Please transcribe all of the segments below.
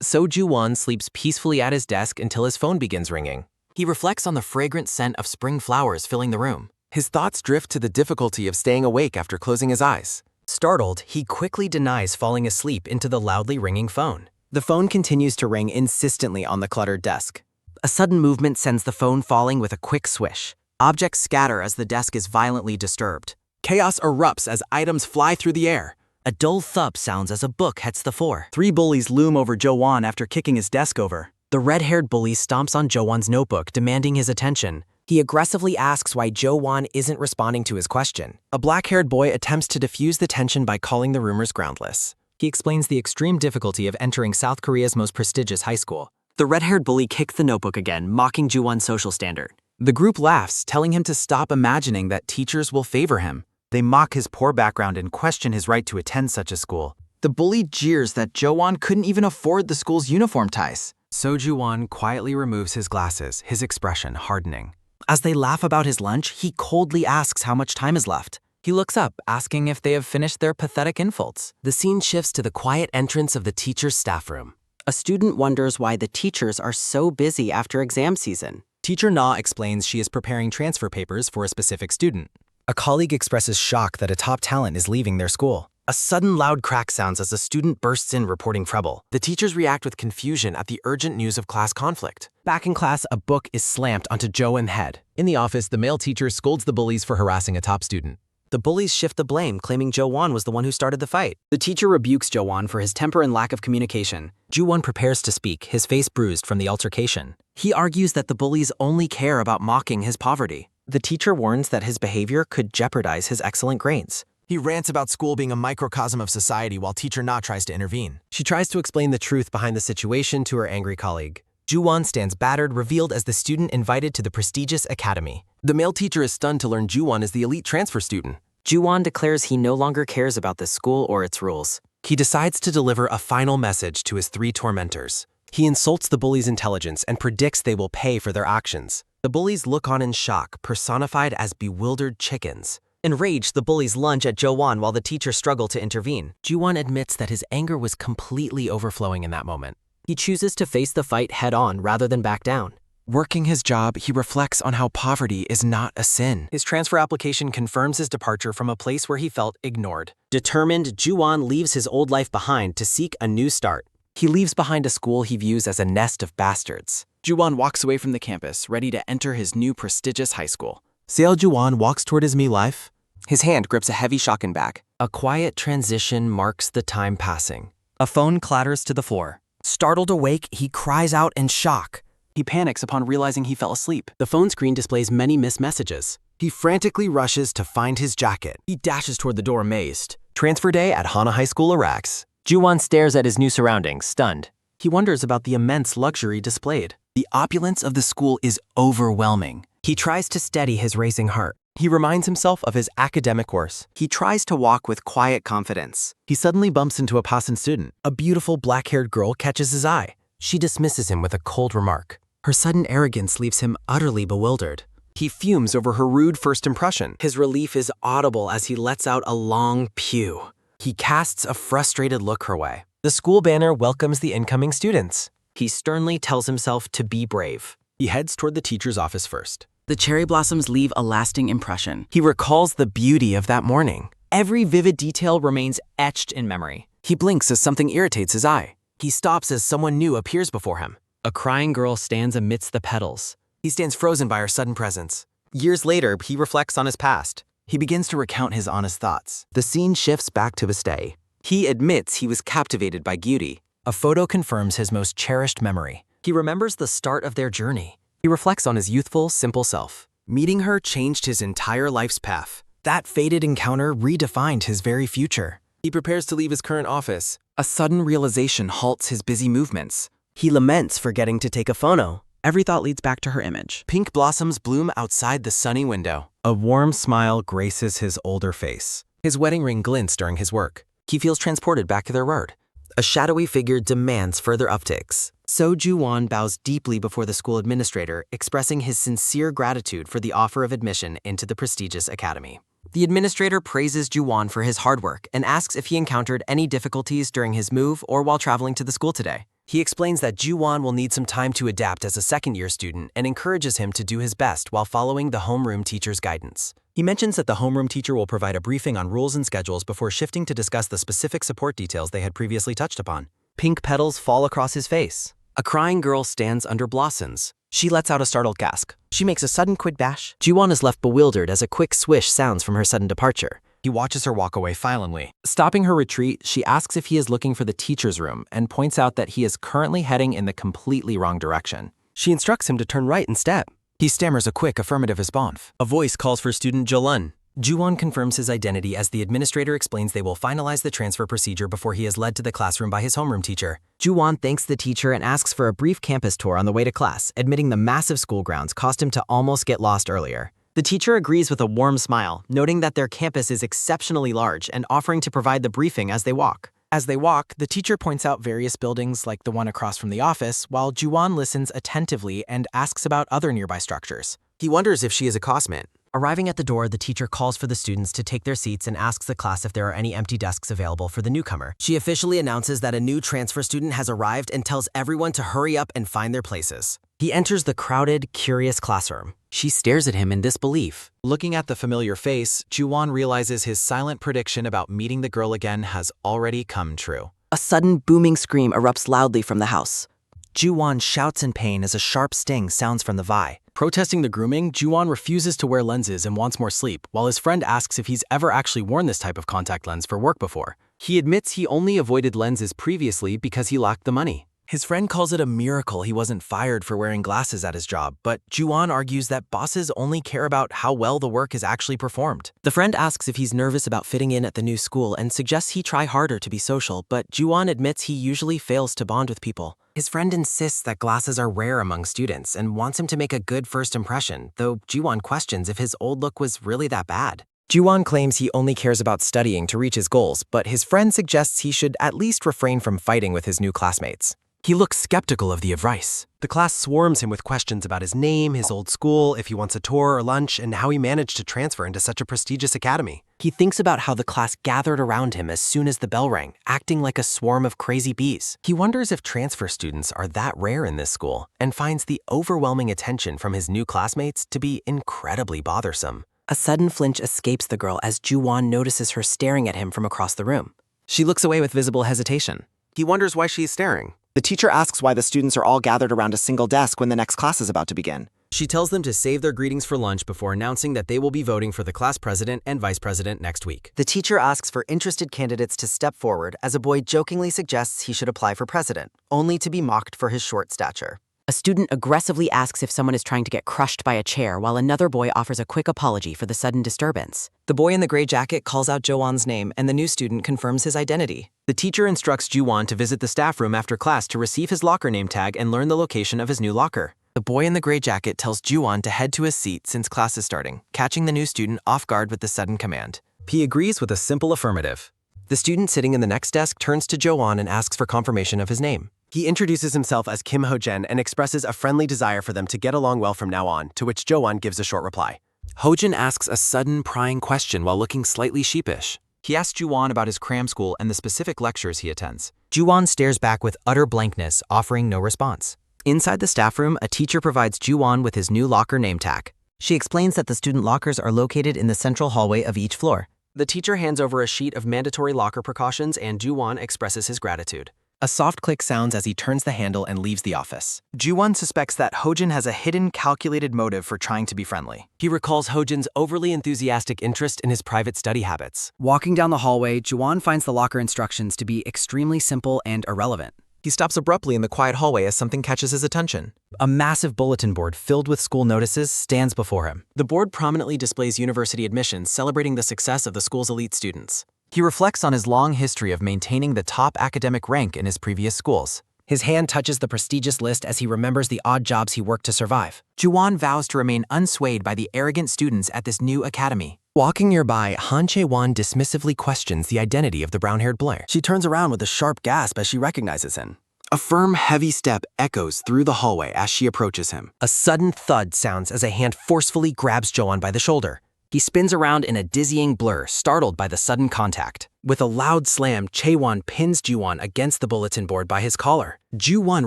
So Ju-won sleeps peacefully at his desk until his phone begins ringing. He reflects on the fragrant scent of spring flowers filling the room. His thoughts drift to the difficulty of staying awake after closing his eyes. Startled, he quickly denies falling asleep into the loudly ringing phone. The phone continues to ring insistently on the cluttered desk. A sudden movement sends the phone falling with a quick swish. Objects scatter as the desk is violently disturbed. Chaos erupts as items fly through the air. A dull thud sounds as a book hits the floor. 3 bullies loom over Jo-won after kicking his desk over. The red-haired bully stomps on Jo-won's notebook, demanding his attention. He aggressively asks why Jo-won isn't responding to his question. A black-haired boy attempts to diffuse the tension by calling the rumors groundless. He explains the extreme difficulty of entering South Korea's most prestigious high school. The red-haired bully kicks the notebook again, mocking Ju-won's social standard. The group laughs, telling him to stop imagining that teachers will favor him. They mock his poor background and question his right to attend such a school. The bully jeers that Jo-won couldn't even afford the school's uniform ties. So Ju-won quietly removes his glasses, his expression hardening. As they laugh about his lunch, he coldly asks how much time is left. He looks up, asking if they have finished their pathetic insults. The scene shifts to the quiet entrance of the teacher's staff room. A student wonders why the teachers are so busy after exam season. Teacher Na explains she is preparing transfer papers for a specific student. A colleague expresses shock that a top talent is leaving their school. A sudden loud crack sounds as a student bursts in reporting trouble. The teachers react with confusion at the urgent news of class conflict. Back in class, a book is slammed onto Jo-won's head. In the office, the male teacher scolds the bullies for harassing a top student. The bullies shift the blame, claiming Jo-won was the one who started the fight. The teacher rebukes Jo-won for his temper and lack of communication. Ju-won prepares to speak, his face bruised from the altercation. He argues that the bullies only care about mocking his poverty. The teacher warns that his behavior could jeopardize his excellent grades. He rants about school being a microcosm of society while teacher Na tries to intervene. She tries to explain the truth behind the situation to her angry colleague. Ju-won stands battered, revealed as the student invited to the prestigious academy. The male teacher is stunned to learn Ju-won is the elite transfer student. Ju-won declares he no longer cares about this school or its rules. He decides to deliver a final message to his 3 tormentors. He insults the bullies' intelligence and predicts they will pay for their actions. The bullies look on in shock, personified as bewildered chickens. Enraged, the bullies lunge at Jo-won while the teacher struggles to intervene. Ju-won admits that his anger was completely overflowing in that moment. He chooses to face the fight head-on rather than back down. Working his job, he reflects on how poverty is not a sin. His transfer application confirms his departure from a place where he felt ignored. Determined, Ju-won leaves his old life behind to seek a new start. He leaves behind a school he views as a nest of bastards. Ju-won walks away from the campus, ready to enter his new prestigious high school. Seo Ju-won walks toward his life. His hand grips a heavy shotgun bag. A quiet transition marks the time passing. A phone clatters to the floor. Startled awake, he cries out in shock. He panics upon realizing he fell asleep. The phone screen displays many missed messages. He frantically rushes to find his jacket. He dashes toward the door amazed. Transfer day at Hana High School arrives. Ju-won stares at his new surroundings, stunned. He wonders about the immense luxury displayed. The opulence of the school is overwhelming. He tries to steady his racing heart. He reminds himself of his academic course. He tries to walk with quiet confidence. He suddenly bumps into a passing student. A beautiful black-haired girl catches his eye. She dismisses him with a cold remark. Her sudden arrogance leaves him utterly bewildered. He fumes over her rude first impression. His relief is audible as he lets out a long pew. He casts a frustrated look her way. The school banner welcomes the incoming students. He sternly tells himself to be brave. He heads toward the teacher's office first. The cherry blossoms leave a lasting impression. He recalls the beauty of that morning. Every vivid detail remains etched in memory. He blinks as something irritates his eye. He stops as someone new appears before him. A crying girl stands amidst the petals. He stands frozen by her sudden presence. Years later, he reflects on his past. He begins to recount his honest thoughts. The scene shifts back to his day. He admits he was captivated by beauty. A photo confirms his most cherished memory. He remembers the start of their journey. He reflects on his youthful, simple self. Meeting her changed his entire life's path. That fated encounter redefined his very future. He prepares to leave his current office. A sudden realization halts his busy movements. He laments forgetting to take a photo. Every thought leads back to her image. Pink blossoms bloom outside the sunny window. A warm smile graces his older face. His wedding ring glints during his work. He feels transported back to their world. A shadowy figure demands further upticks. So Ju-won bows deeply before the school administrator, expressing his sincere gratitude for the offer of admission into the prestigious academy. The administrator praises Ju-won for his hard work and asks if he encountered any difficulties during his move or while traveling to the school today. He explains that Ju-won will need some time to adapt as a second-year student and encourages him to do his best while following the homeroom teacher's guidance. He mentions that the homeroom teacher will provide a briefing on rules and schedules before shifting to discuss the specific support details they had previously touched upon. Pink petals fall across his face. A crying girl stands under blossoms. She lets out a startled gasp. She makes a sudden quick dash. Ju-won is left bewildered as a quick swish sounds from her sudden departure. He watches her walk away silently. Stopping her retreat, she asks if he is looking for the teacher's room and points out that he is currently heading in the completely wrong direction. She instructs him to turn right instead. He stammers a quick affirmative response. A voice calls for student Jolun. Ju-won confirms his identity as the administrator explains they will finalize the transfer procedure before he is led to the classroom by his homeroom teacher. Ju-won thanks the teacher and asks for a brief campus tour on the way to class, admitting the massive school grounds caused him to almost get lost earlier. The teacher agrees with a warm smile, noting that their campus is exceptionally large and offering to provide the briefing as they walk. As they walk, the teacher points out various buildings like the one across from the office, while Ju-won listens attentively and asks about other nearby structures. He wonders if she is a classmate. Arriving at the door, the teacher calls for the students to take their seats and asks the class if there are any empty desks available for the newcomer. She officially announces that a new transfer student has arrived and tells everyone to hurry up and find their places. He enters the crowded, curious classroom. She stares at him in disbelief. Looking at the familiar face, Ju-won realizes his silent prediction about meeting the girl again has already come true. A sudden booming scream erupts loudly from the house. Ju-won shouts in pain as a sharp sting sounds from the Vi. Protesting the grooming, Ju-won refuses to wear lenses and wants more sleep, while his friend asks if he's ever actually worn this type of contact lens for work before. He admits he only avoided lenses previously because he lacked the money. His friend calls it a miracle he wasn't fired for wearing glasses at his job, but Ju-won argues that bosses only care about how well the work is actually performed. The friend asks if he's nervous about fitting in at the new school and suggests he try harder to be social, but Ju-won admits he usually fails to bond with people. His friend insists that glasses are rare among students and wants him to make a good first impression, though Ju-won questions if his old look was really that bad. Ju-won claims he only cares about studying to reach his goals, but his friend suggests he should at least refrain from fighting with his new classmates. He looks skeptical of the advice. The class swarms him with questions about his name, his old school, if he wants a tour or lunch, and how he managed to transfer into such a prestigious academy. He thinks about how the class gathered around him as soon as the bell rang, acting like a swarm of crazy bees. He wonders if transfer students are that rare in this school, and finds the overwhelming attention from his new classmates to be incredibly bothersome. A sudden flinch escapes the girl as Ju-won notices her staring at him from across the room. She looks away with visible hesitation. He wonders why she is staring. The teacher asks why the students are all gathered around a single desk when the next class is about to begin. She tells them to save their greetings for lunch before announcing that they will be voting for the class president and vice president next week. The teacher asks for interested candidates to step forward as a boy jokingly suggests he should apply for president, only to be mocked for his short stature. A student aggressively asks if someone is trying to get crushed by a chair, while another boy offers a quick apology for the sudden disturbance. The boy in the gray jacket calls out Ju-won's name, and the new student confirms his identity. The teacher instructs Ju-won to visit the staff room after class to receive his locker name tag and learn the location of his new locker. The boy in the gray jacket tells Ju-won to head to his seat since class is starting, catching the new student off guard with the sudden command. He agrees with a simple affirmative. The student sitting in the next desk turns to Ju-won and asks for confirmation of his name. He introduces himself as Kim Ho-jen and expresses a friendly desire for them to get along well from now on, to which Ju-won gives a short reply. Ho-jin asks a sudden, prying question while looking slightly sheepish. He asks Ju-won about his cram school and the specific lectures he attends. Ju-won stares back with utter blankness, offering no response. Inside the staff room, a teacher provides Ju-won with his new locker name tag. She explains that the student lockers are located in the central hallway of each floor. The teacher hands over a sheet of mandatory locker precautions and Ju-won expresses his gratitude. A soft click sounds as he turns the handle and leaves the office. Ju-won suspects that Ho-jin has a hidden, calculated motive for trying to be friendly. He recalls Ho-jin's overly enthusiastic interest in his private study habits. Walking down the hallway, Ju-won finds the locker instructions to be extremely simple and irrelevant. He stops abruptly in the quiet hallway as something catches his attention. A massive bulletin board filled with school notices stands before him. The board prominently displays university admissions, celebrating the success of the school's elite students. He reflects on his long history of maintaining the top academic rank in his previous schools. His hand touches the prestigious list as he remembers the odd jobs he worked to survive. Ju-won vows to remain unswayed by the arrogant students at this new academy. Walking nearby, Han Chae-won dismissively questions the identity of the brown-haired boy. She turns around with a sharp gasp as she recognizes him. A firm, heavy step echoes through the hallway as she approaches him. A sudden thud sounds as a hand forcefully grabs Jo-won by the shoulder. He spins around in a dizzying blur, startled by the sudden contact. With a loud slam, Chaewon pins Ju-won against the bulletin board by his collar. Ju-won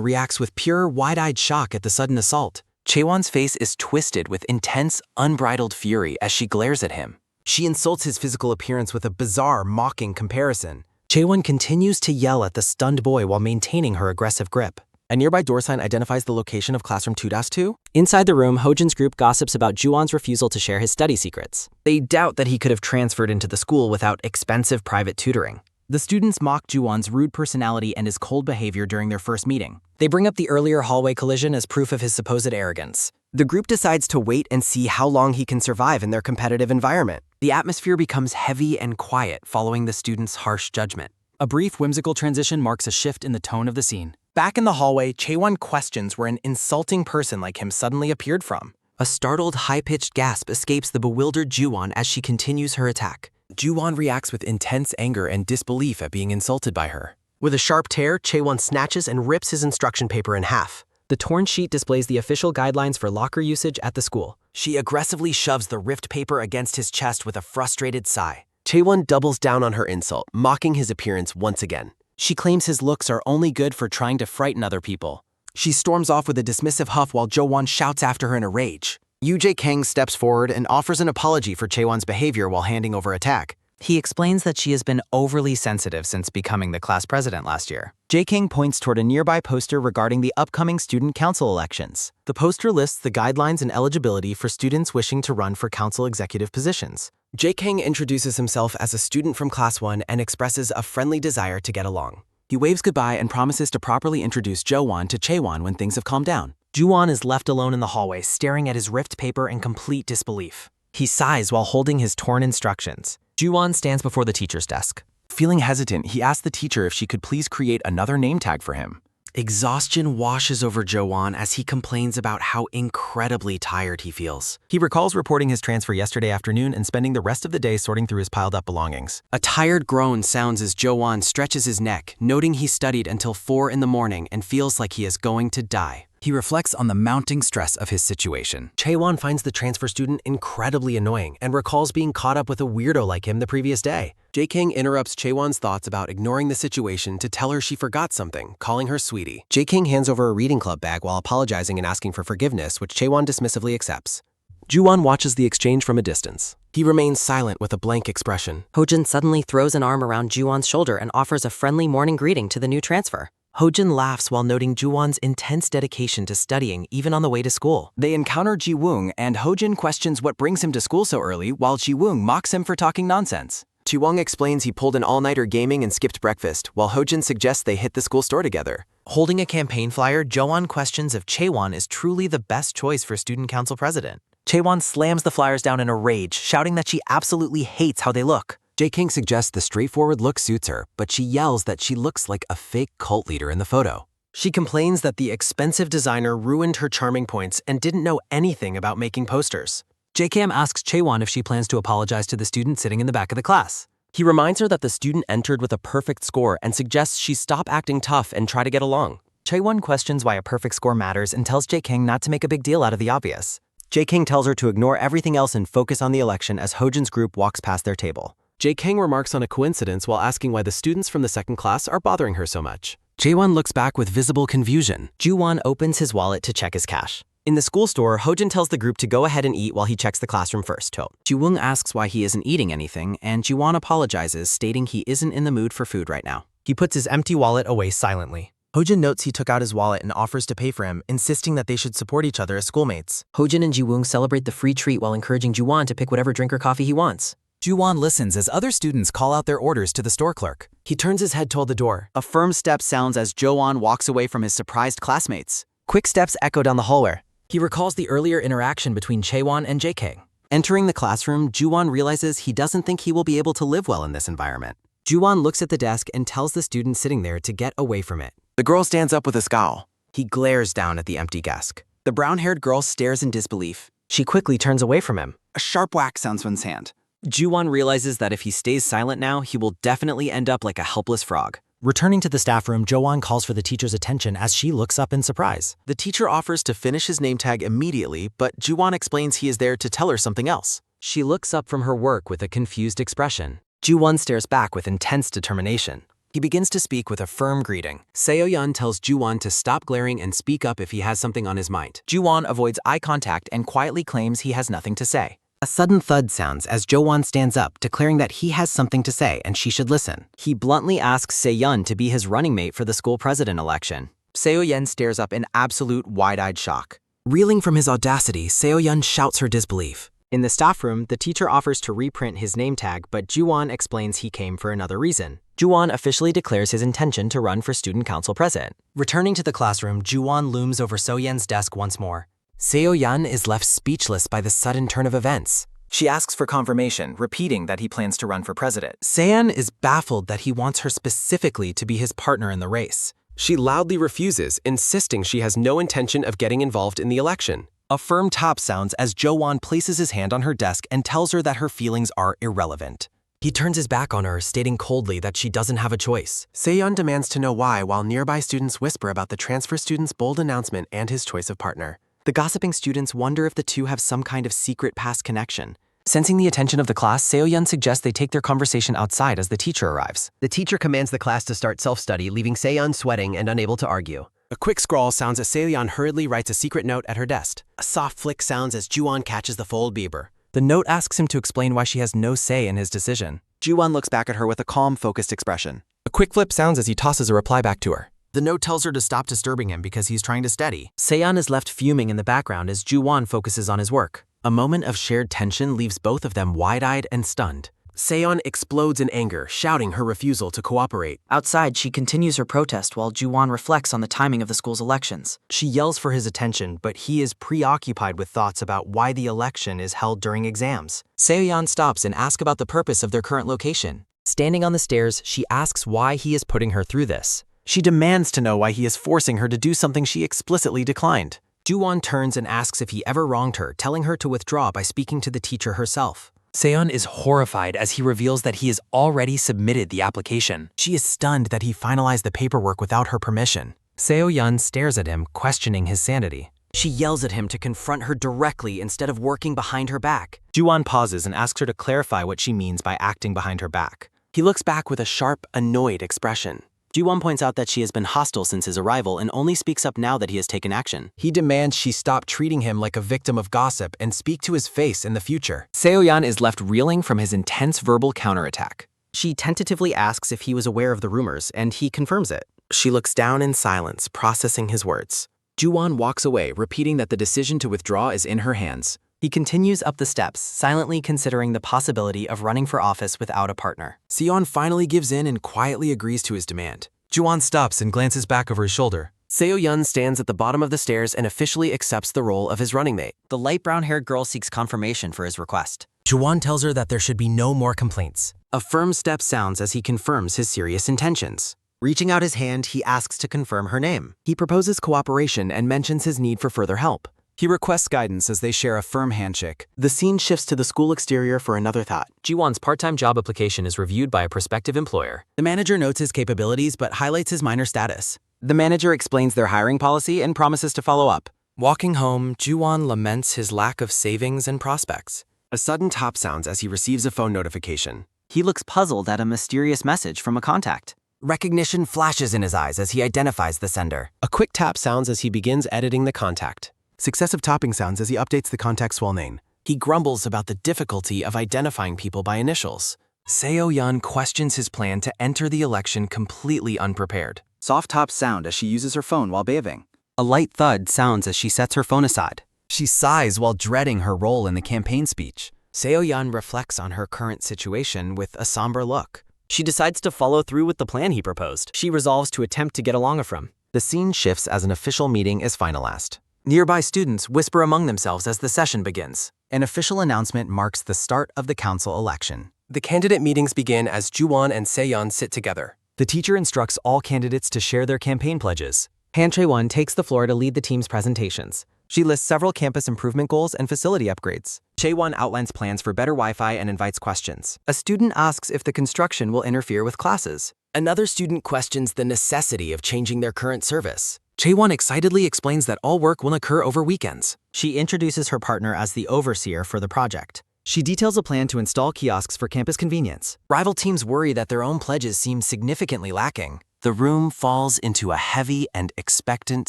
reacts with pure, wide-eyed shock at the sudden assault. Chaewon's face is twisted with intense, unbridled fury as she glares at him. She insults his physical appearance with a bizarre, mocking comparison. Chaewon continues to yell at the stunned boy while maintaining her aggressive grip. A nearby door sign identifies the location of classroom 2-2. Inside the room, Hojin's group gossips about Ju-won's refusal to share his study secrets. They doubt that he could have transferred into the school without expensive private tutoring. The students mock Ju-won's rude personality and his cold behavior during their first meeting. They bring up the earlier hallway collision as proof of his supposed arrogance. The group decides to wait and see how long he can survive in their competitive environment. The atmosphere becomes heavy and quiet following the students' harsh judgment. A brief, whimsical transition marks a shift in the tone of the scene. Back in the hallway, Chaewon questions where an insulting person like him suddenly appeared from. A startled, high-pitched gasp escapes the bewildered Ju-won as she continues her attack. Ju-won reacts with intense anger and disbelief at being insulted by her. With a sharp tear, Chaewon snatches and rips his instruction paper in half. The torn sheet displays the official guidelines for locker usage at the school. She aggressively shoves the ripped paper against his chest with a frustrated sigh. Chaewon doubles down on her insult, mocking his appearance once again. She claims his looks are only good for trying to frighten other people. She storms off with a dismissive huff while Jo-won shouts after her in a rage. Yoo Kang steps forward and offers an apology for Chaewon's behavior while handing over a tag. He explains that she has been overly sensitive since becoming the class president last year. King points toward a nearby poster regarding the upcoming student council elections. The poster lists the guidelines and eligibility for students wishing to run for council executive positions. King introduces himself as a student from Class 1 and expresses a friendly desire to get along. He waves goodbye and promises to properly introduce Jo-won to Chaewon when things have calmed down. Ju-won is left alone in the hallway, staring at his ripped paper in complete disbelief. He sighs while holding his torn instructions. Ju-won stands before the teacher's desk. Feeling hesitant, he asks the teacher if she could please create another name tag for him. Exhaustion washes over Jo-won as he complains about how incredibly tired he feels. He recalls reporting his transfer yesterday afternoon and spending the rest of the day sorting through his piled-up belongings. A tired groan sounds as Jo-won stretches his neck, noting he studied until 4 in the morning and feels like he is going to die. He reflects on the mounting stress of his situation. Chaewon finds the transfer student incredibly annoying and recalls being caught up with a weirdo like him the previous day. King interrupts Chaewon's thoughts about ignoring the situation to tell her she forgot something, calling her sweetie. King hands over a reading club bag while apologizing and asking for forgiveness, which Chaewon dismissively accepts. Ju-won watches the exchange from a distance. He remains silent with a blank expression. Hojin suddenly throws an arm around Ju-won's shoulder and offers a friendly morning greeting to the new transfer. Hojin laughs while noting Ju-won's intense dedication to studying even on the way to school. They encounter Ji-woong and Hojin questions what brings him to school so early while Ji-woong mocks him for talking nonsense. Ji-woong explains he pulled an all-nighter gaming and skipped breakfast while Hojin suggests they hit the school store together. Holding a campaign flyer, Jo-won questions if Chaewon is truly the best choice for student council president. Chaewon slams the flyers down in a rage, shouting that she absolutely hates how they look. King suggests the straightforward look suits her, but she yells that she looks like a fake cult leader in the photo. She complains that the expensive designer ruined her charming points and didn't know anything about making posters. J.K.M asks Chaewon if she plans to apologize to the student sitting in the back of the class. He reminds her that the student entered with a perfect score and suggests she stop acting tough and try to get along. Chaewon questions why a perfect score matters and tells J.K. not to make a big deal out of the obvious. J.K. tells her to ignore everything else and focus on the election as Hojin's group walks past their table. J.K. remarks on a coincidence while asking why the students from the second class are bothering her so much. Jaewon looks back with visible confusion. Ju-won opens his wallet to check his cash. In the school store, Hojin tells the group to go ahead and eat while he checks the classroom first. Ji-woong asks why he isn't eating anything, and Ji-won apologizes, stating he isn't in the mood for food right now. He puts his empty wallet away silently. Hojin notes he took out his wallet and offers to pay for him, insisting that they should support each other as schoolmates. Hojin and Ji-woong celebrate the free treat while encouraging Ju-won to pick whatever drink or coffee he wants. Ju-won listens as other students call out their orders to the store clerk. He turns his head toward the door. A firm step sounds as Jo-won walks away from his surprised classmates. Quick steps echo down the hallway. He recalls the earlier interaction between Chaewon and J.K. Entering the classroom, Ju-won realizes he doesn't think he will be able to live well in this environment. Ju-won looks at the desk and tells the student sitting there to get away from it. The girl stands up with a scowl. He glares down at the empty desk. The brown-haired girl stares in disbelief. She quickly turns away from him. A sharp whack sounds from his hand. Ju-won realizes that if he stays silent now, he will definitely end up like a helpless frog. Returning to the staff room, Jo-won calls for the teacher's attention as she looks up in surprise. The teacher offers to finish his name tag immediately, but Ju-won explains he is there to tell her something else. She looks up from her work with a confused expression. Ju-won stares back with intense determination. He begins to speak with a firm greeting. Seo-yeon tells Ju-won to stop glaring and speak up if he has something on his mind. Ju-won avoids eye contact and quietly claims he has nothing to say. A sudden thud sounds as Jo-won stands up, declaring that he has something to say and she should listen. He bluntly asks Se-yeon to be his running mate for the school president election. Seo-yeon stares up in absolute wide-eyed shock. Reeling from his audacity, Seo-yeon shouts her disbelief. In the staff room, the teacher offers to reprint his name tag, but Ju-won explains he came for another reason. Ju-won officially declares his intention to run for student council president. Returning to the classroom, Ju-won looms over So-yeon's desk once more. Seo-yeon is left speechless by the sudden turn of events. She asks for confirmation, repeating that he plans to run for president. Se-yeon is baffled that he wants her specifically to be his partner in the race. She loudly refuses, insisting she has no intention of getting involved in the election. A firm tap sounds as Jo-won places his hand on her desk and tells her that her feelings are irrelevant. He turns his back on her, stating coldly that she doesn't have a choice. Se-yeon demands to know why, while nearby students whisper about the transfer student's bold announcement and his choice of partner. The gossiping students wonder if the two have some kind of secret past connection. Sensing the attention of the class, Seo-yeon suggests they take their conversation outside as the teacher arrives. The teacher commands the class to start self-study, leaving Se-yeon sweating and unable to argue. A quick scrawl sounds as Se-yeon hurriedly writes a secret note at her desk. A soft flick sounds as Ju-won catches the fold Bieber. The note asks him to explain why she has no say in his decision. Ju-won looks back at her with a calm, focused expression. A quick flip sounds as he tosses a reply back to her. The note tells her to stop disturbing him because he's trying to study. Se-yeon is left fuming in the background as Ju-won focuses on his work. A moment of shared tension leaves both of them wide-eyed and stunned. Se-yeon explodes in anger, shouting her refusal to cooperate. Outside, she continues her protest while Ju-won reflects on the timing of the school's elections. She yells for his attention, but he is preoccupied with thoughts about why the election is held during exams. Seo-yeon stops and asks about the purpose of their current location. Standing on the stairs, she asks why he is putting her through this. She demands to know why he is forcing her to do something she explicitly declined. Ju-won turns and asks if he ever wronged her, telling her to withdraw by speaking to the teacher herself. Se-yeon is horrified as he reveals that he has already submitted the application. She is stunned that he finalized the paperwork without her permission. Seo-yeon stares at him, questioning his sanity. She yells at him to confront her directly instead of working behind her back. Ju-won pauses and asks her to clarify what she means by acting behind her back. He looks back with a sharp, annoyed expression. Ju-won points out that she has been hostile since his arrival and only speaks up now that he has taken action. He demands she stop treating him like a victim of gossip and speak to his face in the future. Seo-yeon is left reeling from his intense verbal counterattack. She tentatively asks if he was aware of the rumors, and he confirms it. She looks down in silence, processing his words. Ju-won walks away, repeating that the decision to withdraw is in her hands. He continues up the steps, silently considering the possibility of running for office without a partner. Se-yeon finally gives in and quietly agrees to his demand. Ju-won stops and glances back over his shoulder. Seo-yeon stands at the bottom of the stairs and officially accepts the role of his running mate. The light brown-haired girl seeks confirmation for his request. Ju-won tells her that there should be no more complaints. A firm step sounds as he confirms his serious intentions. Reaching out his hand, he asks to confirm her name. He proposes cooperation and mentions his need for further help. He requests guidance as they share a firm handshake. The scene shifts to the school exterior for another thought. Ji-won's part-time job application is reviewed by a prospective employer. The manager notes his capabilities but highlights his minor status. The manager explains their hiring policy and promises to follow up. Walking home, Ji-won laments his lack of savings and prospects. A sudden top sounds as he receives a phone notification. He looks puzzled at a mysterious message from a contact. Recognition flashes in his eyes as he identifies the sender. A quick tap sounds as he begins editing the contact. Successive tapping sounds as he updates the contact's full name. He grumbles about the difficulty of identifying people by initials. Seo-yeon questions his plan to enter the election completely unprepared. Soft taps sound as she uses her phone while bathing. A light thud sounds as she sets her phone aside. She sighs while dreading her role in the campaign speech. Seo-yeon reflects on her current situation with a somber look. She decides to follow through with the plan he proposed. She resolves to attempt to get along with him. The scene shifts as an official meeting is finalized. Nearby students whisper among themselves as the session begins. An official announcement marks the start of the council election. The candidate meetings begin as Ju-won and Se-yeon sit together. The teacher instructs all candidates to share their campaign pledges. Han Chae-won takes the floor to lead the team's presentations. She lists several campus improvement goals and facility upgrades. Chae-won outlines plans for better Wi-Fi and invites questions. A student asks if the construction will interfere with classes. Another student questions the necessity of changing their current service. Chae-won excitedly explains that all work will occur over weekends. She introduces her partner as the overseer for the project. She details a plan to install kiosks for campus convenience. Rival teams worry that their own pledges seem significantly lacking. The room falls into a heavy and expectant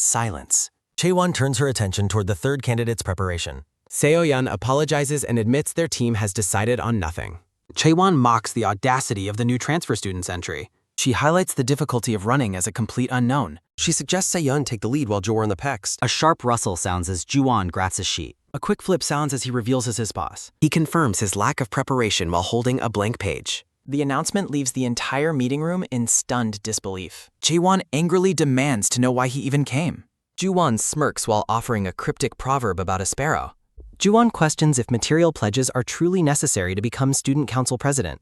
silence. Chaewon turns her attention toward the third candidate's preparation. Seo-yeon apologizes and admits their team has decided on nothing. Chaewon mocks the audacity of the new transfer student's entry. She highlights the difficulty of running as a complete unknown. She suggests Seo-yeon take the lead while Jo-won the pext. A sharp rustle sounds as Ju-won grabs his sheet. A quick flip sounds as he reveals his boss. He confirms his lack of preparation while holding a blank page. The announcement leaves the entire meeting room in stunned disbelief. Chaewon angrily demands to know why he even came. Ju-won smirks while offering a cryptic proverb about a sparrow. Ju-won questions if material pledges are truly necessary to become student council president.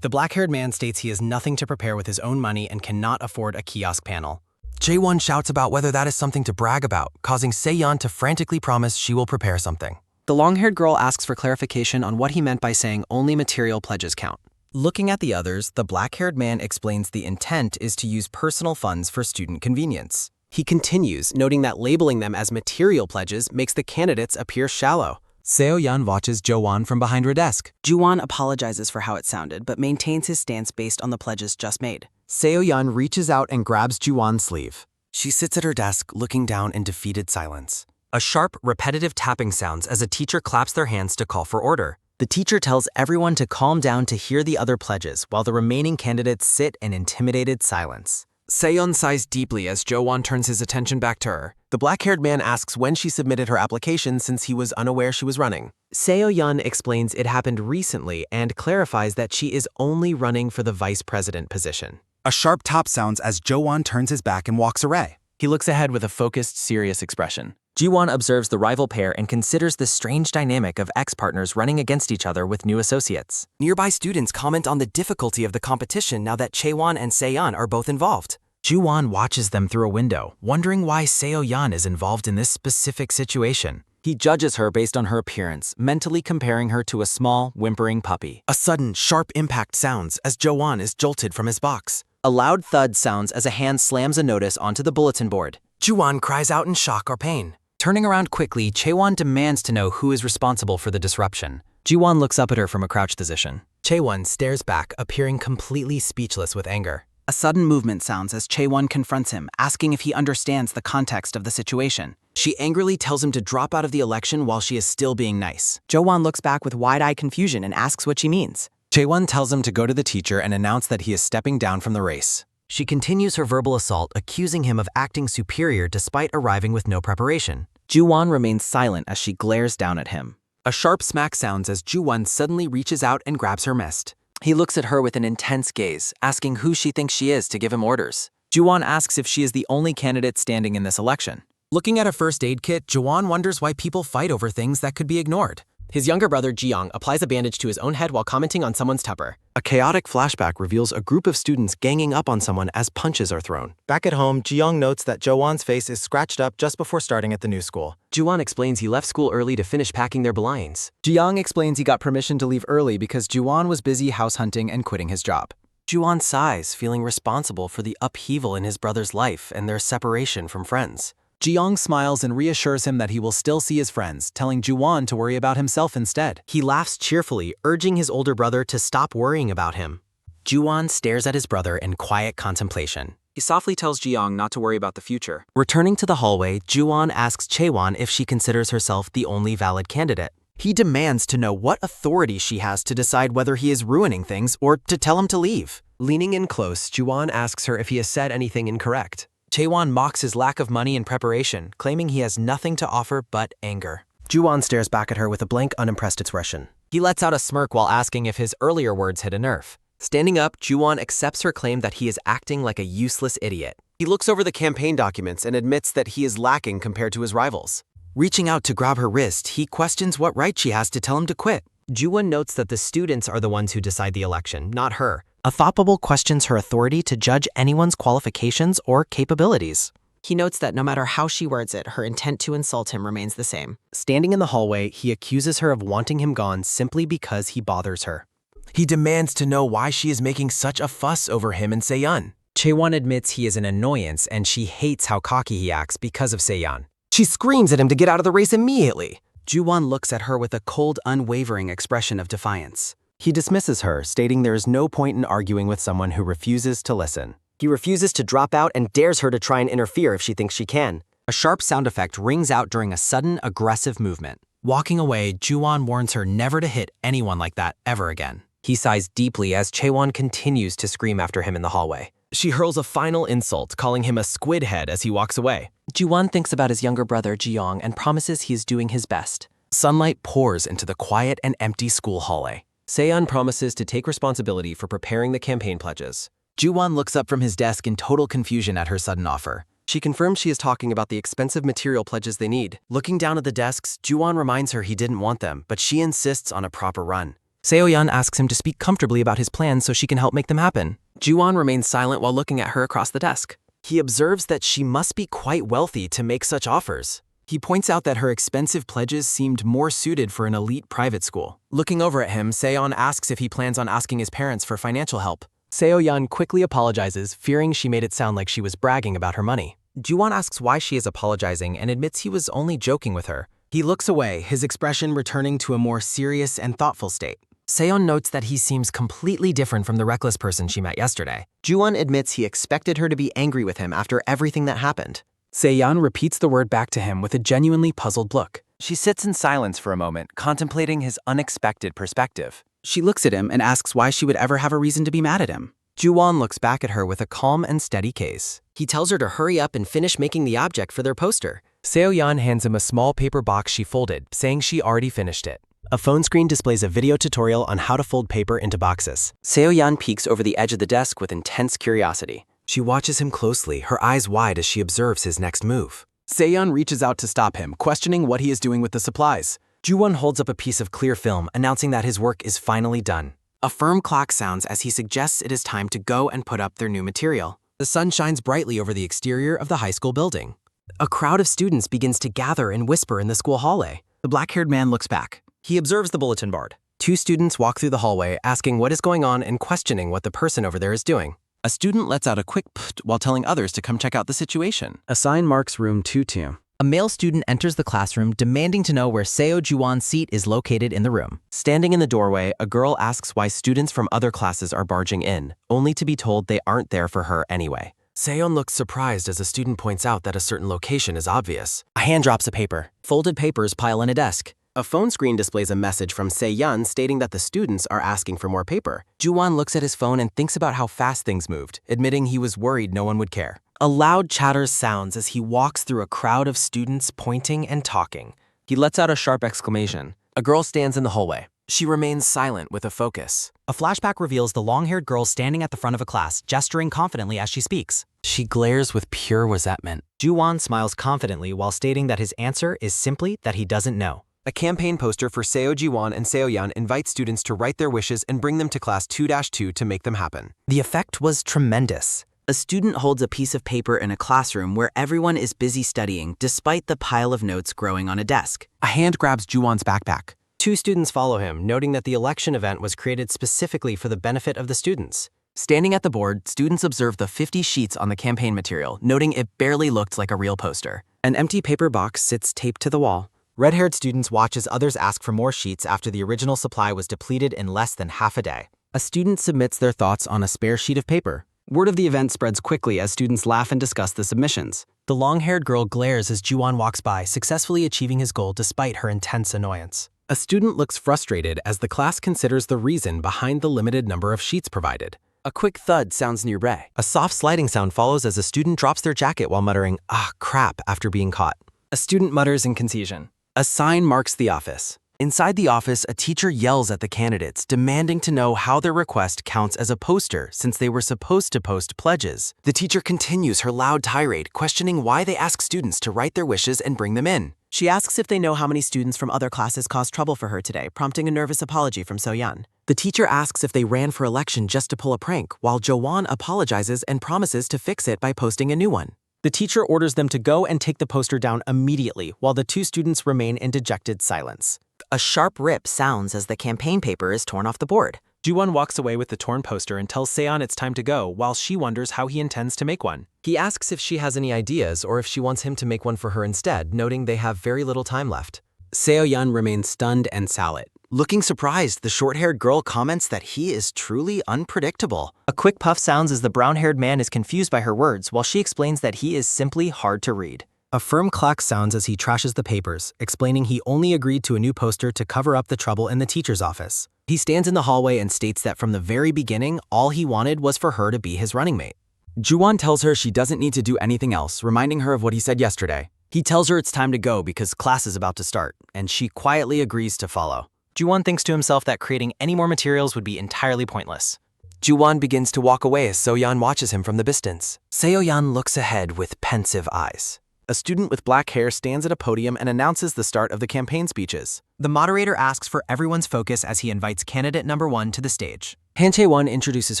The black-haired man states he has nothing to prepare with his own money and cannot afford a kiosk panel. Chaewon shouts about whether that is something to brag about, causing Seo-yeon to frantically promise she will prepare something. The long-haired girl asks for clarification on what he meant by saying only material pledges count. Looking at the others, the black-haired man explains the intent is to use personal funds for student convenience. He continues, noting that labeling them as material pledges makes the candidates appear shallow. Seo-yeon watches Jo-won from behind her desk. Ju-won apologizes for how it sounded, but maintains his stance based on the pledges just made. Seo-yeon reaches out and grabs Ju-won's sleeve. She sits at her desk, looking down in defeated silence. A sharp, repetitive tapping sounds as a teacher claps their hands to call for order. The teacher tells everyone to calm down to hear the other pledges, while the remaining candidates sit in intimidated silence. Seo-yeon sighs deeply as Jo-won turns his attention back to her. The black-haired man asks when she submitted her application since he was unaware she was running. Seo-yeon explains it happened recently and clarifies that she is only running for the vice president position. A sharp tap sounds as Jo-won turns his back and walks away. He looks ahead with a focused, serious expression. Ji-won observes the rival pair and considers the strange dynamic of ex-partners running against each other with new associates. Nearby students comment on the difficulty of the competition now that Chaewon and Seo-yeon are both involved. Ju-won watches them through a window, wondering why Seo-yeon is involved in this specific situation. He judges her based on her appearance, mentally comparing her to a small, whimpering puppy. A sudden, sharp impact sounds as Jo-won is jolted from his box. A loud thud sounds as a hand slams a notice onto the bulletin board. Ju-won cries out in shock or pain. Turning around quickly, Chaewon demands to know who is responsible for the disruption. Ji-won looks up at her from a crouched position. Chaewon stares back, appearing completely speechless with anger. A sudden movement sounds as Chaewon confronts him, asking if he understands the context of the situation. She angrily tells him to drop out of the election while she is still being nice. Jo-won looks back with wide-eyed confusion and asks what she means. Chaewon tells him to go to the teacher and announce that he is stepping down from the race. She continues her verbal assault, accusing him of acting superior despite arriving with no preparation. Ju-won remains silent as she glares down at him. A sharp smack sounds as Ju-won suddenly reaches out and grabs her mist. He looks at her with an intense gaze, asking who she thinks she is to give him orders. Ju-won asks if she is the only candidate standing in this election. Looking at a first aid kit, Jo-won wonders why people fight over things that could be ignored. His younger brother, Ji-young, applies a bandage to his own head while commenting on someone's tupper. A chaotic flashback reveals a group of students ganging up on someone as punches are thrown. Back at home, Ji-young notes that Jo-won's face is scratched up just before starting at the new school. Ju-won explains he left school early to finish packing their belongings. Ji-young explains he got permission to leave early because Ju-won was busy house hunting and quitting his job. Ju-won sighs, feeling responsible for the upheaval in his brother's life and their separation from friends. Ji-young smiles and reassures him that he will still see his friends, telling Ju-won to worry about himself instead. He laughs cheerfully, urging his older brother to stop worrying about him. Ju-won stares at his brother in quiet contemplation. He softly tells Ji-young not to worry about the future. Returning to the hallway, Ju-won asks Chaewon if she considers herself the only valid candidate. He demands to know what authority she has to decide whether he is ruining things or to tell him to leave. Leaning in close, Ju-won asks her if he has said anything incorrect. Chaewon mocks his lack of money and preparation, claiming he has nothing to offer but anger. Ju-won stares back at her with a blank, unimpressed expression. He lets out a smirk while asking if his earlier words hit a nerve. Standing up, Ju-won accepts her claim that he is acting like a useless idiot. He looks over the campaign documents and admits that he is lacking compared to his rivals. Reaching out to grab her wrist, he questions what right she has to tell him to quit. Ju-won notes that the students are the ones who decide the election, not her. A thought bubble questions her authority to judge anyone's qualifications or capabilities. He notes that no matter how she words it, her intent to insult him remains the same. Standing in the hallway, he accuses her of wanting him gone simply because he bothers her. He demands to know why she is making such a fuss over him and Seo-yeon. Chaewon admits he is an annoyance and she hates how cocky he acts because of Seo-yeon. She screams at him to get out of the race immediately. Ju-won looks at her with a cold, unwavering expression of defiance. He dismisses her, stating there is no point in arguing with someone who refuses to listen. He refuses to drop out and dares her to try and interfere if she thinks she can. A sharp sound effect rings out during a sudden, aggressive movement. Walking away, Ju-won warns her never to hit anyone like that ever again. He sighs deeply as Chaewon continues to scream after him in the hallway. She hurls a final insult, calling him a squid head as he walks away. Ju-won thinks about his younger brother, Ji-young, and promises he is doing his best. Sunlight pours into the quiet and empty school hallway. Seon promises to take responsibility for preparing the campaign pledges. Ju-won looks up from his desk in total confusion at her sudden offer. She confirms she is talking about the expensive material pledges they need. Looking down at the desks, Ju-won reminds her he didn't want them, but she insists on a proper run. Seo-yeon asks him to speak comfortably about his plans so she can help make them happen. Ju-won remains silent while looking at her across the desk. He observes that she must be quite wealthy to make such offers. He points out that her expensive pledges seemed more suited for an elite private school. Looking over at him, Seon asks if he plans on asking his parents for financial help. Seo-yeon quickly apologizes, fearing she made it sound like she was bragging about her money. Ju-won asks why she is apologizing and admits he was only joking with her. He looks away, his expression returning to a more serious and thoughtful state. Seon notes that he seems completely different from the reckless person she met yesterday. Ju-won admits he expected her to be angry with him after everything that happened. Se-yeon repeats the word back to him with a genuinely puzzled look. She sits in silence for a moment, contemplating his unexpected perspective. She looks at him and asks why she would ever have a reason to be mad at him. Ju-won looks back at her with a calm and steady gaze. He tells her to hurry up and finish making the object for their poster. Seo-yeon hands him a small paper box she folded, saying she already finished it. A phone screen displays a video tutorial on how to fold paper into boxes. Seo-yeon peeks over the edge of the desk with intense curiosity. She watches him closely, her eyes wide as she observes his next move. Se-yeon reaches out to stop him, questioning what he is doing with the supplies. Ju-won holds up a piece of clear film, announcing that his work is finally done. A firm clack sounds as he suggests it is time to go and put up their new material. The sun shines brightly over the exterior of the high school building. A crowd of students begins to gather and whisper in the school hallway. The black-haired man looks back. He observes the bulletin board. Two students walk through the hallway, asking what is going on and questioning what the person over there is doing. A student lets out a quick pft while telling others to come check out the situation. A sign marks room 22. A male student enters the classroom, demanding to know where Seo Ju-won's seat is located in the room. Standing in the doorway, a girl asks why students from other classes are barging in, only to be told they aren't there for her anyway. Seon looks surprised as a student points out that a certain location is obvious. A hand drops a paper. Folded papers pile on a desk. A phone screen displays a message from Se-yeon stating that the students are asking for more paper. Ju-won looks at his phone and thinks about how fast things moved, admitting he was worried no one would care. A loud chatter sounds as he walks through a crowd of students pointing and talking. He lets out a sharp exclamation. A girl stands in the hallway. She remains silent with a focus. A flashback reveals the long-haired girl standing at the front of a class, gesturing confidently as she speaks. She glares with pure resentment. Ju-won smiles confidently while stating that his answer is simply that he doesn't know. A campaign poster for Seo Ji-won and Seo-yeon invites students to write their wishes and bring them to class 2-2 to make them happen. The effect was tremendous. A student holds a piece of paper in a classroom where everyone is busy studying despite the pile of notes growing on a desk. A hand grabs Ju-won's backpack. Two students follow him, noting that the election event was created specifically for the benefit of the students. Standing at the board, students observe the 50 sheets on the campaign material, noting it barely looked like a real poster. An empty paper box sits taped to the wall. Red-haired students watch as others ask for more sheets after the original supply was depleted in less than half a day. A student submits their thoughts on a spare sheet of paper. Word of the event spreads quickly as students laugh and discuss the submissions. The long-haired girl glares as Ju-won walks by, successfully achieving his goal despite her intense annoyance. A student looks frustrated as the class considers the reason behind the limited number of sheets provided. A quick thud sounds nearby. A soft sliding sound follows as a student drops their jacket while muttering, "Ah, crap," after being caught. A student mutters in confusion. A sign marks the office. Inside the office, a teacher yells at the candidates, demanding to know how their request counts as a poster since they were supposed to post pledges. The teacher continues her loud tirade, questioning why they ask students to write their wishes and bring them in. She asks if they know how many students from other classes caused trouble for her today, prompting a nervous apology from So-yeon. The teacher asks if they ran for election just to pull a prank, while Jo-won apologizes and promises to fix it by posting a new one. The teacher orders them to go and take the poster down immediately, while the two students remain in dejected silence. A sharp rip sounds as the campaign paper is torn off the board. Ju-won walks away with the torn poster and tells Seon it's time to go, while she wonders how he intends to make one. He asks if she has any ideas or if she wants him to make one for her instead, noting they have very little time left. Seo-yeon remains stunned and salad. Looking surprised, the short-haired girl comments that he is truly unpredictable. A quick puff sounds as the brown-haired man is confused by her words, while she explains that he is simply hard to read. A firm clack sounds as he trashes the papers, explaining he only agreed to a new poster to cover up the trouble in the teacher's office. He stands in the hallway and states that from the very beginning, all he wanted was for her to be his running mate. Ju-won tells her she doesn't need to do anything else, reminding her of what he said yesterday. He tells her it's time to go because class is about to start, and she quietly agrees to follow. Ju-won thinks to himself that creating any more materials would be entirely pointless. Ju-won begins to walk away as So-yeon watches him from the distance. Seo-yeon looks ahead with pensive eyes. A student with black hair stands at a podium and announces the start of the campaign speeches. The moderator asks for everyone's focus as he invites candidate number 1 to the stage. Han Chae-won introduces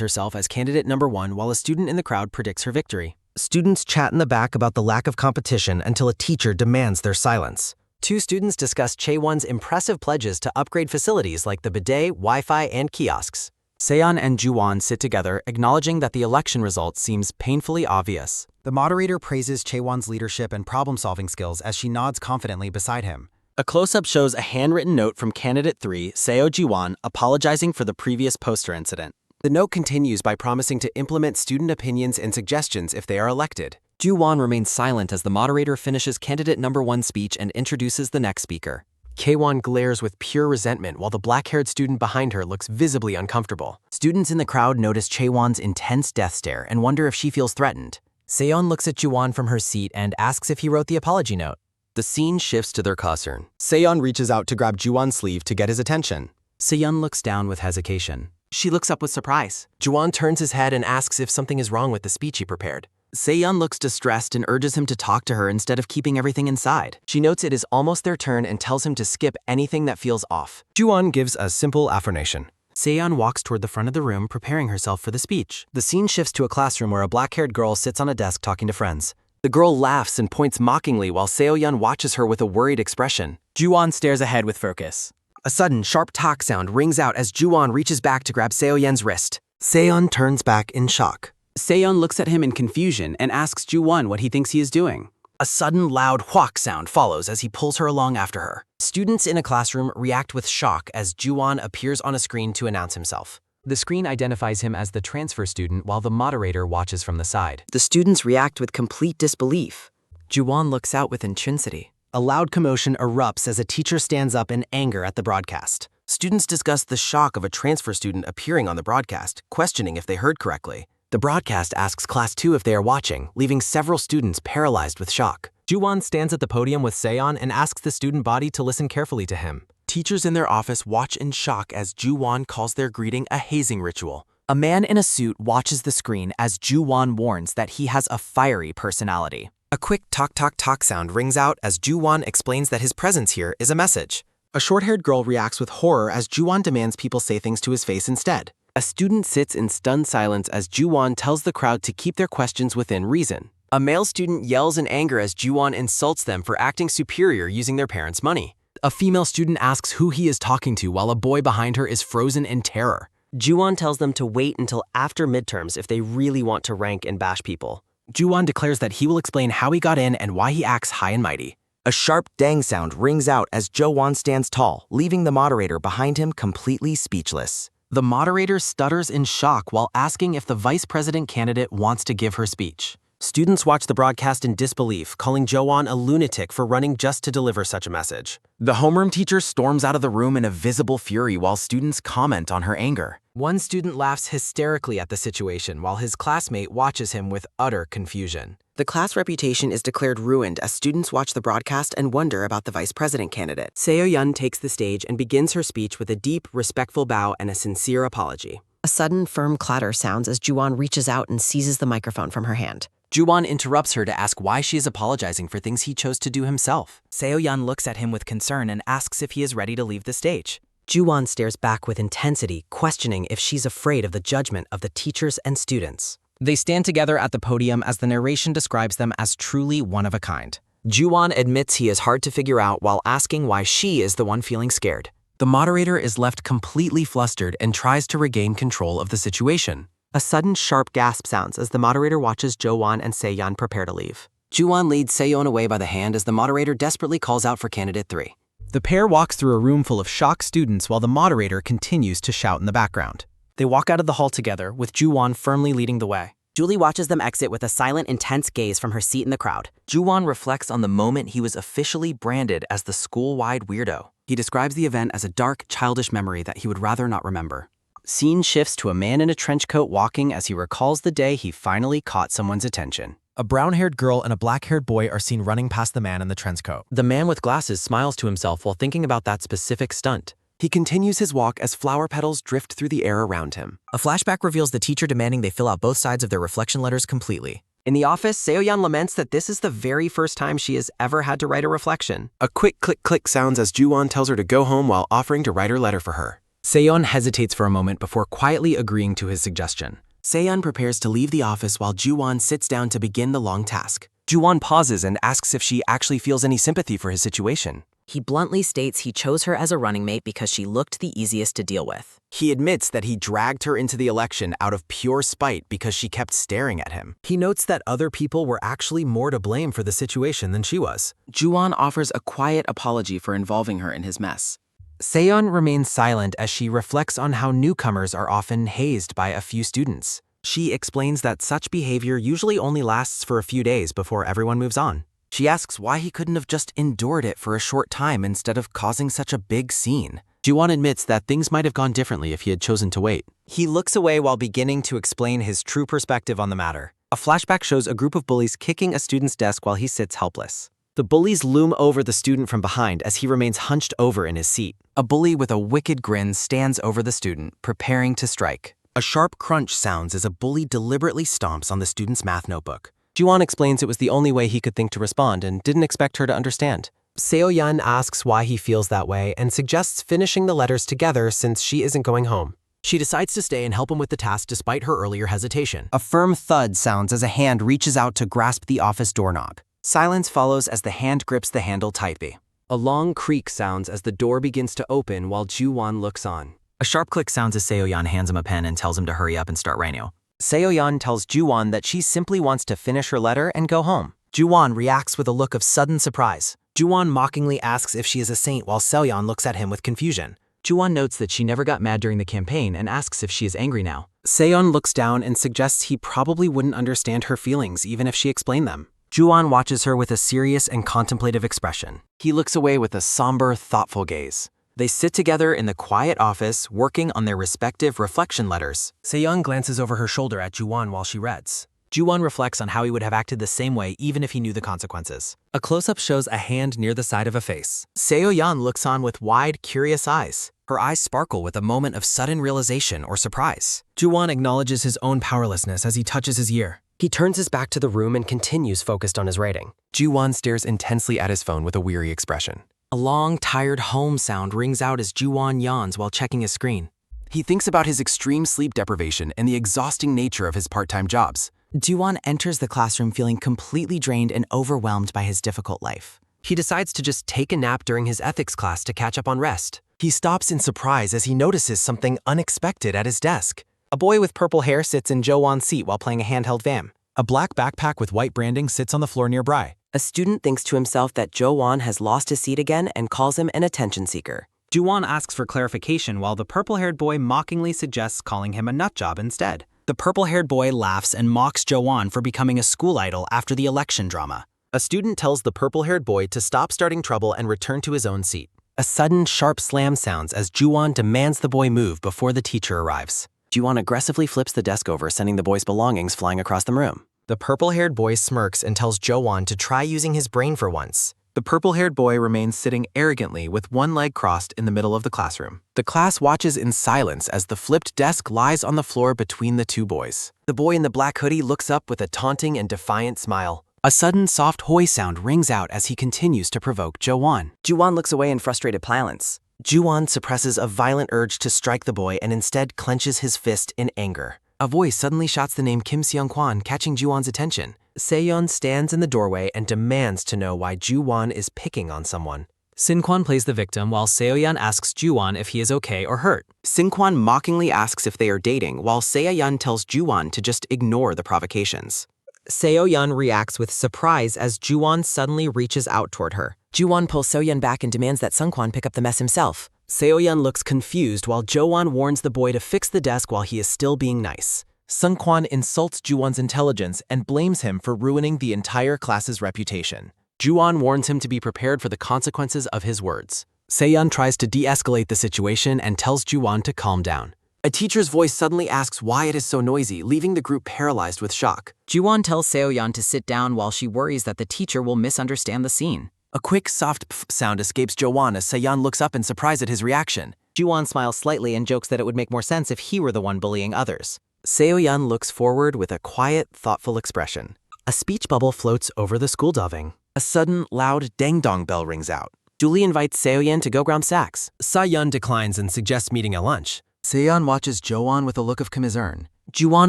herself as candidate number 1 while a student in the crowd predicts her victory. Students chat in the back about the lack of competition until a teacher demands their silence. 2 students discuss Chae-won's impressive pledges to upgrade facilities like the bidet, Wi-Fi, and kiosks. Seon and Ju-won sit together, acknowledging that the election result seems painfully obvious. The moderator praises Chae-won's leadership and problem-solving skills as she nods confidently beside him. A close-up shows a handwritten note from candidate 3, Seo Ji-won, apologizing for the previous poster incident. The note continues by promising to implement student opinions and suggestions if they are elected. Ju-won remains silent as the moderator finishes candidate number 1's speech and introduces the next speaker. K-won glares with pure resentment while the black-haired student behind her looks visibly uncomfortable. Students in the crowd notice Chae-won's intense death stare and wonder if she feels threatened. Seon looks at Ju-won from her seat and asks if he wrote the apology note. The scene shifts to their classroom. Seon reaches out to grab Ju-won's sleeve to get his attention. Seon looks down with hesitation. She looks up with surprise. Ju-won turns his head and asks if something is wrong with the speech he prepared. Seon looks distressed and urges him to talk to her instead of keeping everything inside. She notes it is almost their turn and tells him to skip anything that feels off. Ju-won gives a simple affirmation. Seon walks toward the front of the room, preparing herself for the speech. The scene shifts to a classroom where a black-haired girl sits on a desk talking to friends. The girl laughs and points mockingly while Seo-yeon watches her with a worried expression. Ju-won stares ahead with focus. A sudden, sharp talk sound rings out as Ju-won reaches back to grab Seo-yeon's wrist. Seon turns back in shock. Seon looks at him in confusion and asks Ju-won what he thinks he is doing. A sudden loud whack sound follows as he pulls her along after her. Students in a classroom react with shock as Ju-won appears on a screen to announce himself. The screen identifies him as the transfer student while the moderator watches from the side. The students react with complete disbelief. Ju-won looks out with intensity. A loud commotion erupts as a teacher stands up in anger at the broadcast. Students discuss the shock of a transfer student appearing on the broadcast, questioning if they heard correctly. The broadcast asks Class 2 if they are watching, leaving several students paralyzed with shock. Ju-won stands at the podium with Seon and asks the student body to listen carefully to him. Teachers in their office watch in shock as Ju-won calls their greeting a hazing ritual. A man in a suit watches the screen as Ju-won warns that he has a fiery personality. A quick talk sound rings out as Ju-won explains that his presence here is a message. A short-haired girl reacts with horror as Ju-won demands people say things to his face instead. A student sits in stunned silence as Ju-won tells the crowd to keep their questions within reason. A male student yells in anger as Ju-won insults them for acting superior using their parents' money. A female student asks who he is talking to while a boy behind her is frozen in terror. Ju-won tells them to wait until after midterms if they really want to rank and bash people. Ju-won declares that he will explain how he got in and why he acts high and mighty. A sharp dang sound rings out as Jo-won stands tall, leaving the moderator behind him completely speechless. The moderator stutters in shock while asking if the vice president candidate wants to give her speech. Students watch the broadcast in disbelief, calling Jo-won a lunatic for running just to deliver such a message. The homeroom teacher storms out of the room in a visible fury while students comment on her anger. One student laughs hysterically at the situation while his classmate watches him with utter confusion. The class reputation is declared ruined as students watch the broadcast and wonder about the vice president candidate. Seo-yeon takes the stage and begins her speech with a deep, respectful bow and a sincere apology. A sudden, firm clatter sounds as Ju-won reaches out and seizes the microphone from her hand. Ju-won interrupts her to ask why she is apologizing for things he chose to do himself. Seo-yeon looks at him with concern and asks if he is ready to leave the stage. Ju-won stares back with intensity, questioning if she's afraid of the judgment of the teachers and students. They stand together at the podium as the narration describes them as truly one of a kind. Ju-won admits he is hard to figure out while asking why she is the one feeling scared. The moderator is left completely flustered and tries to regain control of the situation. A sudden sharp gasp sounds as the moderator watches Jo-won and Seyeon prepare to leave. Ju-won leads Seyeon away by the hand as the moderator desperately calls out for candidate 3. The pair walks through a room full of shocked students while the moderator continues to shout in the background. They walk out of the hall together, with Ju-won firmly leading the way. Julie watches them exit with a silent, intense gaze from her seat in the crowd. Ju-won reflects on the moment he was officially branded as the school-wide weirdo. He describes the event as a dark, childish memory that he would rather not remember. Scene shifts to a man in a trench coat walking as he recalls the day he finally caught someone's attention. A brown-haired girl and a black-haired boy are seen running past the man in the trench coat. The man with glasses smiles to himself while thinking about that specific stunt. He continues his walk as flower petals drift through the air around him. A flashback reveals the teacher demanding they fill out both sides of their reflection letters completely. In the office, Seo-yeon laments that this is the very first time she has ever had to write a reflection. A quick click-click sounds as Ju-won tells her to go home while offering to write her letter for her. Seon hesitates for a moment before quietly agreeing to his suggestion. Seon prepares to leave the office while Ju-won sits down to begin the long task. Ju-won pauses and asks if she actually feels any sympathy for his situation. He bluntly states he chose her as a running mate because she looked the easiest to deal with. He admits that he dragged her into the election out of pure spite because she kept staring at him. He notes that other people were actually more to blame for the situation than she was. Ju-won offers a quiet apology for involving her in his mess. Seon remains silent as she reflects on how newcomers are often hazed by a few students. She explains that such behavior usually only lasts for a few days before everyone moves on. She asks why he couldn't have just endured it for a short time instead of causing such a big scene. Ju-won admits that things might have gone differently if he had chosen to wait. He looks away while beginning to explain his true perspective on the matter. A flashback shows a group of bullies kicking a student's desk while he sits helpless. The bullies loom over the student from behind as he remains hunched over in his seat. A bully with a wicked grin stands over the student, preparing to strike. A sharp crunch sounds as a bully deliberately stomps on the student's math notebook. Ju-won explains it was the only way he could think to respond and didn't expect her to understand. Seo-yeon asks why he feels that way and suggests finishing the letters together since she isn't going home. She decides to stay and help him with the task despite her earlier hesitation. A firm thud sounds as a hand reaches out to grasp the office doorknob. Silence follows as the hand grips the handle tightly. A long creak sounds as the door begins to open while Ju-won looks on. A sharp click sounds as Seo-yeon hands him a pen and tells him to hurry up and start writing. Seo-yeon tells Ju-won that she simply wants to finish her letter and go home. Ju-won reacts with a look of sudden surprise. Ju-won mockingly asks if she is a saint while Seo-yeon looks at him with confusion. Ju-won notes that she never got mad during the campaign and asks if she is angry now. Seon looks down and suggests he probably wouldn't understand her feelings even if she explained them. Ju-won watches her with a serious and contemplative expression. He looks away with a somber, thoughtful gaze. They sit together in the quiet office, working on their respective reflection letters. Seon glances over her shoulder at Ju-won while she reads. Ju-won reflects on how he would have acted the same way even if he knew the consequences. A close-up shows a hand near the side of a face. Seo-yeon looks on with wide, curious eyes. Her eyes sparkle with a moment of sudden realization or surprise. Ju-won acknowledges his own powerlessness as he touches his ear. He turns his back to the room and continues focused on his writing. Ju-won stares intensely at his phone with a weary expression. A long, tired home sound rings out as Ju-won yawns while checking his screen. He thinks about his extreme sleep deprivation and the exhausting nature of his part-time jobs. Ju-won enters the classroom feeling completely drained and overwhelmed by his difficult life. He decides to just take a nap during his ethics class to catch up on rest. He stops in surprise as he notices something unexpected at his desk. A boy with purple hair sits in Jo-won's seat while playing a handheld VAM. A black backpack with white branding sits on the floor nearby. A student thinks to himself that Jo-won has lost his seat again and calls him an attention seeker. Ju-won asks for clarification while the purple-haired boy mockingly suggests calling him a nutjob instead. The purple-haired boy laughs and mocks Jo-won for becoming a school idol after the election drama. A student tells the purple-haired boy to stop starting trouble and return to his own seat. A sudden, sharp slam sounds as Ju-won demands the boy move before the teacher arrives. Ju-won aggressively flips the desk over, sending the boy's belongings flying across the room. The purple-haired boy smirks and tells Jo-won to try using his brain for once. The purple-haired boy remains sitting arrogantly with one leg crossed in the middle of the classroom. The class watches in silence as the flipped desk lies on the floor between the two boys. The boy in the black hoodie looks up with a taunting and defiant smile. A sudden soft hoy sound rings out as he continues to provoke Jo-won. Ju-won looks away in frustrated silence. Ju-won suppresses a violent urge to strike the boy and instead clenches his fist in anger. A voice suddenly shouts the name Kim Seong-kwan, catching Ju-won's attention. Seon stands in the doorway and demands to know why Ju-won is picking on someone. Sin-kwan plays the victim while Seo-yeon asks Ju-won if he is okay or hurt. Sin-kwan mockingly asks if they are dating while Seo-yeon tells Ju-won to just ignore the provocations. Seo-yeon reacts with surprise as Ju-won suddenly reaches out toward her. Ju-won pulls Seo-yeon back and demands that Sung-kwan pick up the mess himself. Seo-yeon looks confused while Jo-won warns the boy to fix the desk while he is still being nice. Sung-kwan insults Ju-won's intelligence and blames him for ruining the entire class's reputation. Ju-won warns him to be prepared for the consequences of his words. Seo-yeon tries to de-escalate the situation and tells Ju-won to calm down. A teacher's voice suddenly asks why it is so noisy, leaving the group paralyzed with shock. Ju-won tells Seo-yeon to sit down while she worries that the teacher will misunderstand the scene. A quick, soft pff sound escapes Jo-won as Seo-yeon looks up in surprise at his reaction. Ju-won smiles slightly and jokes that it would make more sense if he were the one bullying others. Seo-yeon looks forward with a quiet, thoughtful expression. A speech bubble floats over the school doving. A sudden, loud dang-dong bell rings out. Julie invites Seo-yeon to go grab Saks. Sa-yeon declines and suggests meeting at lunch. Seo-yeon watches Jo-won with a look of commiseration. Ju-won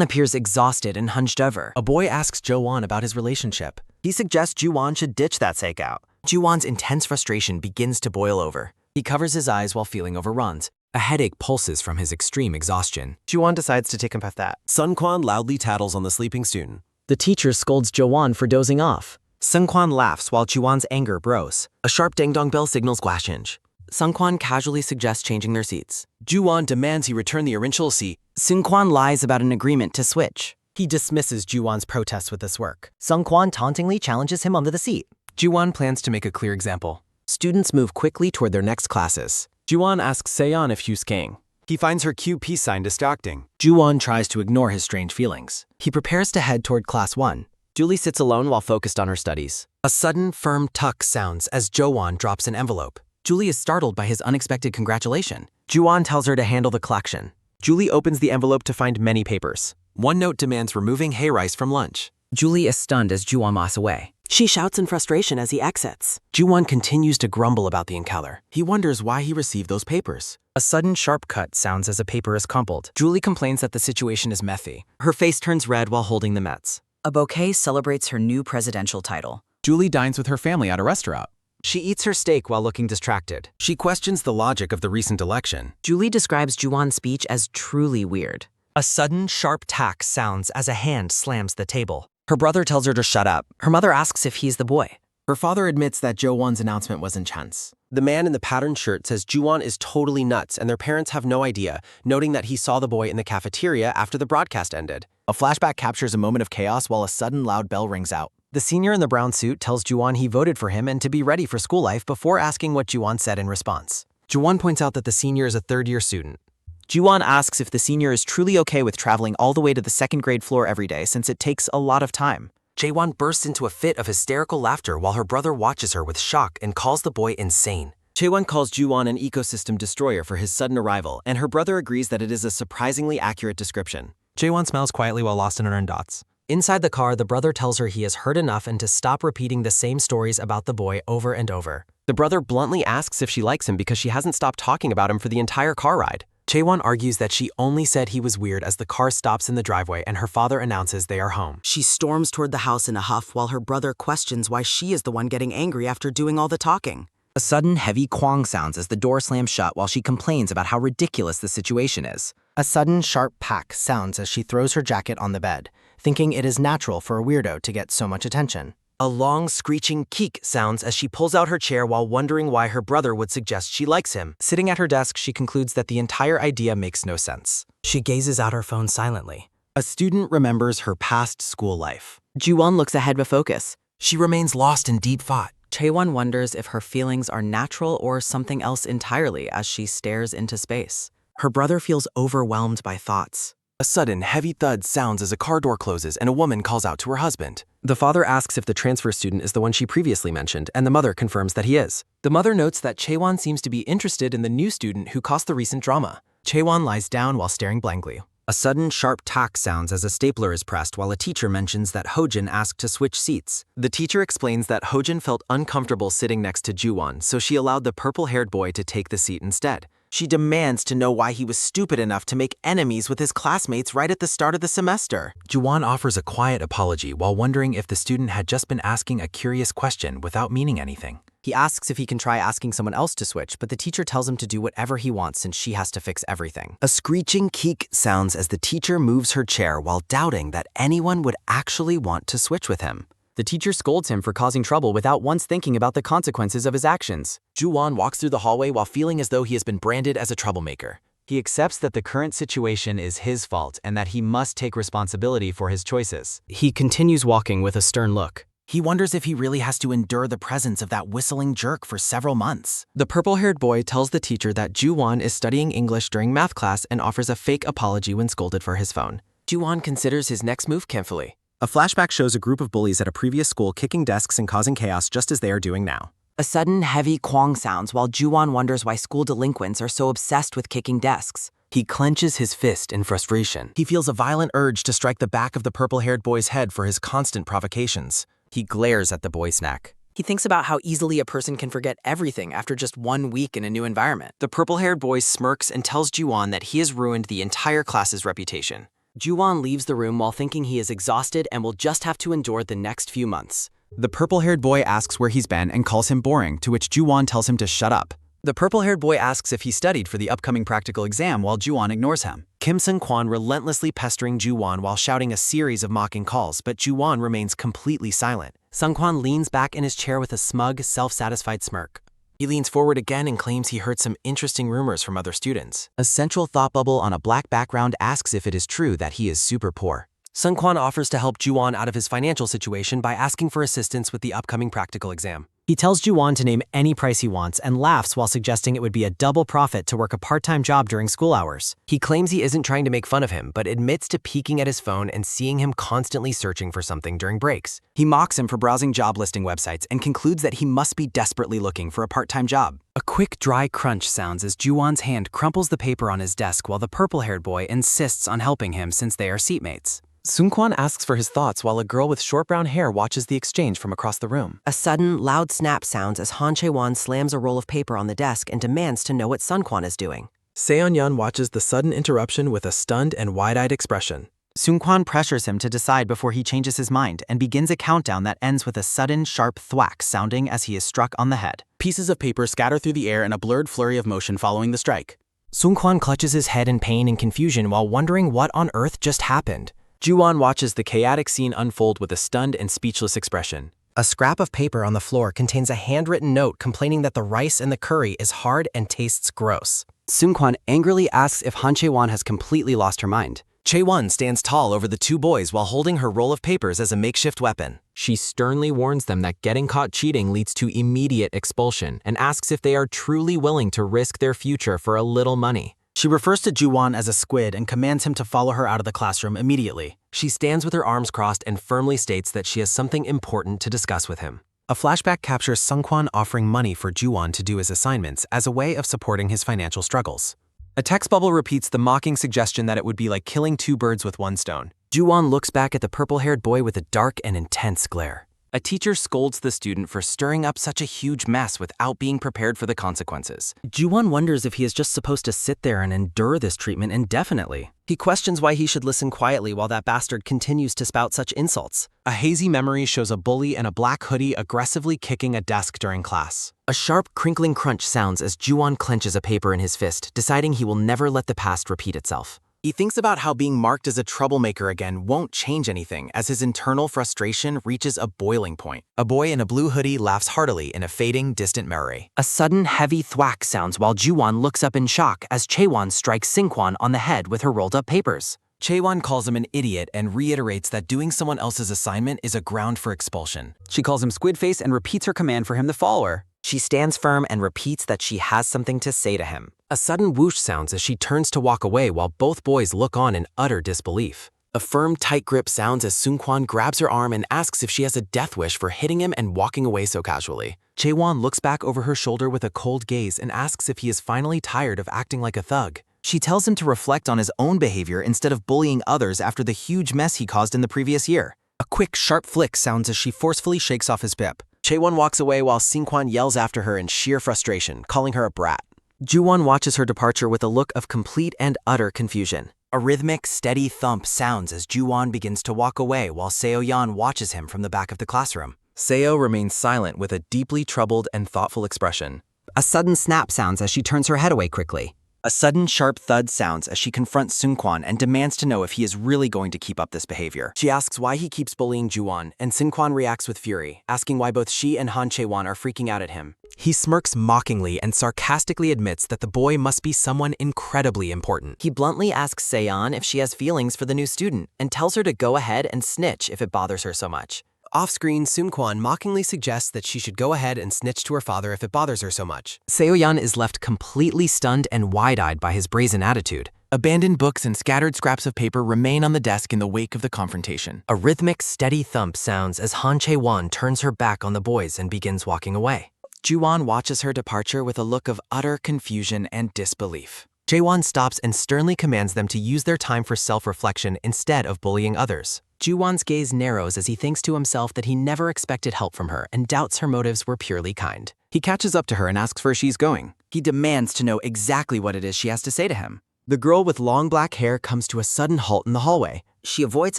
appears exhausted and hunched over. A boy asks Jo-won about his relationship. He suggests Ju-won should ditch that stakeout. Ju-won's intense frustration begins to boil over. He covers his eyes while feeling overrun. A headache pulses from his extreme exhaustion. Ju-won decides to take him past that. Sung-kwan loudly tattles on the sleeping student. The teacher scolds Jo-won for dozing off. Sung-kwan laughs while Ju-won's anger grows. A sharp dang-dong bell signals Gwashinj. Sung-kwan casually suggests changing their seats. Ju-won demands he return the original seat. Sung-kwan lies about an agreement to switch. He dismisses Ju-won's protests with this work. Sung-kwan tauntingly challenges him onto the seat. Ju-won plans to make a clear example. Students move quickly toward their next classes. Ju-won asks Seo-yeon if Hu's king. He finds her cute peace sign distracting. Ju-won tries to ignore his strange feelings. He prepares to head toward class 1. Julie sits alone while focused on her studies. A sudden, firm tuck sounds as Jo-won drops an envelope. Julie is startled by his unexpected congratulation. Ju-won tells her to handle the collection. Julie opens the envelope to find many papers. One note demands removing hay rice from lunch. Julie is stunned as Ju-won walks away. She shouts in frustration as he exits. Ju-won continues to grumble about the encounter. He wonders why he received those papers. A sudden sharp cut sounds as a paper is crumpled. Julie complains that the situation is messy. Her face turns red while holding the Mets. A bouquet celebrates her new presidential title. Julie dines with her family at a restaurant. She eats her steak while looking distracted. She questions the logic of the recent election. Julie describes Ju-won's speech as truly weird. A sudden sharp tack sounds as a hand slams the table. Her brother tells her to shut up. Her mother asks if he's the boy. Her father admits that Jo-won's announcement wasn't chance. The man in the patterned shirt says Ju-won is totally nuts and their parents have no idea, noting that he saw the boy in the cafeteria after the broadcast ended. A flashback captures a moment of chaos while a sudden loud bell rings out. The senior in the brown suit tells Ju-won he voted for him and to be ready for school life before asking what Ju-won said in response. Ju-won points out that the senior is a third-year student. Ju-won asks if the senior is truly okay with traveling all the way to the second grade floor every day since it takes a lot of time. Jae-won bursts into a fit of hysterical laughter while her brother watches her with shock and calls the boy insane. Jae-won calls Ju-won an ecosystem destroyer for his sudden arrival, and her brother agrees that it is a surprisingly accurate description. Jae-won smiles quietly while lost in her own dots. Inside the car, the brother tells her he has heard enough and to stop repeating the same stories about the boy over and over. The brother bluntly asks if she likes him because she hasn't stopped talking about him for the entire car ride. Jae-won argues that she only said he was weird as the car stops in the driveway and her father announces they are home. She storms toward the house in a huff while her brother questions why she is the one getting angry after doing all the talking. A sudden heavy quang sounds as the door slams shut while she complains about how ridiculous the situation is. A sudden sharp pack sounds as she throws her jacket on the bed, thinking it is natural for a weirdo to get so much attention. A long, screeching keek sounds as she pulls out her chair while wondering why her brother would suggest she likes him. Sitting at her desk, she concludes that the entire idea makes no sense. She gazes at her phone silently. A student remembers her past school life. Ju-won looks ahead with focus. She remains lost in deep thought. Chae-won wonders if her feelings are natural or something else entirely as she stares into space. Her brother feels overwhelmed by thoughts. A sudden, heavy thud sounds as a car door closes and a woman calls out to her husband. The father asks if the transfer student is the one she previously mentioned, and the mother confirms that he is. The mother notes that Chae-won seems to be interested in the new student who caused the recent drama. Chae-won lies down while staring blankly. A sudden sharp tack sounds as a stapler is pressed while a teacher mentions that Hojin asked to switch seats. The teacher explains that Hojin felt uncomfortable sitting next to Ju-won, so she allowed the purple-haired boy to take the seat instead. She demands to know why he was stupid enough to make enemies with his classmates right at the start of the semester. Ju-won offers a quiet apology while wondering if the student had just been asking a curious question without meaning anything. He asks if he can try asking someone else to switch, but the teacher tells him to do whatever he wants since she has to fix everything. A screeching keek sounds as the teacher moves her chair while doubting that anyone would actually want to switch with him. The teacher scolds him for causing trouble without once thinking about the consequences of his actions. Ju-won walks through the hallway while feeling as though he has been branded as a troublemaker. He accepts that the current situation is his fault and that he must take responsibility for his choices. He continues walking with a stern look. He wonders if he really has to endure the presence of that whistling jerk for several months. The purple-haired boy tells the teacher that Ju-won is studying English during math class and offers a fake apology when scolded for his phone. Ju-won considers his next move carefully. A flashback shows a group of bullies at a previous school kicking desks and causing chaos just as they are doing now. A sudden heavy quang sounds while Ju-won wonders why school delinquents are so obsessed with kicking desks. He clenches his fist in frustration. He feels a violent urge to strike the back of the purple-haired boy's head for his constant provocations. He glares at the boy's neck. He thinks about how easily a person can forget everything after just 1 week in a new environment. The purple-haired boy smirks and tells Ju-won that he has ruined the entire class's reputation. Ju-won leaves the room while thinking he is exhausted and will just have to endure the next few months. The purple-haired boy asks where he's been and calls him boring, to which Ju-won tells him to shut up. The purple-haired boy asks if he studied for the upcoming practical exam while Ju-won ignores him. Kim Seung-kwan relentlessly pestering Ju-won while shouting a series of mocking calls, but Ju-won remains completely silent. Seung-kwan leans back in his chair with a smug, self-satisfied smirk. He leans forward again and claims he heard some interesting rumors from other students. A central thought bubble on a black background asks if it is true that he is super poor. Seung-kwan offers to help Ju-won out of his financial situation by asking for assistance with the upcoming practical exam. He tells Ju-won to name any price he wants and laughs while suggesting it would be a double profit to work a part-time job during school hours. He claims he isn't trying to make fun of him, but admits to peeking at his phone and seeing him constantly searching for something during breaks. He mocks him for browsing job listing websites and concludes that he must be desperately looking for a part-time job. A quick, dry crunch sounds as Ju-won's hand crumples the paper on his desk while the purple-haired boy insists on helping him since they are seatmates. Seung-kwan asks for his thoughts while a girl with short brown hair watches the exchange from across the room. A sudden, loud snap sounds as Han Chae-won slams a roll of paper on the desk and demands to know what Seung-kwan is doing. Seon-yeon watches the sudden interruption with a stunned and wide-eyed expression. Seung-kwan pressures him to decide before he changes his mind and begins a countdown that ends with a sudden, sharp thwack sounding as he is struck on the head. Pieces of paper scatter through the air in a blurred flurry of motion following the strike. Seung-kwan clutches his head in pain and confusion while wondering what on earth just happened. Ju-won watches the chaotic scene unfold with a stunned and speechless expression. A scrap of paper on the floor contains a handwritten note complaining that the rice in the curry is hard and tastes gross. Seung-kwan angrily asks if Han Chae-won has completely lost her mind. Chae-won stands tall over the two boys while holding her roll of papers as a makeshift weapon. She sternly warns them that getting caught cheating leads to immediate expulsion and asks if they are truly willing to risk their future for a little money. She refers to Ju-won as a squid and commands him to follow her out of the classroom immediately. She stands with her arms crossed and firmly states that she has something important to discuss with him. A flashback captures Seung-kwan offering money for Ju-won to do his assignments as a way of supporting his financial struggles. A text bubble repeats the mocking suggestion that it would be like killing 2 birds with 1 stone. Ju-won looks back at the purple-haired boy with a dark and intense glare. A teacher scolds the student for stirring up such a huge mess without being prepared for the consequences. Ju-won wonders if he is just supposed to sit there and endure this treatment indefinitely. He questions why he should listen quietly while that bastard continues to spout such insults. A hazy memory shows a bully in a black hoodie aggressively kicking a desk during class. A sharp, crinkling crunch sounds as Ju-won clenches a paper in his fist, deciding he will never let the past repeat itself. He thinks about how being marked as a troublemaker again won't change anything as his internal frustration reaches a boiling point. A boy in a blue hoodie laughs heartily in a fading, distant memory. A sudden, heavy thwack sounds while Ju-won looks up in shock as Chae-won strikes Seung-kwan on the head with her rolled-up papers. Chae-won calls him an idiot and reiterates that doing someone else's assignment is a ground for expulsion. She calls him squid face and repeats her command for him to follow her. She stands firm and repeats that she has something to say to him. A sudden whoosh sounds as she turns to walk away while both boys look on in utter disbelief. A firm, tight grip sounds as Seung-kwan grabs her arm and asks if she has a death wish for hitting him and walking away so casually. Chae-won looks back over her shoulder with a cold gaze and asks if he is finally tired of acting like a thug. She tells him to reflect on his own behavior instead of bullying others after the huge mess he caused in the previous year. A quick, sharp flick sounds as she forcefully shakes off his bip. Chae-won walks away while Seung-kwan yells after her in sheer frustration, calling her a brat. Ju-won watches her departure with a look of complete and utter confusion. A rhythmic, steady thump sounds as Ju-won begins to walk away while Seo-yeon watches him from the back of the classroom. Seo remains silent with a deeply troubled and thoughtful expression. A sudden snap sounds as she turns her head away quickly. A sudden sharp thud sounds as she confronts Seungkwan and demands to know if he is really going to keep up this behavior. She asks why he keeps bullying Juwon, and Seungkwan reacts with fury, asking why both she and Han Chaewon are freaking out at him. He smirks mockingly and sarcastically admits that the boy must be someone incredibly important. He bluntly asks Seon if she has feelings for the new student and tells her to go ahead and snitch if it bothers her so much. Off-screen, Seungkwan mockingly suggests that she should go ahead and snitch to her father if it bothers her so much. Seo-yeon is left completely stunned and wide-eyed by his brazen attitude. Abandoned books and scattered scraps of paper remain on the desk in the wake of the confrontation. A rhythmic, steady thump sounds as Han Chae-won turns her back on the boys and begins walking away. Juwon watches her departure with a look of utter confusion and disbelief. Jaewon stops and sternly commands them to use their time for self-reflection instead of bullying others. Juwon's gaze narrows as he thinks to himself that he never expected help from her and doubts her motives were purely kind. He catches up to her and asks where she's going. He demands to know exactly what it is she has to say to him. The girl with long black hair comes to a sudden halt in the hallway. She avoids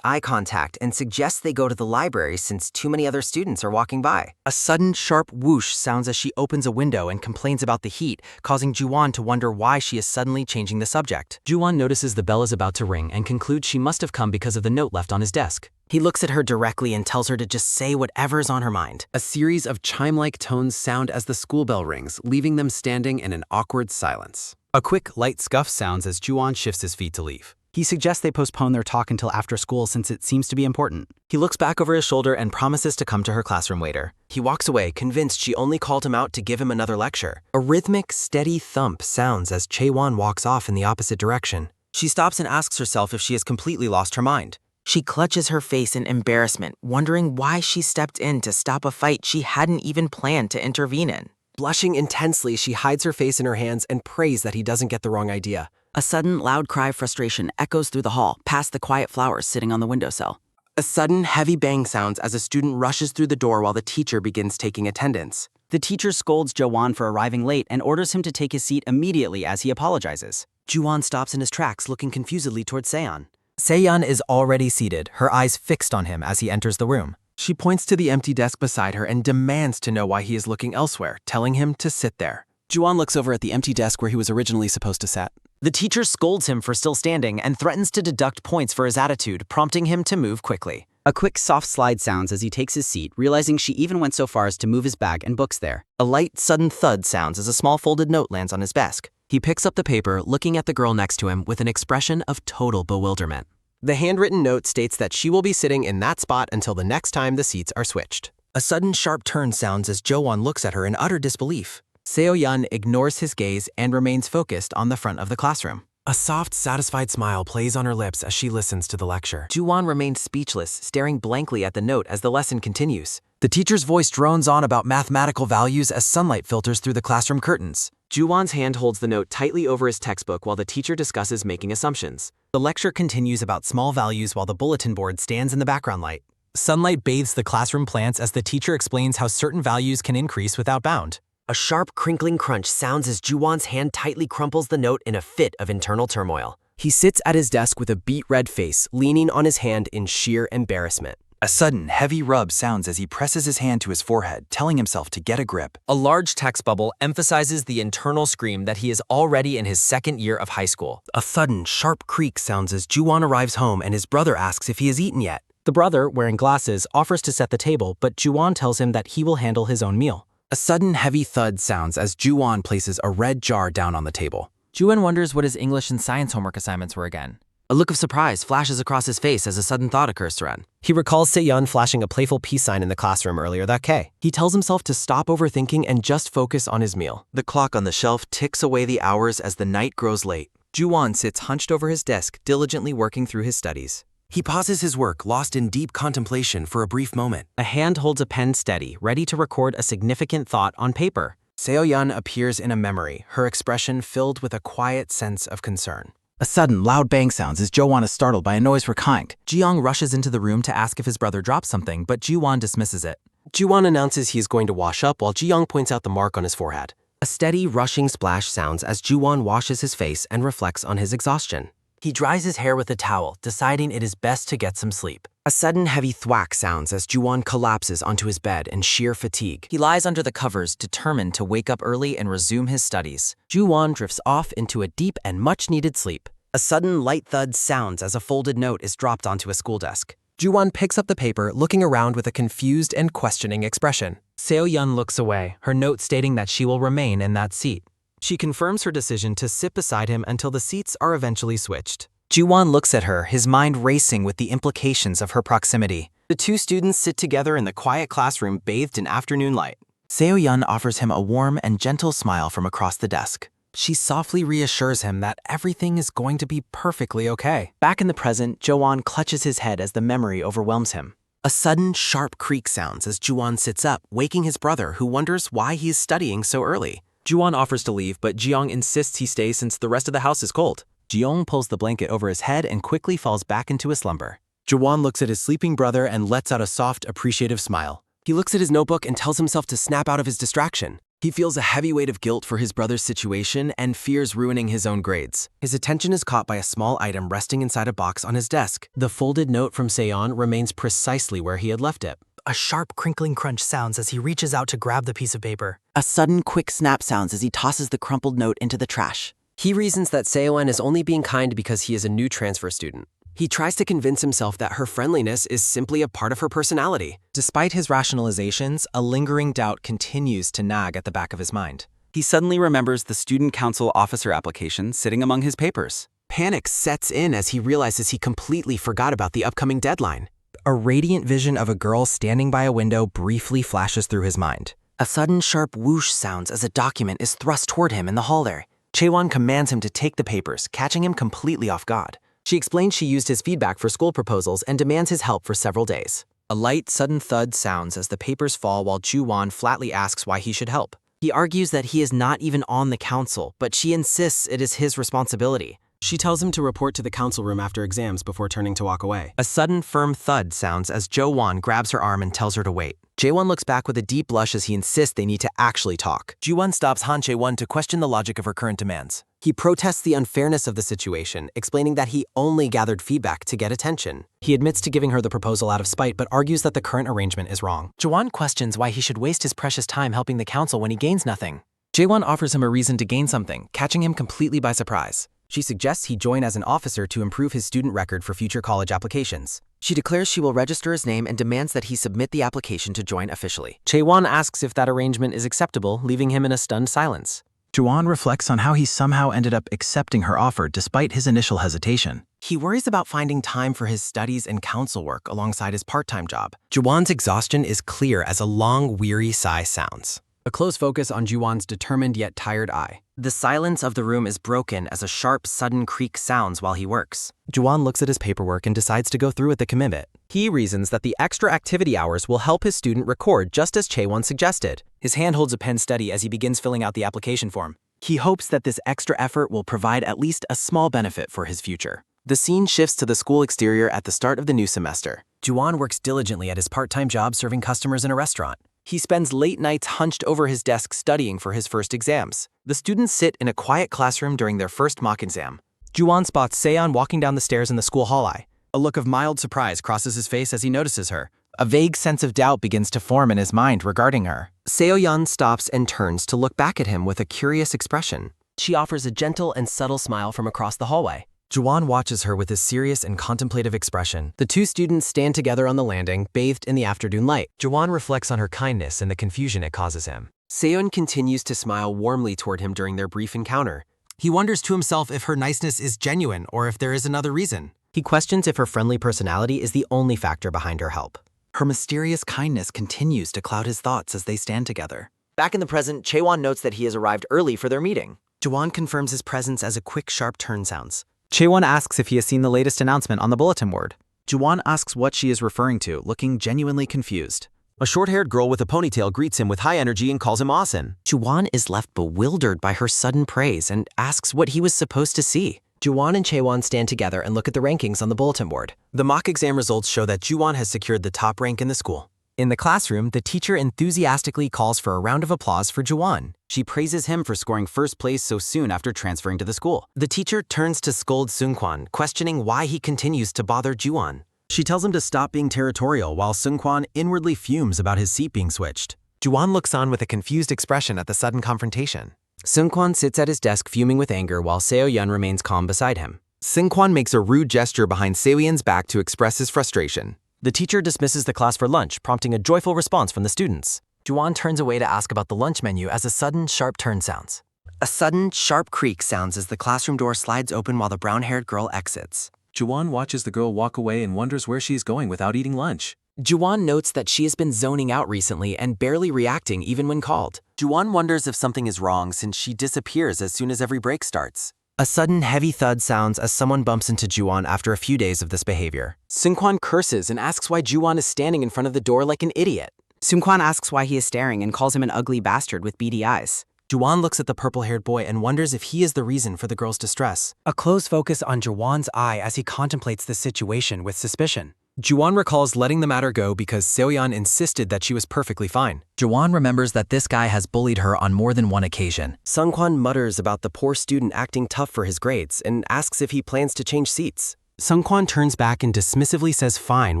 eye contact and suggests they go to the library since too many other students are walking by. A sudden sharp whoosh sounds as she opens a window and complains about the heat, causing Juwon to wonder why she is suddenly changing the subject. Juwon notices the bell is about to ring and concludes she must have come because of the note left on his desk. He looks at her directly and tells her to just say whatever's on her mind. A series of chime-like tones sound as the school bell rings, leaving them standing in an awkward silence. A quick, light scuff sounds as Juwon shifts his feet to leave. He suggests they postpone their talk until after school since it seems to be important. He looks back over his shoulder and promises to come to her classroom later. He walks away, convinced she only called him out to give him another lecture. A rhythmic, steady thump sounds as Chaewon walks off in the opposite direction. She stops and asks herself if she has completely lost her mind. She clutches her face in embarrassment, wondering why she stepped in to stop a fight she hadn't even planned to intervene in. Blushing intensely, she hides her face in her hands and prays that he doesn't get the wrong idea. A sudden, loud cry of frustration echoes through the hall, past the quiet flowers sitting on the windowsill. A sudden, heavy bang sounds as a student rushes through the door while the teacher begins taking attendance. The teacher scolds Jaewon for arriving late and orders him to take his seat immediately as he apologizes. Juwon stops in his tracks, looking confusedly towards Seon. Seon is already seated, her eyes fixed on him as he enters the room. She points to the empty desk beside her and demands to know why he is looking elsewhere, telling him to sit there. Juwon looks over at the empty desk where he was originally supposed to sit. The teacher scolds him for still standing and threatens to deduct points for his attitude, prompting him to move quickly. A quick soft slide sounds as he takes his seat, realizing she even went so far as to move his bag and books there. A light, sudden thud sounds as a small folded note lands on his desk. He picks up the paper, looking at the girl next to him with an expression of total bewilderment. The handwritten note states that she will be sitting in that spot until the next time the seats are switched. A sudden sharp turn sounds as Jaewon looks at her in utter disbelief. Seo-yeon ignores his gaze and remains focused on the front of the classroom. A soft, satisfied smile plays on her lips as she listens to the lecture. Juwon remains speechless, staring blankly at the note as the lesson continues. The teacher's voice drones on about mathematical values as sunlight filters through the classroom curtains. Juwon's hand holds the note tightly over his textbook while the teacher discusses making assumptions. The lecture continues about small values while the bulletin board stands in the background light. Sunlight bathes the classroom plants as the teacher explains how certain values can increase without bound. A sharp, crinkling crunch sounds as Juwon's hand tightly crumples the note in a fit of internal turmoil. He sits at his desk with a beet-red face, leaning on his hand in sheer embarrassment. A sudden, heavy rub sounds as he presses his hand to his forehead, telling himself to get a grip. A large text bubble emphasizes the internal scream that he is already in his second year of high school. A sudden, sharp creak sounds as Juwon arrives home and his brother asks if he has eaten yet. The brother, wearing glasses, offers to set the table, but Juwon tells him that he will handle his own meal. A sudden, heavy thud sounds as Juwon places a red jar down on the table. Juwon wonders what his English and science homework assignments were again. A look of surprise flashes across his face as a sudden thought occurs to Ren. He recalls Seyeon flashing a playful peace sign in the classroom earlier that day. He tells himself to stop overthinking and just focus on his meal. The clock on the shelf ticks away the hours as the night grows late. Juwon sits hunched over his desk, diligently working through his studies. He pauses his work, lost in deep contemplation for a brief moment. A hand holds a pen steady, ready to record a significant thought on paper. Seo-yeon appears in a memory, her expression filled with a quiet sense of concern. A sudden, loud bang sounds as Jaewon is startled by a noise for Kaink. Ji-young rushes into the room to ask if his brother dropped something, but Ji-won dismisses it. Ji-won announces he is going to wash up while Ji-young points out the mark on his forehead. A steady, rushing splash sounds as Ji-won washes his face and reflects on his exhaustion. He dries his hair with a towel, deciding it is best to get some sleep. A sudden heavy thwack sounds as Ju-won collapses onto his bed in sheer fatigue. He lies under the covers, determined to wake up early and resume his studies. Ju-won drifts off into a deep and much-needed sleep. A sudden light thud sounds as a folded note is dropped onto a school desk. Ju-won picks up the paper, looking around with a confused and questioning expression. Seo-yeon looks away, her note stating that she will remain in that seat. She confirms her decision to sit beside him until the seats are eventually switched. Ju-won looks at her, his mind racing with the implications of her proximity. The two students sit together in the quiet classroom bathed in afternoon light. Seo-yeon offers him a warm and gentle smile from across the desk. She softly reassures him that everything is going to be perfectly okay. Back in the present, Jo-won clutches his head as the memory overwhelms him. A sudden, sharp creak sounds as Ju-won sits up, waking his brother, who wonders why he is studying so early. Ju-won offers to leave, but Ji-young insists he stays since the rest of the house is cold. Ji-young pulls the blanket over his head and quickly falls back into a slumber. Jo-won looks at his sleeping brother and lets out a soft, appreciative smile. He looks at his notebook and tells himself to snap out of his distraction. He feels a heavy weight of guilt for his brother's situation and fears ruining his own grades. His attention is caught by a small item resting inside a box on his desk. The folded note from Seon remains precisely where he had left it. A sharp crinkling crunch sounds as he reaches out to grab the piece of paper. A sudden quick snap sounds as he tosses the crumpled note into the trash. He reasons that Seoan is only being kind because he is a new transfer student. He tries to convince himself that her friendliness is simply a part of her personality. Despite his rationalizations, a lingering doubt continues to nag at the back of his mind. He suddenly remembers the student council officer application sitting among his papers. Panic sets in as he realizes he completely forgot about the upcoming deadline. A radiant vision of a girl standing by a window briefly flashes through his mind. A sudden sharp whoosh sounds as a document is thrust toward him in the hall there. Chaewon commands him to take the papers, catching him completely off guard. She explains she used his feedback for school proposals and demands his help for several days. A light, sudden thud sounds as the papers fall while Ju-won flatly asks why he should help. He argues that he is not even on the council, but she insists it is his responsibility. She tells him to report to the council room after exams before turning to walk away. A sudden, firm thud sounds as Jo-won grabs her arm and tells her to wait. Jae-won looks back with a deep blush as he insists they need to actually talk. Ju-won stops Han Chae-won to question the logic of her current demands. He protests the unfairness of the situation, explaining that he only gathered feedback to get attention. He admits to giving her the proposal out of spite, but argues that the current arrangement is wrong. Jae-won questions why he should waste his precious time helping the council when he gains nothing. Jae-won offers him a reason to gain something, catching him completely by surprise. She suggests he join as an officer to improve his student record for future college applications. She declares she will register his name and demands that he submit the application to join officially. Chae-won asks if that arrangement is acceptable, leaving him in a stunned silence. Ju-won reflects on how he somehow ended up accepting her offer despite his initial hesitation. He worries about finding time for his studies and council work alongside his part-time job. Ju-won's exhaustion is clear as a long, weary sigh sounds. A close focus on Ju-won's determined yet tired eye. The silence of the room is broken as a sharp, sudden creak sounds while he works. Ju-won looks at his paperwork and decides to go through with the commitment. He reasons that the extra activity hours will help his student record just as Chae-won suggested. His hand holds a pen steady as he begins filling out the application form. He hopes that this extra effort will provide at least a small benefit for his future. The scene shifts to the school exterior at the start of the new semester. Ju-won works diligently at his part-time job serving customers in a restaurant. He spends late nights hunched over his desk studying for his first exams. The students sit in a quiet classroom during their first mock exam. Ju-won spots Seon walking down the stairs in the school hallway. A look of mild surprise crosses his face as he notices her. A vague sense of doubt begins to form in his mind regarding her. Seo-yeon stops and turns to look back at him with a curious expression. She offers a gentle and subtle smile from across the hallway. Ju-won watches her with a serious and contemplative expression. The two students stand together on the landing, bathed in the afternoon light. Ju-won reflects on her kindness and the confusion it causes him. Seon continues to smile warmly toward him during their brief encounter. He wonders to himself if her niceness is genuine or if there is another reason. He questions if her friendly personality is the only factor behind her help. Her mysterious kindness continues to cloud his thoughts as they stand together. Back in the present, Chae-won notes that he has arrived early for their meeting. Ju-won confirms his presence as a quick, sharp turn sounds. Chae-won asks if he has seen the latest announcement on the bulletin board. Ju-won asks what she is referring to, looking genuinely confused. A short-haired girl with a ponytail greets him with high energy and calls him awesome. Ju-won is left bewildered by her sudden praise and asks what he was supposed to see. Ju-won and Chae-won stand together and look at the rankings on the bulletin board. The mock exam results show that Ju-won has secured the top rank in the school. In the classroom, the teacher enthusiastically calls for a round of applause for Ju-won. She She praises him for scoring first place so soon after transferring to the school. The teacher turns to scold Seungkwan, questioning why he continues to bother Juwon. She tells him to stop being territorial while Seungkwan inwardly fumes about his seat being switched. Juwon looks on with a confused expression at the sudden confrontation. Seungkwan sits at his desk fuming with anger while Seo-yeon remains calm beside him. Seungkwan makes a rude gesture behind Seo-yeon's back to express his frustration. The teacher dismisses the class for lunch, prompting a joyful response from the students. Juwon turns away to ask about the lunch menu as a sudden, sharp turn sounds. A sudden, sharp creak sounds as the classroom door slides open while the brown-haired girl exits. Juwon watches the girl walk away and wonders where she is going without eating lunch. Juwon notes that she has been zoning out recently and barely reacting even when called. Juwon wonders if something is wrong since she disappears as soon as every break starts. A sudden heavy thud sounds as someone bumps into Juwon after a few days of this behavior. Seungkwan curses and asks why Juwon is standing in front of the door like an idiot. Seungkwan asks why he is staring and calls him an ugly bastard with beady eyes. Juwon looks at the purple-haired boy and wonders if he is the reason for the girl's distress. A close focus on Juwon's eye as he contemplates the situation with suspicion. Juwon recalls letting the matter go because Seo-yeon insisted that she was perfectly fine. Juwon remembers that this guy has bullied her on more than one occasion. Seungkwan mutters about the poor student acting tough for his grades and asks if he plans to change seats. Seungkwan turns back and dismissively says fine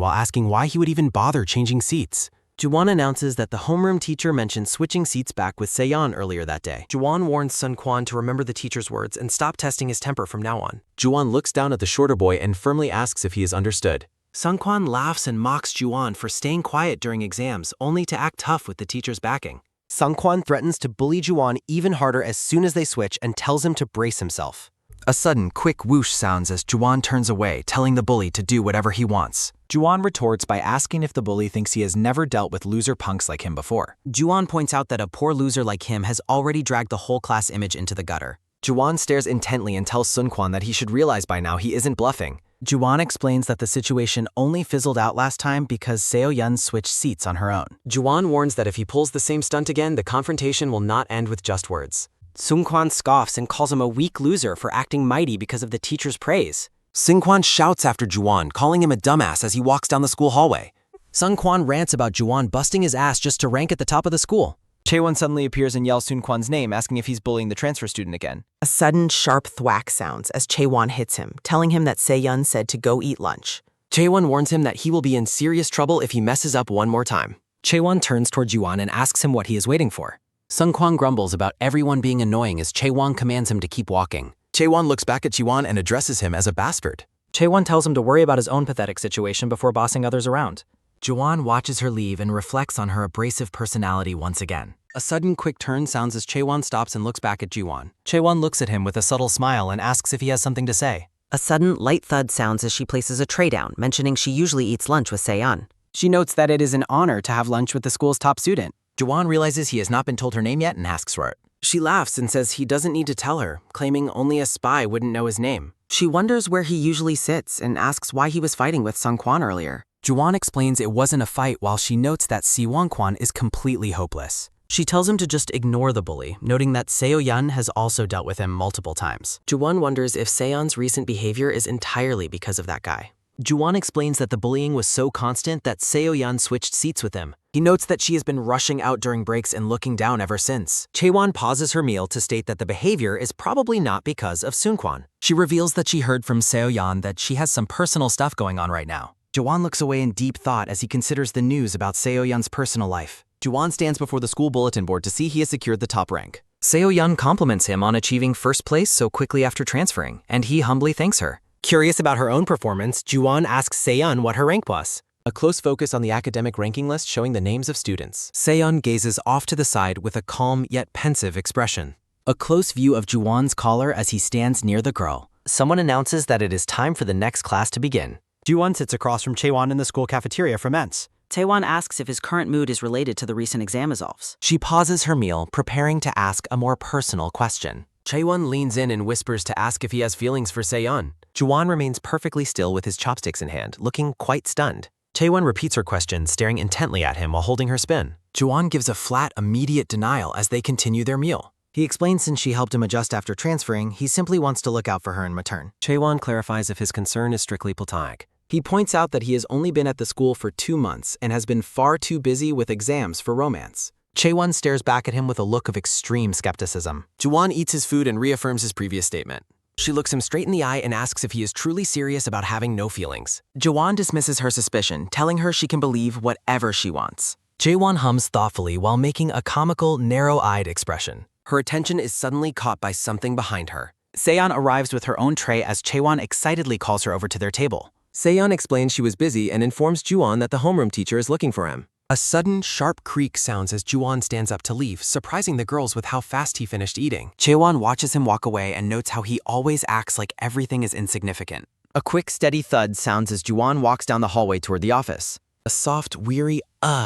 while asking why he would even bother changing seats. Juwon announces that the homeroom teacher mentioned switching seats back with Seo-yeon earlier that day. Juwon warns Seungkwan to remember the teacher's words and stop testing his temper from now on. Juwon looks down at the shorter boy and firmly asks if he is understood. Seungkwan laughs and mocks Juwon for staying quiet during exams, only to act tough with the teacher's backing. Seungkwan threatens to bully Juwon even harder as soon as they switch and tells him to brace himself. A sudden, quick whoosh sounds as Juwon turns away, telling the bully to do whatever he wants. Juwon retorts by asking if the bully thinks he has never dealt with loser punks like him before. Juwon points out that a poor loser like him has already dragged the whole class image into the gutter. Juwon stares intently and tells Seungkwan that he should realize by now he isn't bluffing. Juwon explains that the situation only fizzled out last time because Seo-yeon switched seats on her own. Juwon warns that if he pulls the same stunt again, the confrontation will not end with just words. Seungkwan scoffs and calls him a weak loser for acting mighty because of the teacher's praise. Seungkwan shouts after Juwon, calling him a dumbass as he walks down the school hallway. Seungkwan rants about Juwon busting his ass just to rank at the top of the school. Chaewon suddenly appears and yells Seungkwan's name, asking if he's bullying the transfer student again. A sudden, sharp thwack sounds as Chaewon hits him, telling him that Seo-yeon said to go eat lunch. Chaewon warns him that he will be in serious trouble if he messes up one more time. Chaewon turns toward Juwon and asks him what he is waiting for. Seungkwan grumbles about everyone being annoying as Chaewon commands him to keep walking. Chaewon looks back at Jiwon and addresses him as a bastard. Chaewon tells him to worry about his own pathetic situation before bossing others around. Juwon watches her leave and reflects on her abrasive personality once again. A sudden quick turn sounds as Chaewon stops and looks back at Jiwon. Chaewon looks at him with a subtle smile and asks if he has something to say. A sudden, light thud sounds as she places a tray down, mentioning she usually eats lunch with Seo-yeon. She notes that it is an honor to have lunch with the school's top student. Juwon realizes he has not been told her name yet and asks for it. She laughs and says he doesn't need to tell her, claiming only a spy wouldn't know his name. She wonders where he usually sits and asks why he was fighting with Seungkwan earlier. Juwon explains it wasn't a fight while she notes that Siwon-kwan is completely hopeless. She tells him to just ignore the bully, noting that Seo-yeon has also dealt with him multiple times. Juwon wonders if Seon's recent behavior is entirely because of that guy. Juwon explains that the bullying was so constant that Seo-yeon switched seats with him. He notes that she has been rushing out during breaks and looking down ever since. Chaewon pauses her meal to state that the behavior is probably not because of Seungkwan. She reveals that she heard from Seo-yeon that she has some personal stuff going on right now. Juwon looks away in deep thought as he considers the news about Seo-yeon's personal life. Juwon stands before the school bulletin board to see he has secured the top rank. Seo-yeon compliments him on achieving first place so quickly after transferring, and he humbly thanks her. Curious about her own performance, Juwon asks Seo-yeon what her rank was. A close focus on the academic ranking list showing the names of students. Seo-yeon gazes off to the side with a calm yet pensive expression. A close view of Juwon's collar as he stands near the girl. Someone announces that it is time for the next class to begin. Juwon sits across from Chaewon in the school cafeteria for men's. Taewon asks if his current mood is related to the recent exam results. She pauses her meal, preparing to ask a more personal question. Chaewon leans in and whispers to ask if he has feelings for Seon. Juwon remains perfectly still with his chopsticks in hand, looking quite stunned. Chaewon repeats her question, staring intently at him while holding her spin. Juwon gives a flat, immediate denial as they continue their meal. He explains since she helped him adjust after transferring, he simply wants to look out for her in return. Chaewon clarifies if his concern is strictly platonic. He points out that he has only been at the school for 2 months and has been far too busy with exams for romance. Chaewon stares back at him with a look of extreme skepticism. Juwon eats his food and reaffirms his previous statement. She looks him straight in the eye and asks if he is truly serious about having no feelings. Jaewon dismisses her suspicion, telling her she can believe whatever she wants. Jaewon hums thoughtfully while making a comical, narrow-eyed expression. Her attention is suddenly caught by something behind her. Seon arrives with her own tray as Chaewon excitedly calls her over to their table. Seon explains she was busy and informs Juwon that the homeroom teacher is looking for him. A sudden, sharp creak sounds as Juwon stands up to leave, surprising the girls with how fast he finished eating. Chaewon watches him walk away and notes how he always acts like everything is insignificant. A quick, steady thud sounds as Juwon walks down the hallway toward the office. A soft, weary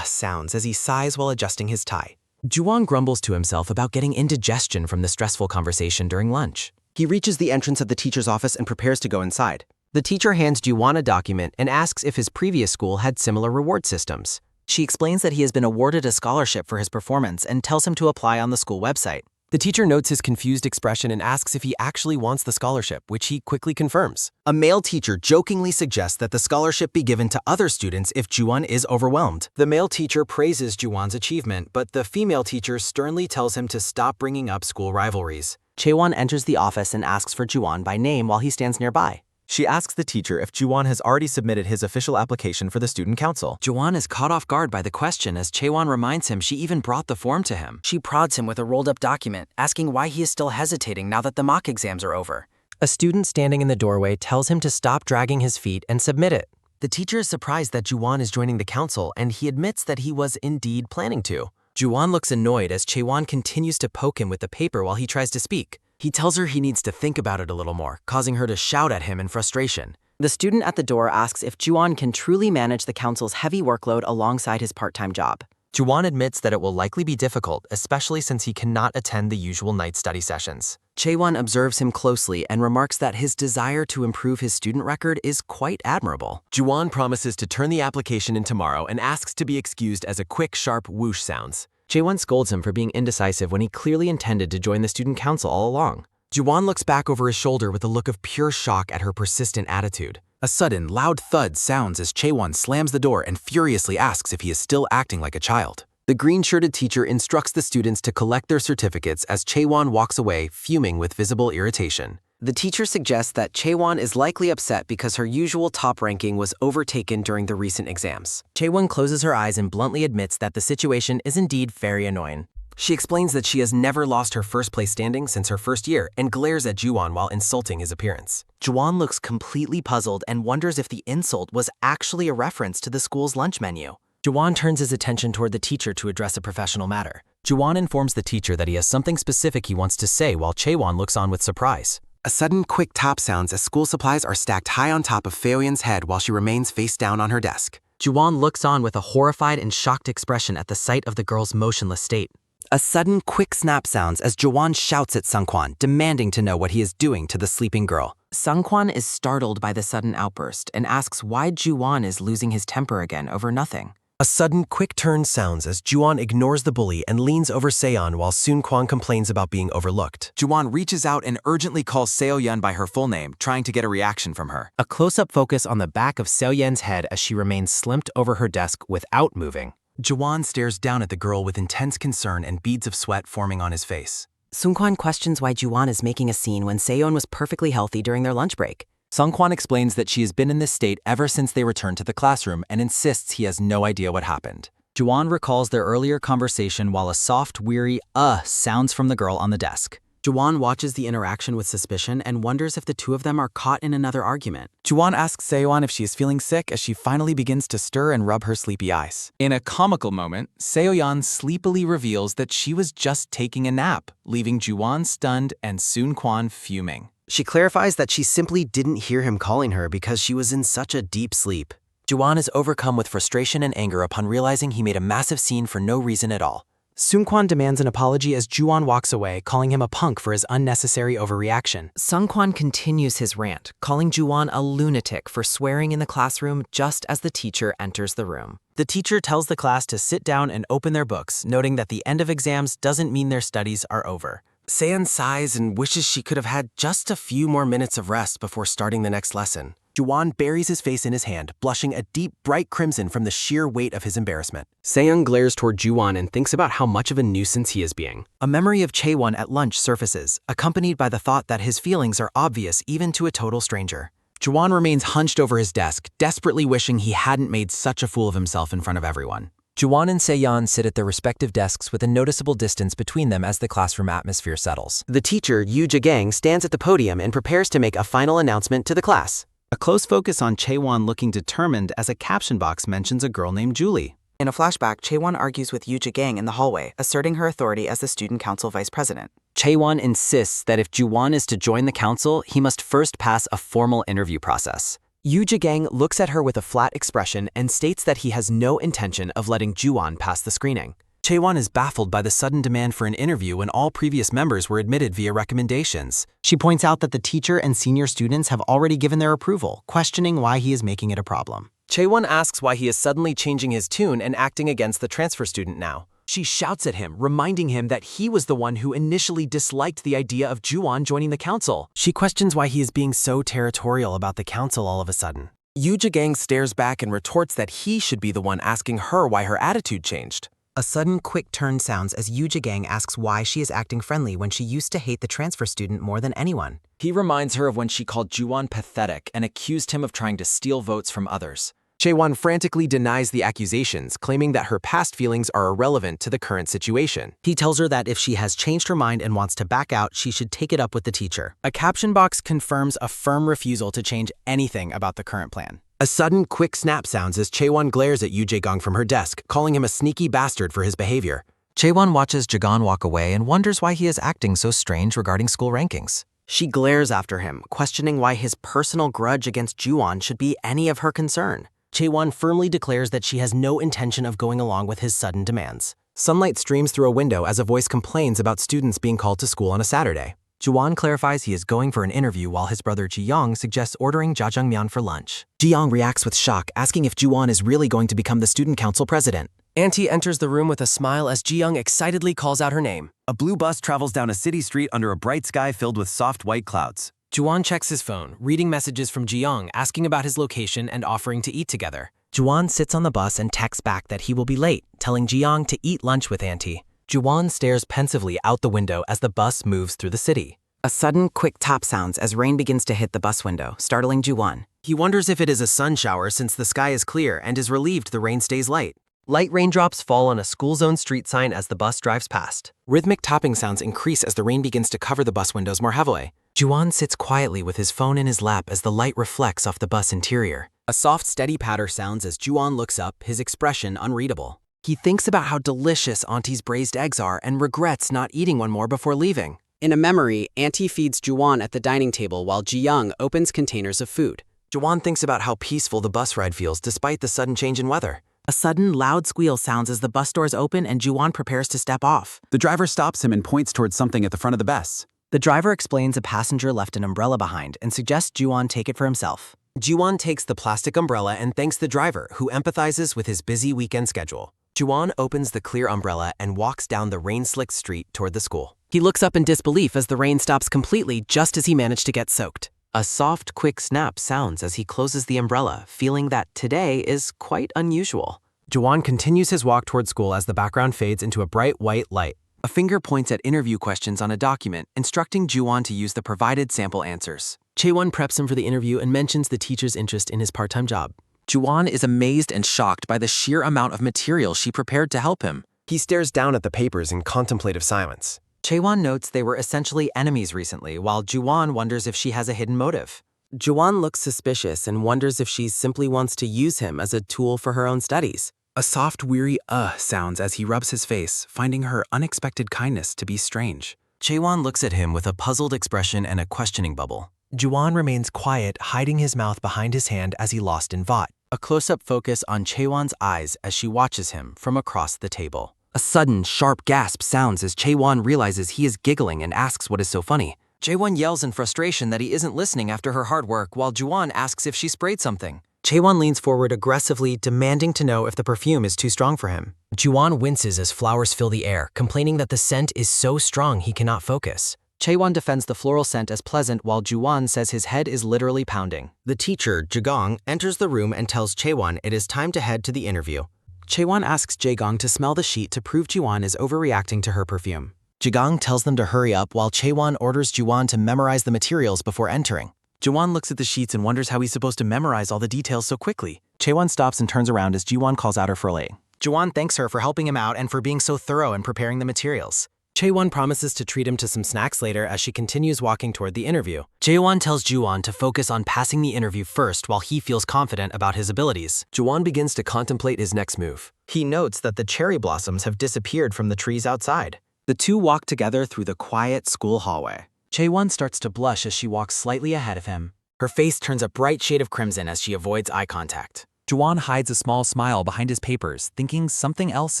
sounds as he sighs while adjusting his tie. Juwon grumbles to himself about getting indigestion from the stressful conversation during lunch. He reaches the entrance of the teacher's office and prepares to go inside. The teacher hands Juwon a document and asks if his previous school had similar reward systems. She explains that he has been awarded a scholarship for his performance and tells him to apply on the school website. The teacher notes his confused expression and asks if he actually wants the scholarship, which he quickly confirms. A male teacher jokingly suggests that the scholarship be given to other students if Juwon is overwhelmed. The male teacher praises Juwon's achievement, but the female teacher sternly tells him to stop bringing up school rivalries. Chaewon enters the office and asks for Juwon by name while he stands nearby. She asks the teacher if Juwon has already submitted his official application for the student council. Juwon is caught off guard by the question as Chaewon reminds him she even brought the form to him. She prods him with a rolled-up document, asking why he is still hesitating now that the mock exams are over. A student standing in the doorway tells him to stop dragging his feet and submit it. The teacher is surprised that Juwon is joining the council, and he admits that he was indeed planning to. Juwon looks annoyed as Chaewon continues to poke him with the paper while he tries to speak. He tells her he needs to think about it a little more, causing her to shout at him in frustration. The student at the door asks if Juwon can truly manage the council's heavy workload alongside his part-time job. Juwon admits that it will likely be difficult, especially since he cannot attend the usual night study sessions. Chaewon observes him closely and remarks that his desire to improve his student record is quite admirable. Juwon promises to turn the application in tomorrow and asks to be excused as a quick, sharp whoosh sounds. Chaewon scolds him for being indecisive when he clearly intended to join the student council all along. Juwon looks back over his shoulder with a look of pure shock at her persistent attitude. A sudden, loud thud sounds as Chaewon slams the door and furiously asks if he is still acting like a child. The green-shirted teacher instructs the students to collect their certificates as Chaewon walks away, fuming with visible irritation. The teacher suggests that Chaewon is likely upset because her usual top ranking was overtaken during the recent exams. Chaewon closes her eyes and bluntly admits that the situation is indeed very annoying. She explains that she has never lost her first-place standing since her first year and glares at Juwon while insulting his appearance. Juwon looks completely puzzled and wonders if the insult was actually a reference to the school's lunch menu. Juwon turns his attention toward the teacher to address a professional matter. Juwon informs the teacher that he has something specific he wants to say while Chaewon looks on with surprise. A sudden, quick tap sounds as school supplies are stacked high on top of Feoyeon's head while she remains face down on her desk. Juwon looks on with a horrified and shocked expression at the sight of the girl's motionless state. A sudden, quick snap sounds as Juwon shouts at Sungkwan, demanding to know what he is doing to the sleeping girl. Sungkwan is startled by the sudden outburst and asks why Juwon is losing his temper again over nothing. A sudden, quick turn sounds as Juwon ignores the bully and leans over Seon while Soonkwon complains about being overlooked. Juwon reaches out and urgently calls Seoyeon by her full name, trying to get a reaction from her. A close-up focus on the back of Seoyeon's head as she remains slumped over her desk without moving. Juwon stares down at the girl with intense concern and beads of sweat forming on his face. Sungkwan questions why Juwon is making a scene when Seon was perfectly healthy during their lunch break. Sungkwan explains that she has been in this state ever since they returned to the classroom and insists he has no idea what happened. Juwon recalls their earlier conversation while a soft, weary sounds from the girl on the desk. Juwon watches the interaction with suspicion and wonders if the two of them are caught in another argument. Juwon asks Seoyeon if she is feeling sick as she finally begins to stir and rub her sleepy eyes. In a comical moment, Seoyeon sleepily reveals that she was just taking a nap, leaving Juwon stunned and Soonkwon fuming. She clarifies that she simply didn't hear him calling her because she was in such a deep sleep. Juwon is overcome with frustration and anger upon realizing he made a massive scene for no reason at all. Soonkwon demands an apology as Juwon walks away, calling him a punk for his unnecessary overreaction. Sungkwan continues his rant, calling Juwon a lunatic for swearing in the classroom just as the teacher enters the room. The teacher tells the class to sit down and open their books, noting that the end of exams doesn't mean their studies are over. Seon sighs and wishes she could have had just a few more minutes of rest before starting the next lesson. Juwon buries his face in his hand, blushing a deep, bright crimson from the sheer weight of his embarrassment. Seyoung glares toward Juwon and thinks about how much of a nuisance he is being. A memory of Chaewon at lunch surfaces, accompanied by the thought that his feelings are obvious even to a total stranger. Juwon remains hunched over his desk, desperately wishing he hadn't made such a fool of himself in front of everyone. Juwon and Seyeon sit at their respective desks with a noticeable distance between them as the classroom atmosphere settles. The teacher, Yoo Jae-gang, stands at the podium and prepares to make a final announcement to the class. A close focus on Chaewon looking determined as a caption box mentions a girl named Julie. In a flashback, Chaewon argues with Yoo Jae-gang in the hallway, asserting her authority as the student council vice president. Chaewon insists that if Juwon is to join the council, he must first pass a formal interview process. Yoo Jae-gang looks at her with a flat expression and states that he has no intention of letting Juwon pass the screening. Chaewon is baffled by the sudden demand for an interview when all previous members were admitted via recommendations. She points out that the teacher and senior students have already given their approval, questioning why he is making it a problem. Chaewon asks why he is suddenly changing his tune and acting against the transfer student now. She shouts at him, reminding him that he was the one who initially disliked the idea of Juwon joining the council. She questions why he is being so territorial about the council all of a sudden. Yoo Jae-gang stares back and retorts that he should be the one asking her why her attitude changed. A sudden, quick turn sounds as Yoo Jae-gang asks why she is acting friendly when she used to hate the transfer student more than anyone. He reminds her of when she called Juwon pathetic and accused him of trying to steal votes from others. Chaewon frantically denies the accusations, claiming that her past feelings are irrelevant to the current situation. He tells her that if she has changed her mind and wants to back out, she should take it up with the teacher. A caption box confirms a firm refusal to change anything about the current plan. A sudden, quick snap sounds as Chaewon glares at Yoo Jae-gang from her desk, calling him a sneaky bastard for his behavior. Chaewon watches Jaegon walk away and wonders why he is acting so strange regarding school rankings. She glares after him, questioning why his personal grudge against Juwon should be any of her concern. Chaewon firmly declares that she has no intention of going along with his sudden demands. Sunlight streams through a window as a voice complains about students being called to school on a Saturday. Juwon clarifies he is going for an interview while his brother Ji-young suggests ordering jjajangmyeon for lunch. Ji-young reacts with shock, asking if Juwon is really going to become the student council president. Auntie enters the room with a smile as Ji-young excitedly calls out her name. A blue bus travels down a city street under a bright sky filled with soft white clouds. Juwon checks his phone, reading messages from Ji-young asking about his location and offering to eat together. Juwon sits on the bus and texts back that he will be late, telling Ji-young to eat lunch with Auntie. Juwon stares pensively out the window as the bus moves through the city. A sudden, quick tap sounds as rain begins to hit the bus window, startling Juwon. He wonders if it is a sun shower since the sky is clear and is relieved the rain stays light. Light raindrops fall on a school zone street sign as the bus drives past. Rhythmic tapping sounds increase as the rain begins to cover the bus windows more heavily. Juwon sits quietly with his phone in his lap as the light reflects off the bus interior. A soft, steady patter sounds as Juwon looks up, his expression unreadable. He thinks about how delicious Auntie's braised eggs are and regrets not eating one more before leaving. In a memory, Auntie feeds Juwon at the dining table while Ji-young opens containers of food. Juwon thinks about how peaceful the bus ride feels despite the sudden change in weather. A sudden, loud squeal sounds as the bus doors open and Juwon prepares to step off. The driver stops him and points towards something at the front of the bus. The driver explains a passenger left an umbrella behind and suggests Juwon take it for himself. Juwon takes the plastic umbrella and thanks the driver, who empathizes with his busy weekend schedule. Juwon opens the clear umbrella and walks down the rain-slicked street toward the school. He looks up in disbelief as the rain stops completely just as he managed to get soaked. A soft, quick snap sounds as he closes the umbrella, feeling that today is quite unusual. Juwon continues his walk toward school as the background fades into a bright white light. A finger points at interview questions on a document, instructing Juwon to use the provided sample answers. Chaewon preps him for the interview and mentions the teacher's interest in his part-time job. Juwon is amazed and shocked by the sheer amount of material she prepared to help him. He stares down at the papers in contemplative silence. Chaewon notes they were essentially enemies recently, while Juwon wonders if she has a hidden motive. Juwon looks suspicious and wonders if she simply wants to use him as a tool for her own studies. A soft, weary sounds as he rubs his face, finding her unexpected kindness to be strange. Chaewon looks at him with a puzzled expression and a questioning bubble. Juwon remains quiet, hiding his mouth behind his hand as he lost in thought. A close-up focus on Chaewon's eyes as she watches him from across the table. A sudden, sharp gasp sounds as Chaewon realizes he is giggling and asks what is so funny. Chaewon yells in frustration that he isn't listening after her hard work while Juwon asks if she sprayed something. Chaewon leans forward aggressively, demanding to know if the perfume is too strong for him. Juwon winces as flowers fill the air, complaining that the scent is so strong he cannot focus. Chaewon defends the floral scent as pleasant while Juwon says his head is literally pounding. The teacher, Jagong, enters the room and tells Chaewon it is time to head to the interview. Chaewon asks Jaegong to smell the sheet to prove Juwon is overreacting to her perfume. Jagong tells them to hurry up while Chaewon orders Juwon to memorize the materials before entering. Juwon looks at the sheets and wonders how he's supposed to memorize all the details so quickly. Chaewon stops and turns around as Jiwon calls out her for late. Juwon thanks her for helping him out and for being so thorough in preparing the materials. Chaewon promises to treat him to some snacks later as she continues walking toward the interview. Chaewon tells Juwon to focus on passing the interview first while he feels confident about his abilities. Juwon begins to contemplate his next move. He notes that the cherry blossoms have disappeared from the trees outside. The two walk together through the quiet school hallway. Chaewon starts to blush as she walks slightly ahead of him. Her face turns a bright shade of crimson as she avoids eye contact. Juwon hides a small smile behind his papers, thinking something else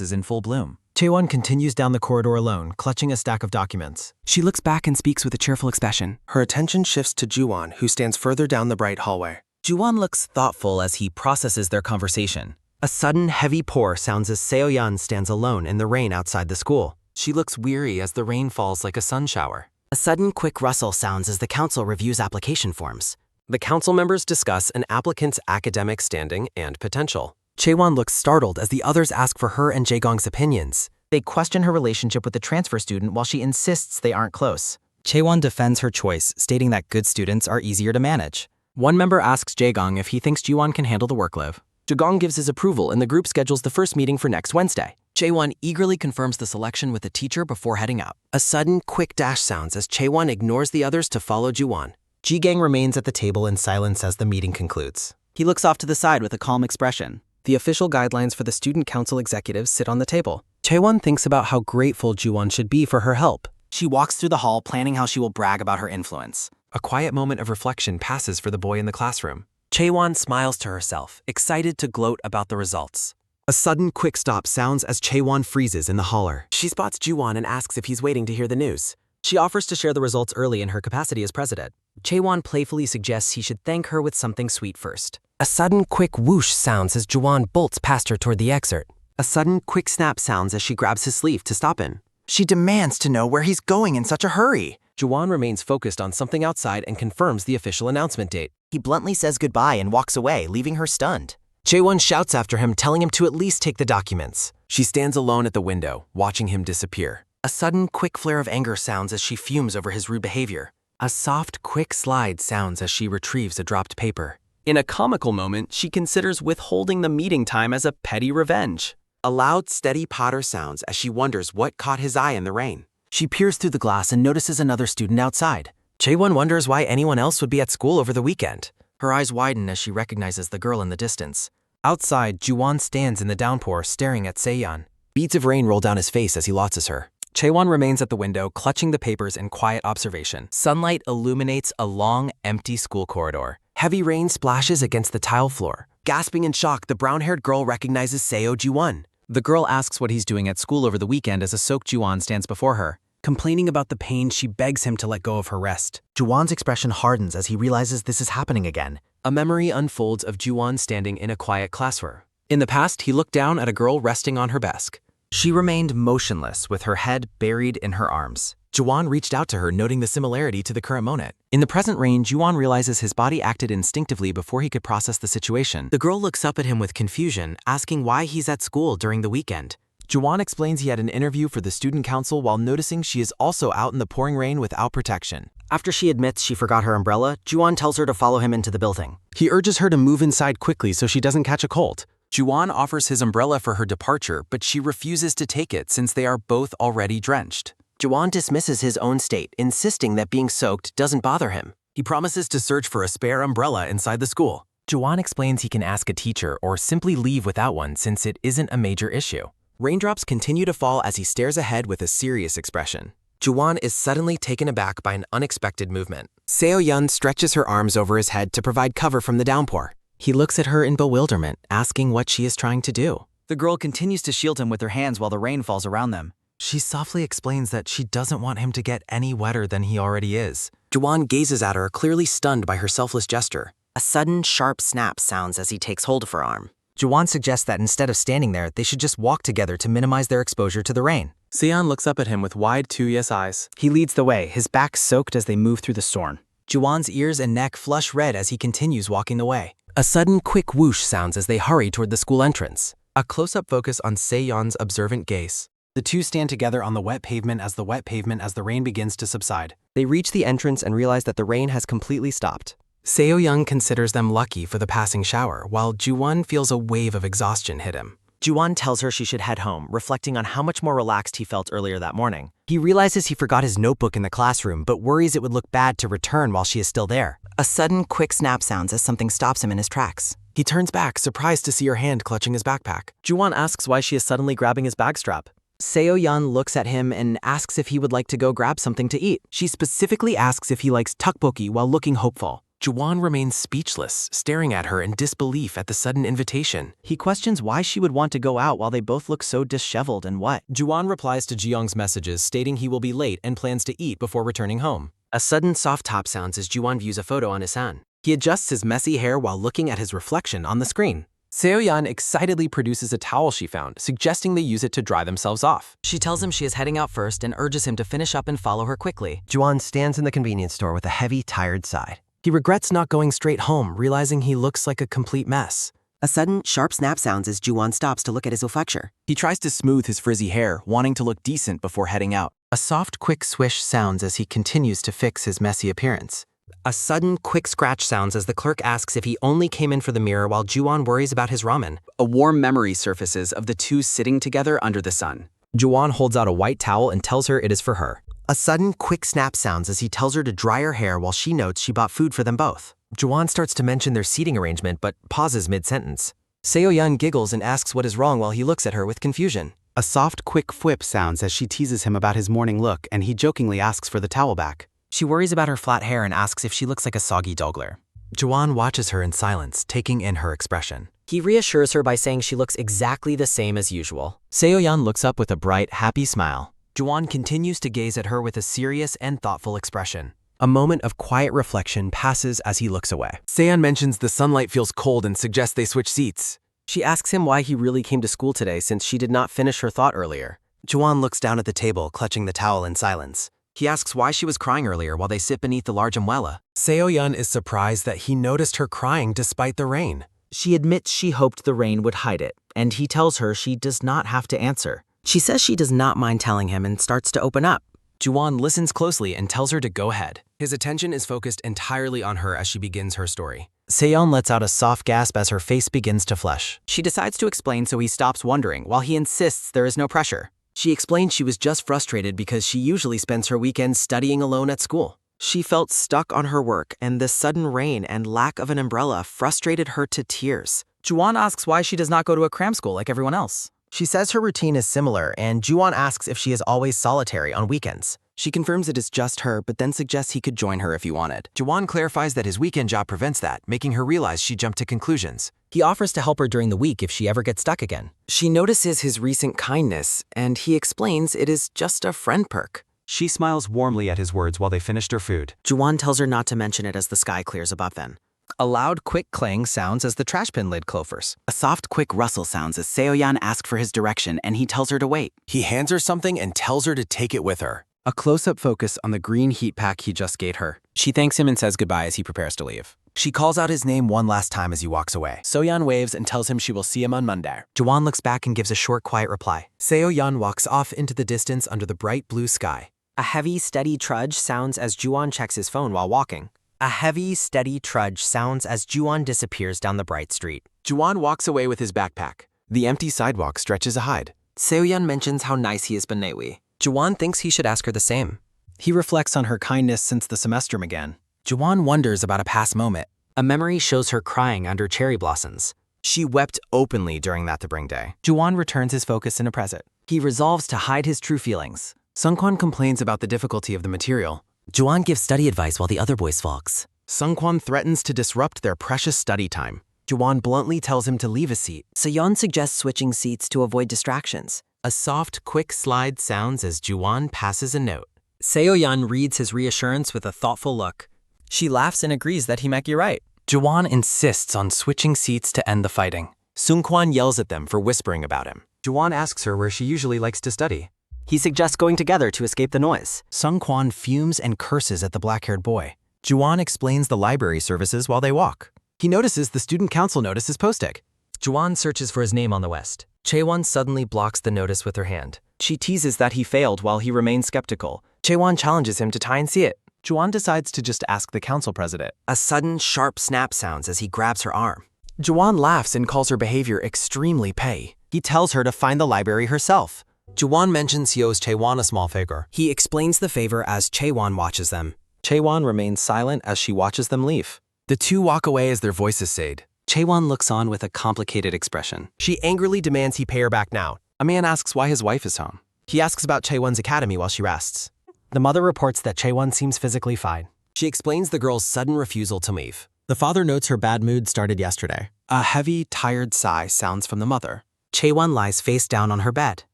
is in full bloom. Chaewon continues down the corridor alone, clutching a stack of documents. She looks back and speaks with a cheerful expression. Her attention shifts to Juwon, who stands further down the bright hallway. Juwon looks thoughtful as he processes their conversation. A sudden, heavy pour sounds as Seo-yeon stands alone in the rain outside the school. She looks weary as the rain falls like a sun shower. A sudden, quick rustle sounds as the council reviews application forms. The council members discuss an applicant's academic standing and potential. Chaewon looks startled as the others ask for her and Jaegong's opinions. They question her relationship with the transfer student while she insists they aren't close. Chaewon defends her choice, stating that good students are easier to manage. One member asks Jaegong if he thinks Juwon can handle the workload. Jaegong gives his approval and the group schedules the first meeting for next Wednesday. Chaewon eagerly confirms the selection with the teacher before heading out. A sudden, quick dash sounds as Chaewon ignores the others to follow Juwon. Jaegong remains at the table in silence as the meeting concludes. He looks off to the side with a calm expression. The official guidelines for the student council executives sit on the table. Chaewon thinks about how grateful Juwon should be for her help. She walks through the hall, planning how she will brag about her influence. A quiet moment of reflection passes for the boy in the classroom. Chaewon smiles to herself, excited to gloat about the results. A sudden, quick stop sounds as Chaewon freezes in the holler. She spots Juwon and asks if he's waiting to hear the news. She offers to share the results early in her capacity as president. Chaewon playfully suggests he should thank her with something sweet first. A sudden, quick whoosh sounds as Juwon bolts past her toward the exit. A sudden, quick snap sounds as she grabs his sleeve to stop him. She demands to know where he's going in such a hurry. Juwon remains focused on something outside and confirms the official announcement date. He bluntly says goodbye and walks away, leaving her stunned. Chaewon shouts after him, telling him to at least take the documents. She stands alone at the window, watching him disappear. A sudden, quick flare of anger sounds as she fumes over his rude behavior. A soft, quick slide sounds as she retrieves a dropped paper. In a comical moment, she considers withholding the meeting time as a petty revenge. A loud, steady patter sounds as she wonders what caught his eye in the rain. She peers through the glass and notices another student outside. Chaewon wonders why anyone else would be at school over the weekend. Her eyes widen as she recognizes the girl in the distance. Outside, Juwon stands in the downpour, staring at Seyeon. Beads of rain roll down his face as he losses her. Chaewon remains at the window, clutching the papers in quiet observation. Sunlight illuminates a long, empty school corridor. Heavy rain splashes against the tile floor. Gasping in shock, the brown-haired girl recognizes Seo Juwon. The girl asks what he's doing at school over the weekend as a soaked Juwon stands before her. Complaining about the pain, she begs him to let go of her rest. Juwon's expression hardens as he realizes this is happening again. A memory unfolds of Juwon standing in a quiet classroom. In the past, he looked down at a girl resting on her desk. She remained motionless with her head buried in her arms. Juwon reached out to her, noting the similarity to the current moment. In the present rain, Juwon realizes his body acted instinctively before he could process the situation. The girl looks up at him with confusion, asking why he's at school during the weekend. Juwon explains he had an interview for the student council while noticing she is also out in the pouring rain without protection. After she admits she forgot her umbrella, Juwon tells her to follow him into the building. He urges her to move inside quickly so she doesn't catch a cold. Juwon offers his umbrella for her departure, but she refuses to take it since they are both already drenched. Juwon dismisses his own state, insisting that being soaked doesn't bother him. He promises to search for a spare umbrella inside the school. Juwon explains he can ask a teacher or simply leave without one since it isn't a major issue. Raindrops continue to fall as he stares ahead with a serious expression. Juwon is suddenly taken aback by an unexpected movement. Seo-yeon stretches her arms over his head to provide cover from the downpour. He looks at her in bewilderment, asking what she is trying to do. The girl continues to shield him with her hands while the rain falls around them. She softly explains that she doesn't want him to get any wetter than he already is. Juwon gazes at her, clearly stunned by her selfless gesture. A sudden, sharp snap sounds as he takes hold of her arm. Juwon suggests that instead of standing there, they should just walk together to minimize their exposure to the rain. Seon looks up at him with wide, curious eyes. He leads the way, his back soaked as they move through the storm. Juwon's ears and neck flush red as he continues walking the way. A sudden quick whoosh sounds as they hurry toward the school entrance. A close-up focus on Seon's observant gaze. The two stand together on the wet pavement as the rain begins to subside. They reach the entrance and realize that the rain has completely stopped. Seo-young considers them lucky for the passing shower, while Ju-won feels a wave of exhaustion hit him. Ju-won tells her she should head home, reflecting on how much more relaxed he felt earlier that morning. He realizes he forgot his notebook in the classroom, but worries it would look bad to return while she is still there. A sudden, quick snap sounds as something stops him in his tracks. He turns back, surprised to see her hand clutching his backpack. Ju-won asks why she is suddenly grabbing his bag strap. Seo-yeon looks at him and asks if he would like to go grab something to eat. She specifically asks if he likes tteokbokki while looking hopeful. Ju-won remains speechless, staring at her in disbelief at the sudden invitation. He questions why she would want to go out while they both look so disheveled and what. Ju-won replies to Ji-young's messages, stating he will be late and plans to eat before returning home. A sudden soft tap sounds as Ju-won views a photo on his hand. He adjusts his messy hair while looking at his reflection on the screen. Seo-yeon excitedly produces a towel she found, suggesting they use it to dry themselves off. She tells him she is heading out first and urges him to finish up and follow her quickly. Ju-won stands in the convenience store with a heavy, tired sigh. He regrets not going straight home, realizing he looks like a complete mess. A sudden, sharp snap sounds as Ju-won stops to look at his olfacture. He tries to smooth his frizzy hair, wanting to look decent before heading out. A soft, quick swish sounds as he continues to fix his messy appearance. A sudden, quick scratch sounds as the clerk asks if he only came in for the mirror while Ju-won worries about his ramen. A warm memory surfaces of the two sitting together under the sun. Ju-won holds out a white towel and tells her it is for her. A sudden, quick snap sounds as he tells her to dry her hair while she notes she bought food for them both. Ju-won starts to mention their seating arrangement but pauses mid-sentence. Seo-yeon giggles and asks what is wrong while he looks at her with confusion. A soft, quick whip sounds as she teases him about his morning look, and he jokingly asks for the towel back. She worries about her flat hair and asks if she looks like a soggy dogler. Ju-won watches her in silence, taking in her expression. He reassures her by saying she looks exactly the same as usual. Seo-yeon looks up with a bright, happy smile. Ju-won continues to gaze at her with a serious and thoughtful expression. A moment of quiet reflection passes as he looks away. Seon mentions the sunlight feels cold and suggests they switch seats. She asks him why he really came to school today since she did not finish her thought earlier. Ju-won looks down at the table, clutching the towel in silence. He asks why she was crying earlier while they sit beneath the large umbrella. Seo-yeon is surprised that he noticed her crying despite the rain. She admits she hoped the rain would hide it, and he tells her she does not have to answer. She says she does not mind telling him and starts to open up. Ju-won listens closely and tells her to go ahead. His attention is focused entirely on her as she begins her story. Seon lets out a soft gasp as her face begins to flush. She decides to explain, so he stops wondering, while he insists there is no pressure. She explained she was just frustrated because she usually spends her weekends studying alone at school. She felt stuck on her work, and the sudden rain and lack of an umbrella frustrated her to tears. Ju-won asks why she does not go to a cram school like everyone else. She says her routine is similar, and Ju-won asks if she is always solitary on weekends. She confirms it is just her, but then suggests he could join her if he wanted. Ju-won clarifies that his weekend job prevents that, making her realize she jumped to conclusions. He offers to help her during the week if she ever gets stuck again. She notices his recent kindness, and he explains it is just a friend perk. She smiles warmly at his words while they finished their food. Ju-won tells her not to mention it as the sky clears above them. A loud, quick clang sounds as the trash bin lid closes. A soft, quick rustle sounds as Seo-yeon asks for his direction, and he tells her to wait. He hands her something and tells her to take it with her. A close-up focus on the green heat pack he just gave her. She thanks him and says goodbye as he prepares to leave. She calls out his name one last time as he walks away. Seo-yeon waves and tells him she will see him on Monday. Ju-won looks back and gives a short, quiet reply. Seo-yeon walks off into the distance under the bright blue sky. A heavy, steady trudge sounds as Ju-won checks his phone while walking. A heavy, steady trudge sounds as Ju-won disappears down the bright street. Ju-won walks away with his backpack. The empty sidewalk stretches a hide. Seo-yeon mentions how nice he has been lately. Ju-won thinks he should ask her the same. He reflects on her kindness since the semester began. Ju-won wonders about a past moment. A memory shows her crying under cherry blossoms. She wept openly during that Spring Day. Ju-won returns his focus in the present. He resolves to hide his true feelings. Sungkwan complains about the difficulty of the material. Ju-won gives study advice while the other boys sulks. Sungkwan threatens to disrupt their precious study time. Ju-won bluntly tells him to leave a seat. Seon suggests switching seats to avoid distractions. A soft, quick slide sounds as Ju-won passes a note. Seo-yeon reads his reassurance with a thoughtful look. She laughs and agrees that he might be right. Ju-won insists on switching seats to end the fighting. Sungkwan yells at them for whispering about him. Ju-won asks her where she usually likes to study. He suggests going together to escape the noise. Sungkwan fumes and curses at the black-haired boy. Juwon explains the library services while they walk. He notices the student council notice is posted. Juwon searches for his name on the West. Chaewon suddenly blocks the notice with her hand. She teases that he failed while he remains skeptical. Chaewon challenges him to try and see it. Juwon decides to just ask the council president. A sudden, sharp snap sounds as he grabs her arm. Juwon laughs and calls her behavior extremely petty. He tells her to find the library herself. Juwon mentions he owes Chaewon a small favor. He explains the favor as Chaewon watches them. Chaewon remains silent as she watches them leave. The two walk away as their voices fade. Chaewon looks on with a complicated expression. She angrily demands he pay her back now. A man asks why his wife is home. He asks about Chaewon's academy while she rests. The mother reports that Chaewon seems physically fine. She explains the girl's sudden refusal to leave. The father notes her bad mood started yesterday. A heavy, tired sigh sounds from the mother. Chaewon lies face down on her bed.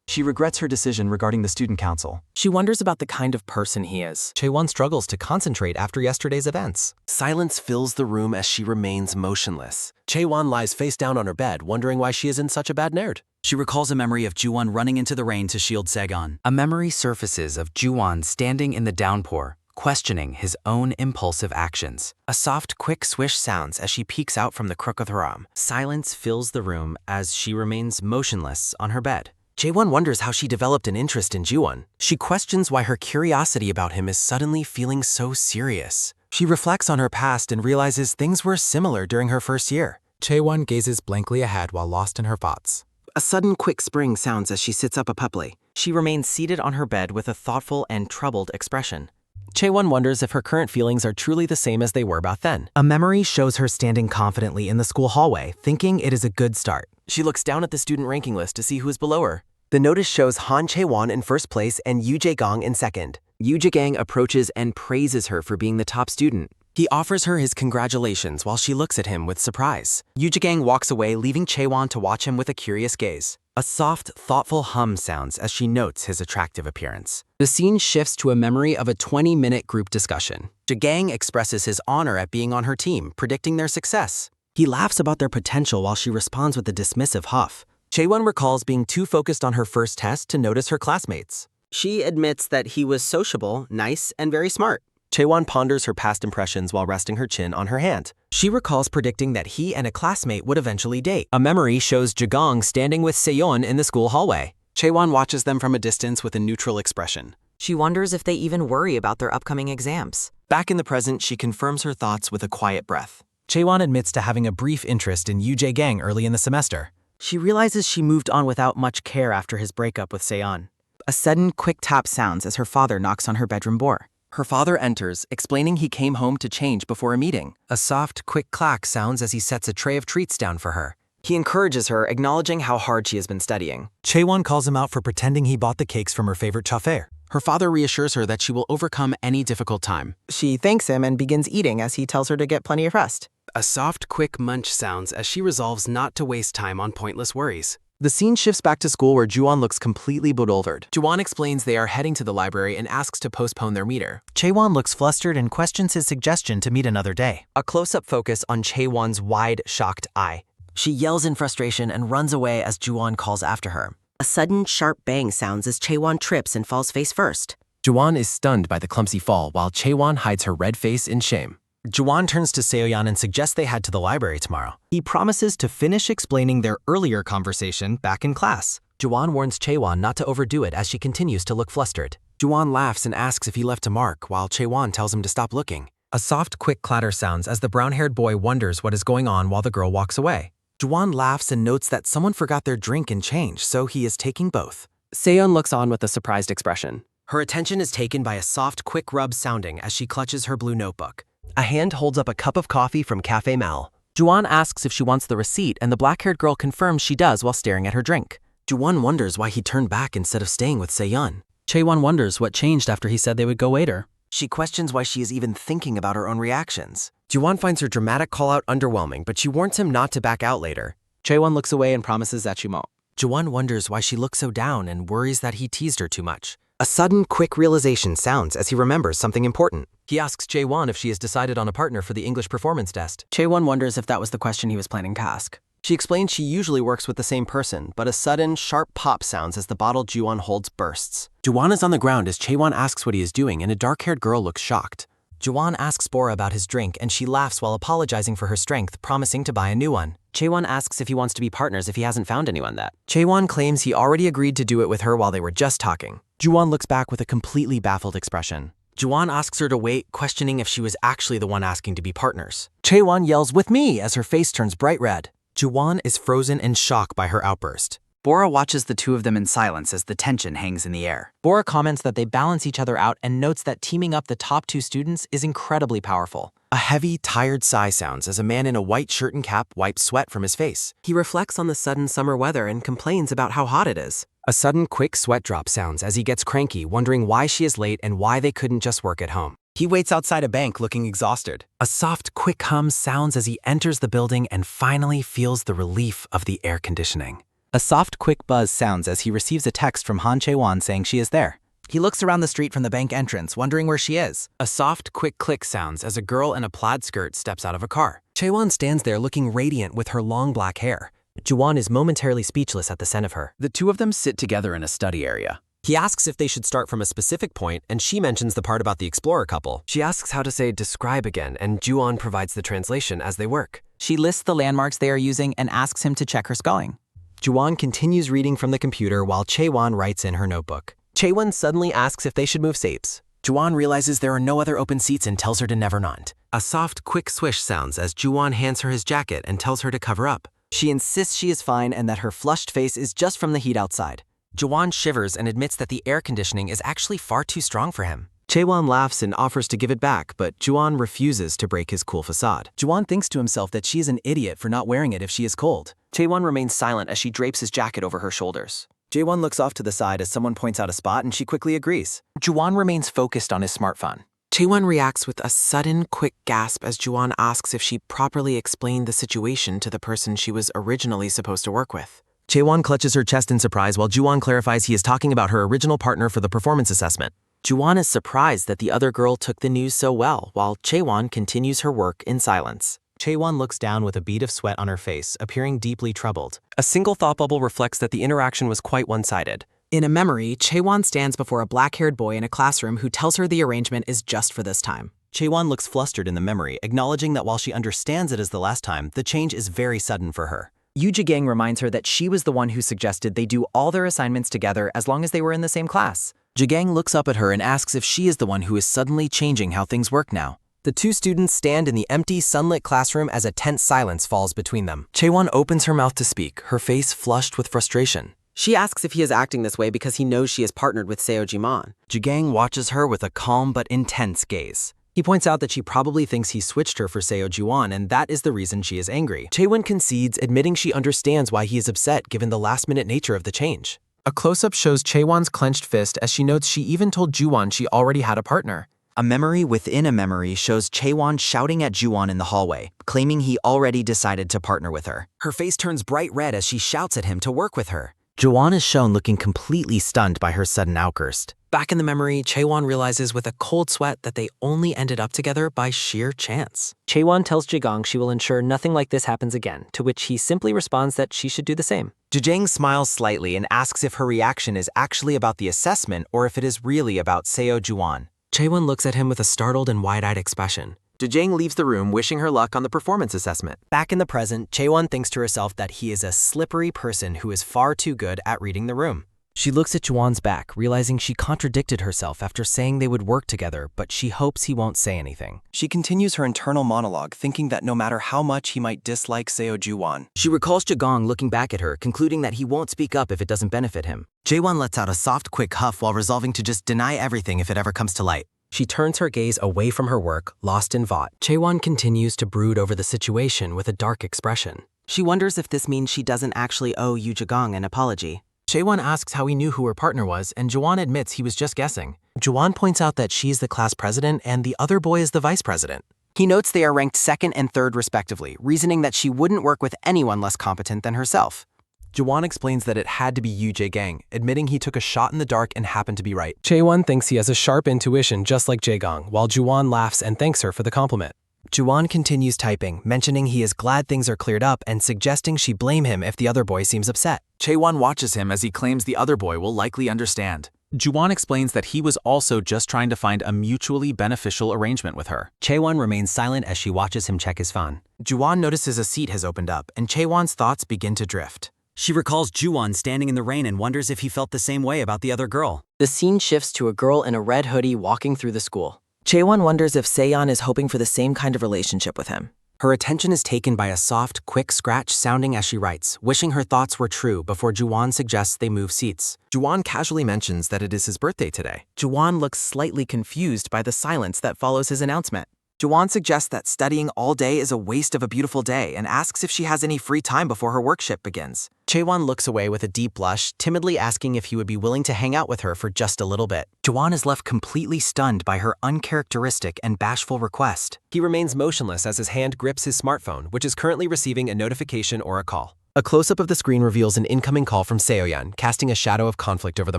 She regrets her decision regarding the student council. She wonders about the kind of person he is. Chaewon struggles to concentrate after yesterday's events. Silence fills the room as she remains motionless. Chaewon lies face down on her bed, wondering why she is in such a bad mood. She recalls a memory of Juwon running into the rain to shield Saegon. A memory surfaces of Juwon standing in the downpour, questioning his own impulsive actions. A soft, quick swish sounds as she peeks out from the crook of her arm. Silence fills the room as she remains motionless on her bed. Chaewon wonders how she developed an interest in Juwon. She questions why her curiosity about him is suddenly feeling so serious. She reflects on her past and realizes things were similar during her first year. Chaewon gazes blankly ahead while lost in her thoughts. A sudden quick spring sounds as she sits up abruptly. She remains seated on her bed with a thoughtful and troubled expression. Chaewon wonders if her current feelings are truly the same as they were back then. A memory shows her standing confidently in the school hallway, thinking it is a good start. She looks down at the student ranking list to see who is below her. The notice shows Han Chaewon in first place and Yoo Jae-gang in second. Yoo Jae-gang approaches and praises her for being the top student. He offers her his congratulations while she looks at him with surprise. Yoo Jae-gang walks away, leaving Chaewon to watch him with a curious gaze. A soft, thoughtful hum sounds as she notes his attractive appearance. The scene shifts to a memory of a 20-minute group discussion. Jae-gang expresses his honor at being on her team, predicting their success. He laughs about their potential while she responds with a dismissive huff. Chaewon recalls being too focused on her first test to notice her classmates. She admits that he was sociable, nice, and very smart. Chaewon ponders her past impressions while resting her chin on her hand. She recalls predicting that he and a classmate would eventually date. A memory shows Jae-gang standing with Seyeon in the school hallway. Chaewon watches them from a distance with a neutral expression. She wonders if they even worry about their upcoming exams. Back in the present, she confirms her thoughts with a quiet breath. Chaewon admits to having a brief interest in Yoo Jae-gang early in the semester. She realizes she moved on without much care after his breakup with Seyeon. A sudden, quick tap sounds as her father knocks on her bedroom door. Her father enters, explaining he came home to change before a meeting. A soft, quick clack sounds as he sets a tray of treats down for her. He encourages her, acknowledging how hard she has been studying. Chaewon calls him out for pretending he bought the cakes from her favorite chauffer. Her father reassures her that she will overcome any difficult time. She thanks him and begins eating as he tells her to get plenty of rest. A soft, quick munch sounds as she resolves not to waste time on pointless worries. The scene shifts back to school where Juwon looks completely bewildered. Juwon explains they are heading to the library and asks to postpone their meeting. Chaewon looks flustered and questions his suggestion to meet another day. A close-up focus on Chaewon's wide, shocked eye. She yells in frustration and runs away as Juwon calls after her. A sudden, sharp bang sounds as Chaewon trips and falls face first. Juwon is stunned by the clumsy fall while Chaewon hides her red face in shame. Juwon turns to Seoyeon and suggests they head to the library tomorrow. He promises to finish explaining their earlier conversation back in class. Juwon warns Chaewon not to overdo it as she continues to look flustered. Juwon laughs and asks if he left a mark, while Chaewon tells him to stop looking. A soft, quick clatter sounds as the brown-haired boy wonders what is going on while the girl walks away. Juwon laughs and notes that someone forgot their drink and change, so he is taking both. Seyeon looks on with a surprised expression. Her attention is taken by a soft, quick rub sounding as she clutches her blue notebook. A hand holds up a cup of coffee from Cafe Mal. Juwon asks if she wants the receipt, and the black-haired girl confirms she does while staring at her drink. Juwon wonders why he turned back instead of staying with Seyeon. Chaewon wonders what changed after he said they would go later. She questions why she is even thinking about her own reactions. Juwon finds her dramatic call-out underwhelming, but she warns him not to back out later. Chaewon looks away and promises that she won't. Juwon wonders why she looks so down and worries that he teased her too much. A sudden, quick realization sounds as he remembers something important. He asks Jaewon if she has decided on a partner for the English performance test. Chaewon wonders if that was the question he was planning to ask. She explains she usually works with the same person, but a sudden, sharp pop sounds as the bottle Ju-won holds bursts. Ju-won is on the ground as Chae-won asks what he is doing, and a dark-haired girl looks shocked. Ju-won asks Bora about his drink, and she laughs while apologizing for her strength, promising to buy a new one. Chae-won asks if he wants to be partners if he hasn't found anyone that. Chae-won claims he already agreed to do it with her while they were just talking. Ju-won looks back with a completely baffled expression. Ju-won asks her to wait, questioning if she was actually the one asking to be partners. Chae-won yells, "With me," as her face turns bright red. Ju-won is frozen in shock by her outburst. Bora watches the two of them in silence as the tension hangs in the air. Bora comments that they balance each other out and notes that teaming up the top two students is incredibly powerful. A heavy, tired sigh sounds as a man in a white shirt and cap wipes sweat from his face. He reflects on the sudden summer weather and complains about how hot it is. A sudden, quick sweat drop sounds as he gets cranky, wondering why she is late and why they couldn't just work at home. He waits outside a bank looking exhausted. A soft, quick hum sounds as he enters the building and finally feels the relief of the air conditioning. A soft, quick buzz sounds as he receives a text from Han Chae-won saying she is there. He looks around the street from the bank entrance, wondering where she is. A soft, quick click sounds as a girl in a plaid skirt steps out of a car. Chae-won stands there looking radiant with her long black hair. Ju-won is momentarily speechless at the scent of her. The two of them sit together in a study area. He asks if they should start from a specific point, and she mentions the part about the explorer couple. She asks how to say describe again, and Ju-won provides the translation as they work. She lists the landmarks they are using and asks him to check her spelling. Ju-won continues reading from the computer while Chae-won writes in her notebook. Chae-won suddenly asks if they should move seats. Ju-won realizes there are no other open seats and tells her to never not. A soft, quick swish sounds as Ju-won hands her his jacket and tells her to cover up. She insists she is fine and that her flushed face is just from the heat outside. Ju-won shivers and admits that the air conditioning is actually far too strong for him. Chae-won laughs and offers to give it back, but Ju-won refuses to break his cool facade. Ju-won thinks to himself that she is an idiot for not wearing it if she is cold. Chae-won remains silent as she drapes his jacket over her shoulders. Jae-won looks off to the side as someone points out a spot and she quickly agrees. Ju-won remains focused on his smartphone. Chae-won reacts with a sudden, quick gasp as Ju-won asks if she properly explained the situation to the person she was originally supposed to work with. Chae-won clutches her chest in surprise while Ju-won clarifies he is talking about her original partner for the performance assessment. Ju-won is surprised that the other girl took the news so well, while Chae-won continues her work in silence. Chae-won looks down with a bead of sweat on her face, appearing deeply troubled. A single thought bubble reflects that the interaction was quite one-sided. In a memory, Chae-won stands before a black-haired boy in a classroom who tells her the arrangement is just for this time. Chae-won looks flustered in the memory, acknowledging that while she understands it as the last time, the change is very sudden for her. Yoo Jae-gang reminds her that she was the one who suggested they do all their assignments together as long as they were in the same class. Jae-gang looks up at her and asks if she is the one who is suddenly changing how things work now. The two students stand in the empty, sunlit classroom as a tense silence falls between them. Chae-won opens her mouth to speak, her face flushed with frustration. She asks if he is acting this way because he knows she is partnered with Seo Ji-man. Jae-gang watches her with a calm but intense gaze. He points out that she probably thinks he switched her for Seo Ji-won, and that is the reason she is angry. Chae-won concedes, admitting she understands why he is upset given the last-minute nature of the change. A close-up shows Chae-won's clenched fist as she notes she even told Ju-won she already had a partner. A memory within a memory shows Chae-won shouting at Ju-won in the hallway, claiming he already decided to partner with her. Her face turns bright red as she shouts at him to work with her. Ju-won is shown looking completely stunned by her sudden outburst. Back in the memory, Chae-won realizes with a cold sweat that they only ended up together by sheer chance. Chae-won tells Jae-gang she will ensure nothing like this happens again, to which he simply responds that she should do the same. Jae-gang smiles slightly and asks if her reaction is actually about the assessment or if it is really about Seo Ji-won. Chae-won looks at him with a startled and wide-eyed expression. Jae-gang leaves the room wishing her luck on the performance assessment. Back in the present, Chae-won thinks to herself that he is a slippery person who is far too good at reading the room. She looks at Ju-won's back, realizing she contradicted herself after saying they would work together, but she hopes he won't say anything. She continues her internal monologue, thinking that no matter how much he might dislike Seo Ji-won. She recalls Jae-gang looking back at her, concluding that he won't speak up if it doesn't benefit him. Jae-won lets out a soft, quick huff while resolving to just deny everything if it ever comes to light. She turns her gaze away from her work, lost in thought. Chae-won continues to brood over the situation with a dark expression. She wonders if this means she doesn't actually owe Yoo Jae-gang an apology. Chae-won asks how he knew who her partner was, and Ju-won admits he was just guessing. Ju-won points out that she's the class president and the other boy is the vice president. He notes they are ranked second and third respectively, reasoning that she wouldn't work with anyone less competent than herself. Ju-won explains that it had to be Yoo Jae-gang, admitting he took a shot in the dark and happened to be right. Chae-won thinks he has a sharp intuition just like Jae-gang, while Ju-won laughs and thanks her for the compliment. Juwon continues typing, mentioning he is glad things are cleared up and suggesting she blame him if the other boy seems upset. Chaewon watches him as he claims the other boy will likely understand. Juwon explains that he was also just trying to find a mutually beneficial arrangement with her. Chaewon remains silent as she watches him check his phone. Juwon notices a seat has opened up, and Chaewon's thoughts begin to drift. She recalls Juwon standing in the rain and wonders if he felt the same way about the other girl. The scene shifts to a girl in a red hoodie walking through the school. Chaewon wonders if Seyeon is hoping for the same kind of relationship with him. Her attention is taken by a soft, quick scratch sounding as she writes, wishing her thoughts were true before Juwon suggests they move seats. Juwon casually mentions that it is his birthday today. Juwon looks slightly confused by the silence that follows his announcement. Juwon suggests that studying all day is a waste of a beautiful day and asks if she has any free time before her work shift begins. Chaewon looks away with a deep blush, timidly asking if he would be willing to hang out with her for just a little bit. Juwon is left completely stunned by her uncharacteristic and bashful request. He remains motionless as his hand grips his smartphone, which is currently receiving a notification or a call. A close-up of the screen reveals an incoming call from Seoyeon, casting a shadow of conflict over the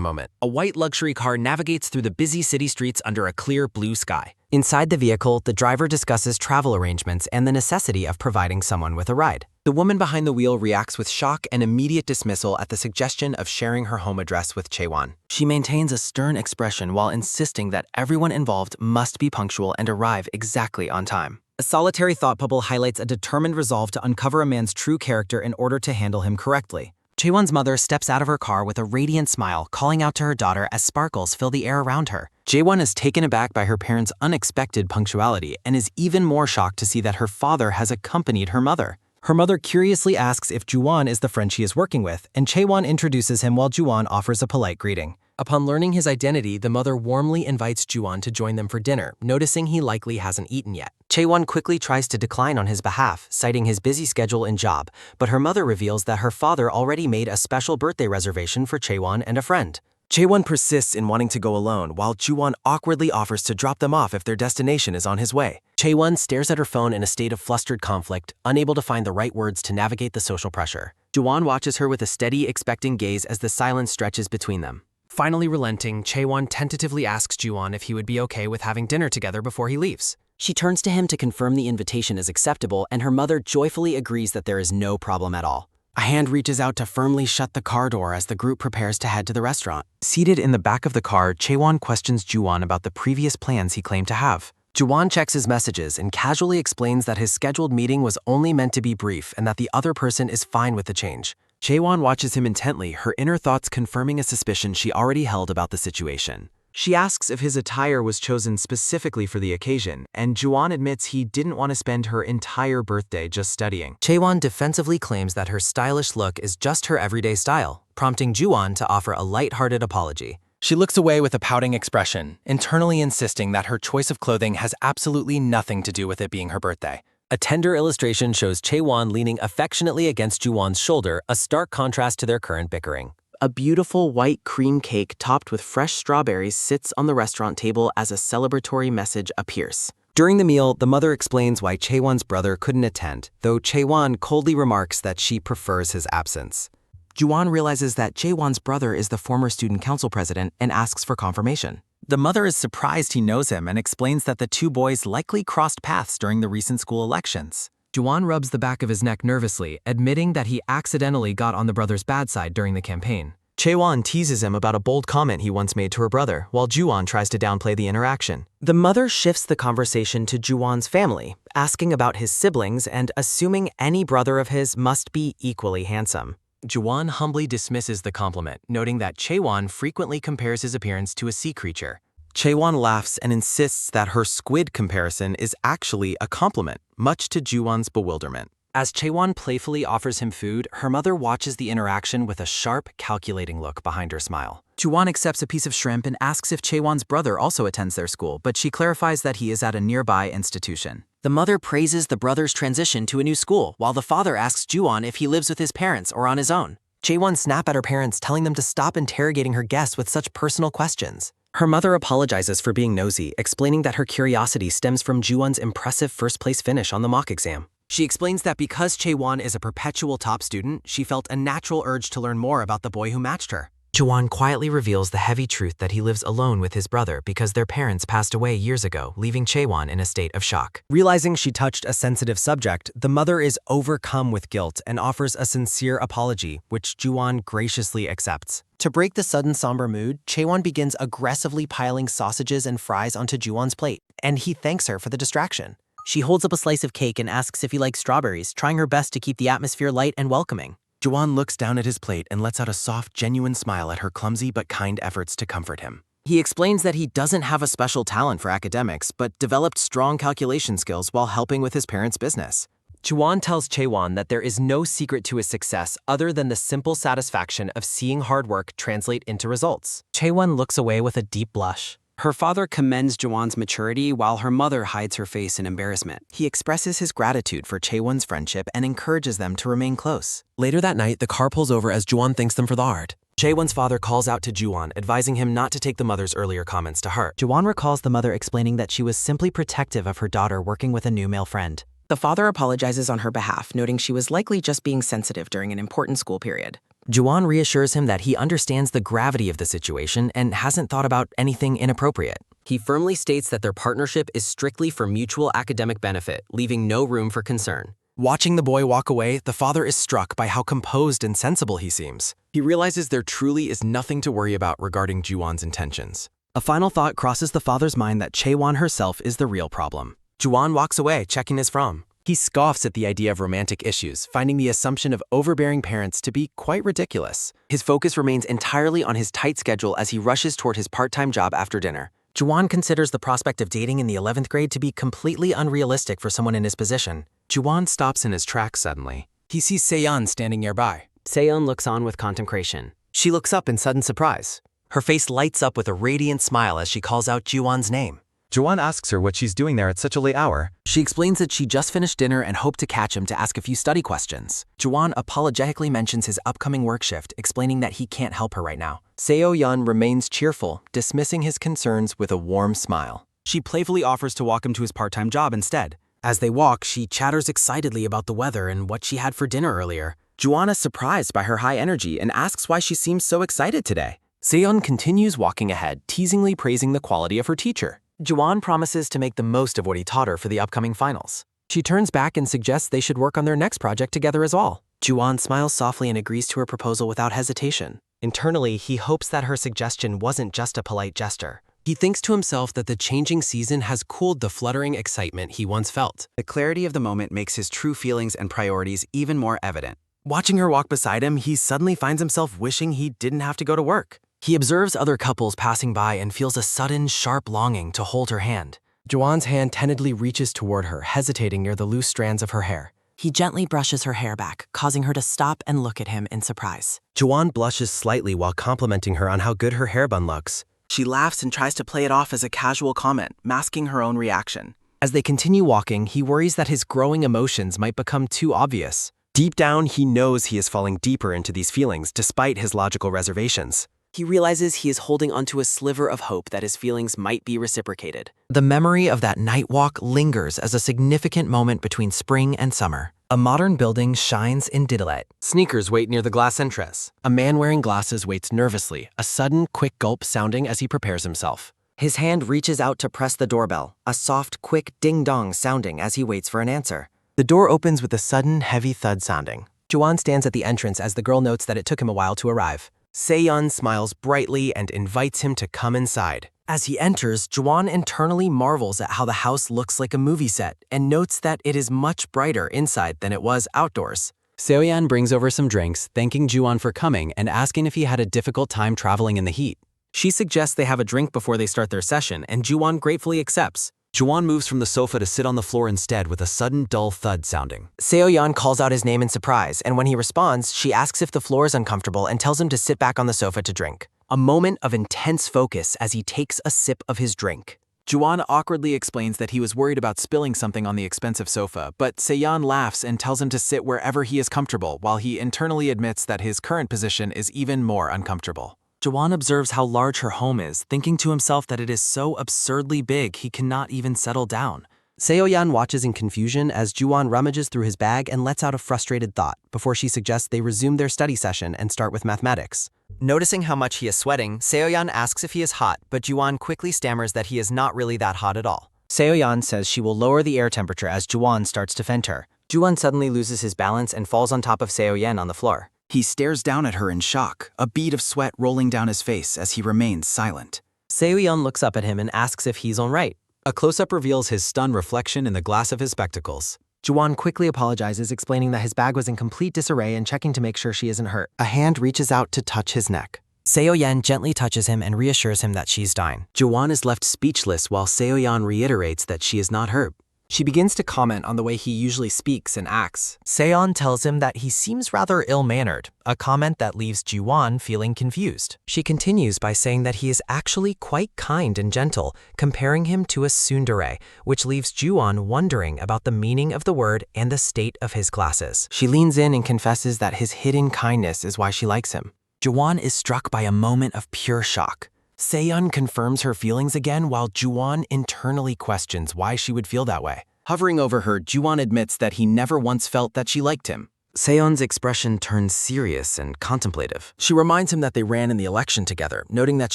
moment. A white luxury car navigates through the busy city streets under a clear blue sky. Inside the vehicle, the driver discusses travel arrangements and the necessity of providing someone with a ride. The woman behind the wheel reacts with shock and immediate dismissal at the suggestion of sharing her home address with Chaewon. She maintains a stern expression while insisting that everyone involved must be punctual and arrive exactly on time. A solitary thought bubble highlights a determined resolve to uncover a man's true character in order to handle him correctly. Chaewon's mother steps out of her car with a radiant smile, calling out to her daughter as sparkles fill the air around her. Jaewon is taken aback by her parents' unexpected punctuality and is even more shocked to see that her father has accompanied her mother. Her mother curiously asks if Juwon is the friend she is working with, and Chaewon introduces him while Juwon offers a polite greeting. Upon learning his identity, the mother warmly invites Juwon to join them for dinner, noticing he likely hasn't eaten yet. Chaewon quickly tries to decline on his behalf, citing his busy schedule and job, but her mother reveals that her father already made a special birthday reservation for Chaewon and a friend. Chaewon persists in wanting to go alone, while Juwon awkwardly offers to drop them off if their destination is on his way. Chaewon stares at her phone in a state of flustered conflict, unable to find the right words to navigate the social pressure. Juwon watches her with a steady, expectant gaze as the silence stretches between them. Finally relenting, Chaewon tentatively asks Juwon if he would be okay with having dinner together before he leaves. She turns to him to confirm the invitation is acceptable, and her mother joyfully agrees that there is no problem at all. A hand reaches out to firmly shut the car door as the group prepares to head to the restaurant. Seated in the back of the car, Chaewon questions Juwon about the previous plans he claimed to have. Juwon checks his messages and casually explains that his scheduled meeting was only meant to be brief and that the other person is fine with the change. Chaewon watches him intently, her inner thoughts confirming a suspicion she already held about the situation. She asks if his attire was chosen specifically for the occasion, and Juwon admits he didn't want to spend her entire birthday just studying. Chaewon defensively claims that her stylish look is just her everyday style, prompting Juwon to offer a light-hearted apology. She looks away with a pouting expression, internally insisting that her choice of clothing has absolutely nothing to do with it being her birthday. A tender illustration shows Chaewon leaning affectionately against Juwon's shoulder, a stark contrast to their current bickering. A beautiful white cream cake topped with fresh strawberries sits on the restaurant table as a celebratory message appears. During the meal, the mother explains why Chaewon's brother couldn't attend, though Chaewon coldly remarks that she prefers his absence. Juwon realizes that Chaewon's brother is the former student council president and asks for confirmation. The mother is surprised he knows him and explains that the two boys likely crossed paths during the recent school elections. Juwon rubs the back of his neck nervously, admitting that he accidentally got on the brother's bad side during the campaign. Chaewon teases him about a bold comment he once made to her brother, while Juwon tries to downplay the interaction. The mother shifts the conversation to Juwon's family, asking about his siblings and assuming any brother of his must be equally handsome. Juwon humbly dismisses the compliment, noting that Chaewon frequently compares his appearance to a sea creature. Chaewon laughs and insists that her squid comparison is actually a compliment, much to Juwon's bewilderment. As Chaewon playfully offers him food, her mother watches the interaction with a sharp, calculating look behind her smile. Juwon accepts a piece of shrimp and asks if Chaewon's brother also attends their school, but she clarifies that he is at a nearby institution. The mother praises the brother's transition to a new school, while the father asks Juwon if he lives with his parents or on his own. Chaewon snaps at her parents, telling them to stop interrogating her guests with such personal questions. Her mother apologizes for being nosy, explaining that her curiosity stems from Juwon's impressive first-place finish on the mock exam. She explains that because Chaewon is a perpetual top student, she felt a natural urge to learn more about the boy who matched her. Juwon quietly reveals the heavy truth that he lives alone with his brother because their parents passed away years ago, leaving Chaewon in a state of shock. Realizing she touched a sensitive subject, the mother is overcome with guilt and offers a sincere apology, which Juwon graciously accepts. To break the sudden somber mood, Chaewon begins aggressively piling sausages and fries onto Juwon's plate, and he thanks her for the distraction. She holds up a slice of cake and asks if he likes strawberries, trying her best to keep the atmosphere light and welcoming. Juwon looks down at his plate and lets out a soft, genuine smile at her clumsy but kind efforts to comfort him. He explains that he doesn't have a special talent for academics, but developed strong calculation skills while helping with his parents' business. Juwon tells Chaewon that there is no secret to his success other than the simple satisfaction of seeing hard work translate into results. Chaewon looks away with a deep blush. Her father commends Jawan's maturity while her mother hides her face in embarrassment. He expresses his gratitude for Chaewon's friendship and encourages them to remain close. Later that night, the car pulls over as Juwon thanks them for the art. Chaewon's father calls out to Juwon, advising him not to take the mother's earlier comments to heart. Juwon recalls the mother explaining that she was simply protective of her daughter working with a new male friend. The father apologizes on her behalf, noting she was likely just being sensitive during an important school period. Juwon reassures him that he understands the gravity of the situation and hasn't thought about anything inappropriate. He firmly states that their partnership is strictly for mutual academic benefit, leaving no room for concern. Watching the boy walk away, the father is struck by how composed and sensible he seems. He realizes there truly is nothing to worry about regarding Juwon's intentions. A final thought crosses the father's mind that Chaewon herself is the real problem. Juwon walks away, checking his from. He scoffs at the idea of romantic issues, finding the assumption of overbearing parents to be quite ridiculous. His focus remains entirely on his tight schedule as he rushes toward his part-time job after dinner. Juwon considers the prospect of dating in the 11th grade to be completely unrealistic for someone in his position. Juwon stops in his tracks suddenly. He sees Seyeon standing nearby. Seyeon looks on with contemplation. She looks up in sudden surprise. Her face lights up with a radiant smile as she calls out Juwon's name. Juwon asks her what she's doing there at such a late hour. She explains that she just finished dinner and hoped to catch him to ask a few study questions. Juwon apologetically mentions his upcoming work shift, explaining that he can't help her right now. Seyeon remains cheerful, dismissing his concerns with a warm smile. She playfully offers to walk him to his part-time job instead. As they walk, she chatters excitedly about the weather and what she had for dinner earlier. Juwon is surprised by her high energy and asks why she seems so excited today. Seyeon continues walking ahead, teasingly praising the quality of her teacher. Juwon promises to make the most of what he taught her for the upcoming finals. She turns back and suggests they should work on their next project together as well. Juwon smiles softly and agrees to her proposal without hesitation. Internally, he hopes that her suggestion wasn't just a polite gesture. He thinks to himself that the changing season has cooled the fluttering excitement he once felt. The clarity of the moment makes his true feelings and priorities even more evident. Watching her walk beside him, he suddenly finds himself wishing he didn't have to go to work. He observes other couples passing by and feels a sudden, sharp longing to hold her hand. Juwon's hand tentatively reaches toward her, hesitating near the loose strands of her hair. He gently brushes her hair back, causing her to stop and look at him in surprise. Juwon blushes slightly while complimenting her on how good her hair bun looks. She laughs and tries to play it off as a casual comment, masking her own reaction. As they continue walking, he worries that his growing emotions might become too obvious. Deep down, he knows he is falling deeper into these feelings despite his logical reservations. He realizes he is holding onto a sliver of hope that his feelings might be reciprocated. The memory of that night walk lingers as a significant moment between spring and summer. A modern building shines in Diddlet. Sneakers wait near the glass entrance. A man wearing glasses waits nervously, a sudden, quick gulp sounding as he prepares himself. His hand reaches out to press the doorbell, a soft, quick ding-dong sounding as he waits for an answer. The door opens with a sudden, heavy thud sounding. Juwon stands at the entrance as the girl notes that it took him a while to arrive. Seyeon smiles brightly and invites him to come inside. As he enters, Juwon internally marvels at how the house looks like a movie set and notes that it is much brighter inside than it was outdoors. Seoyeon brings over some drinks, thanking Juwon for coming and asking if he had a difficult time traveling in the heat. She suggests they have a drink before they start their session, and Juwon gratefully accepts. Juwon moves from the sofa to sit on the floor instead with a sudden dull thud sounding. Seoyeon calls out his name in surprise, and when he responds, she asks if the floor is uncomfortable and tells him to sit back on the sofa to drink. A moment of intense focus as he takes a sip of his drink. Juwon awkwardly explains that he was worried about spilling something on the expensive sofa, but Seyeon laughs and tells him to sit wherever he is comfortable while he internally admits that his current position is even more uncomfortable. Juwon observes how large her home is, thinking to himself that it is so absurdly big he cannot even settle down. Seo-yeon watches in confusion as Ju-won rummages through his bag and lets out a frustrated thought before she suggests they resume their study session and start with mathematics. Noticing how much he is sweating, Seo-yeon asks if he is hot, but Ju-won quickly stammers that he is not really that hot at all. Seo-yeon says she will lower the air temperature as Ju-won starts to fend her. Ju-won suddenly loses his balance and falls on top of Seo-yeon on the floor. He stares down at her in shock, a bead of sweat rolling down his face as he remains silent. Seo-yeon looks up at him and asks if he's all right. A close-up reveals his stunned reflection in the glass of his spectacles. Ju-won quickly apologizes, explaining that his bag was in complete disarray and checking to make sure she isn't hurt. A hand reaches out to touch his neck. Seo-yeon gently touches him and reassures him that she's fine. Ju-won is left speechless while Seo-yeon reiterates that she is not hurt. She begins to comment on the way he usually speaks and acts. Seo-yeon tells him that he seems rather ill-mannered, a comment that leaves Ju-won feeling confused. She continues by saying that he is actually quite kind and gentle, comparing him to a tsundere, which leaves Ju-won wondering about the meaning of the word and the state of his glasses. She leans in and confesses that his hidden kindness is why she likes him. Ju-won is struck by a moment of pure shock. Seo-yeon confirms her feelings again while Ju-won internally questions why she would feel that way. Hovering over her, Ju-won admits that he never once felt that she liked him. Seo-yeon's expression turns serious and contemplative. She reminds him that they ran in the election together, noting that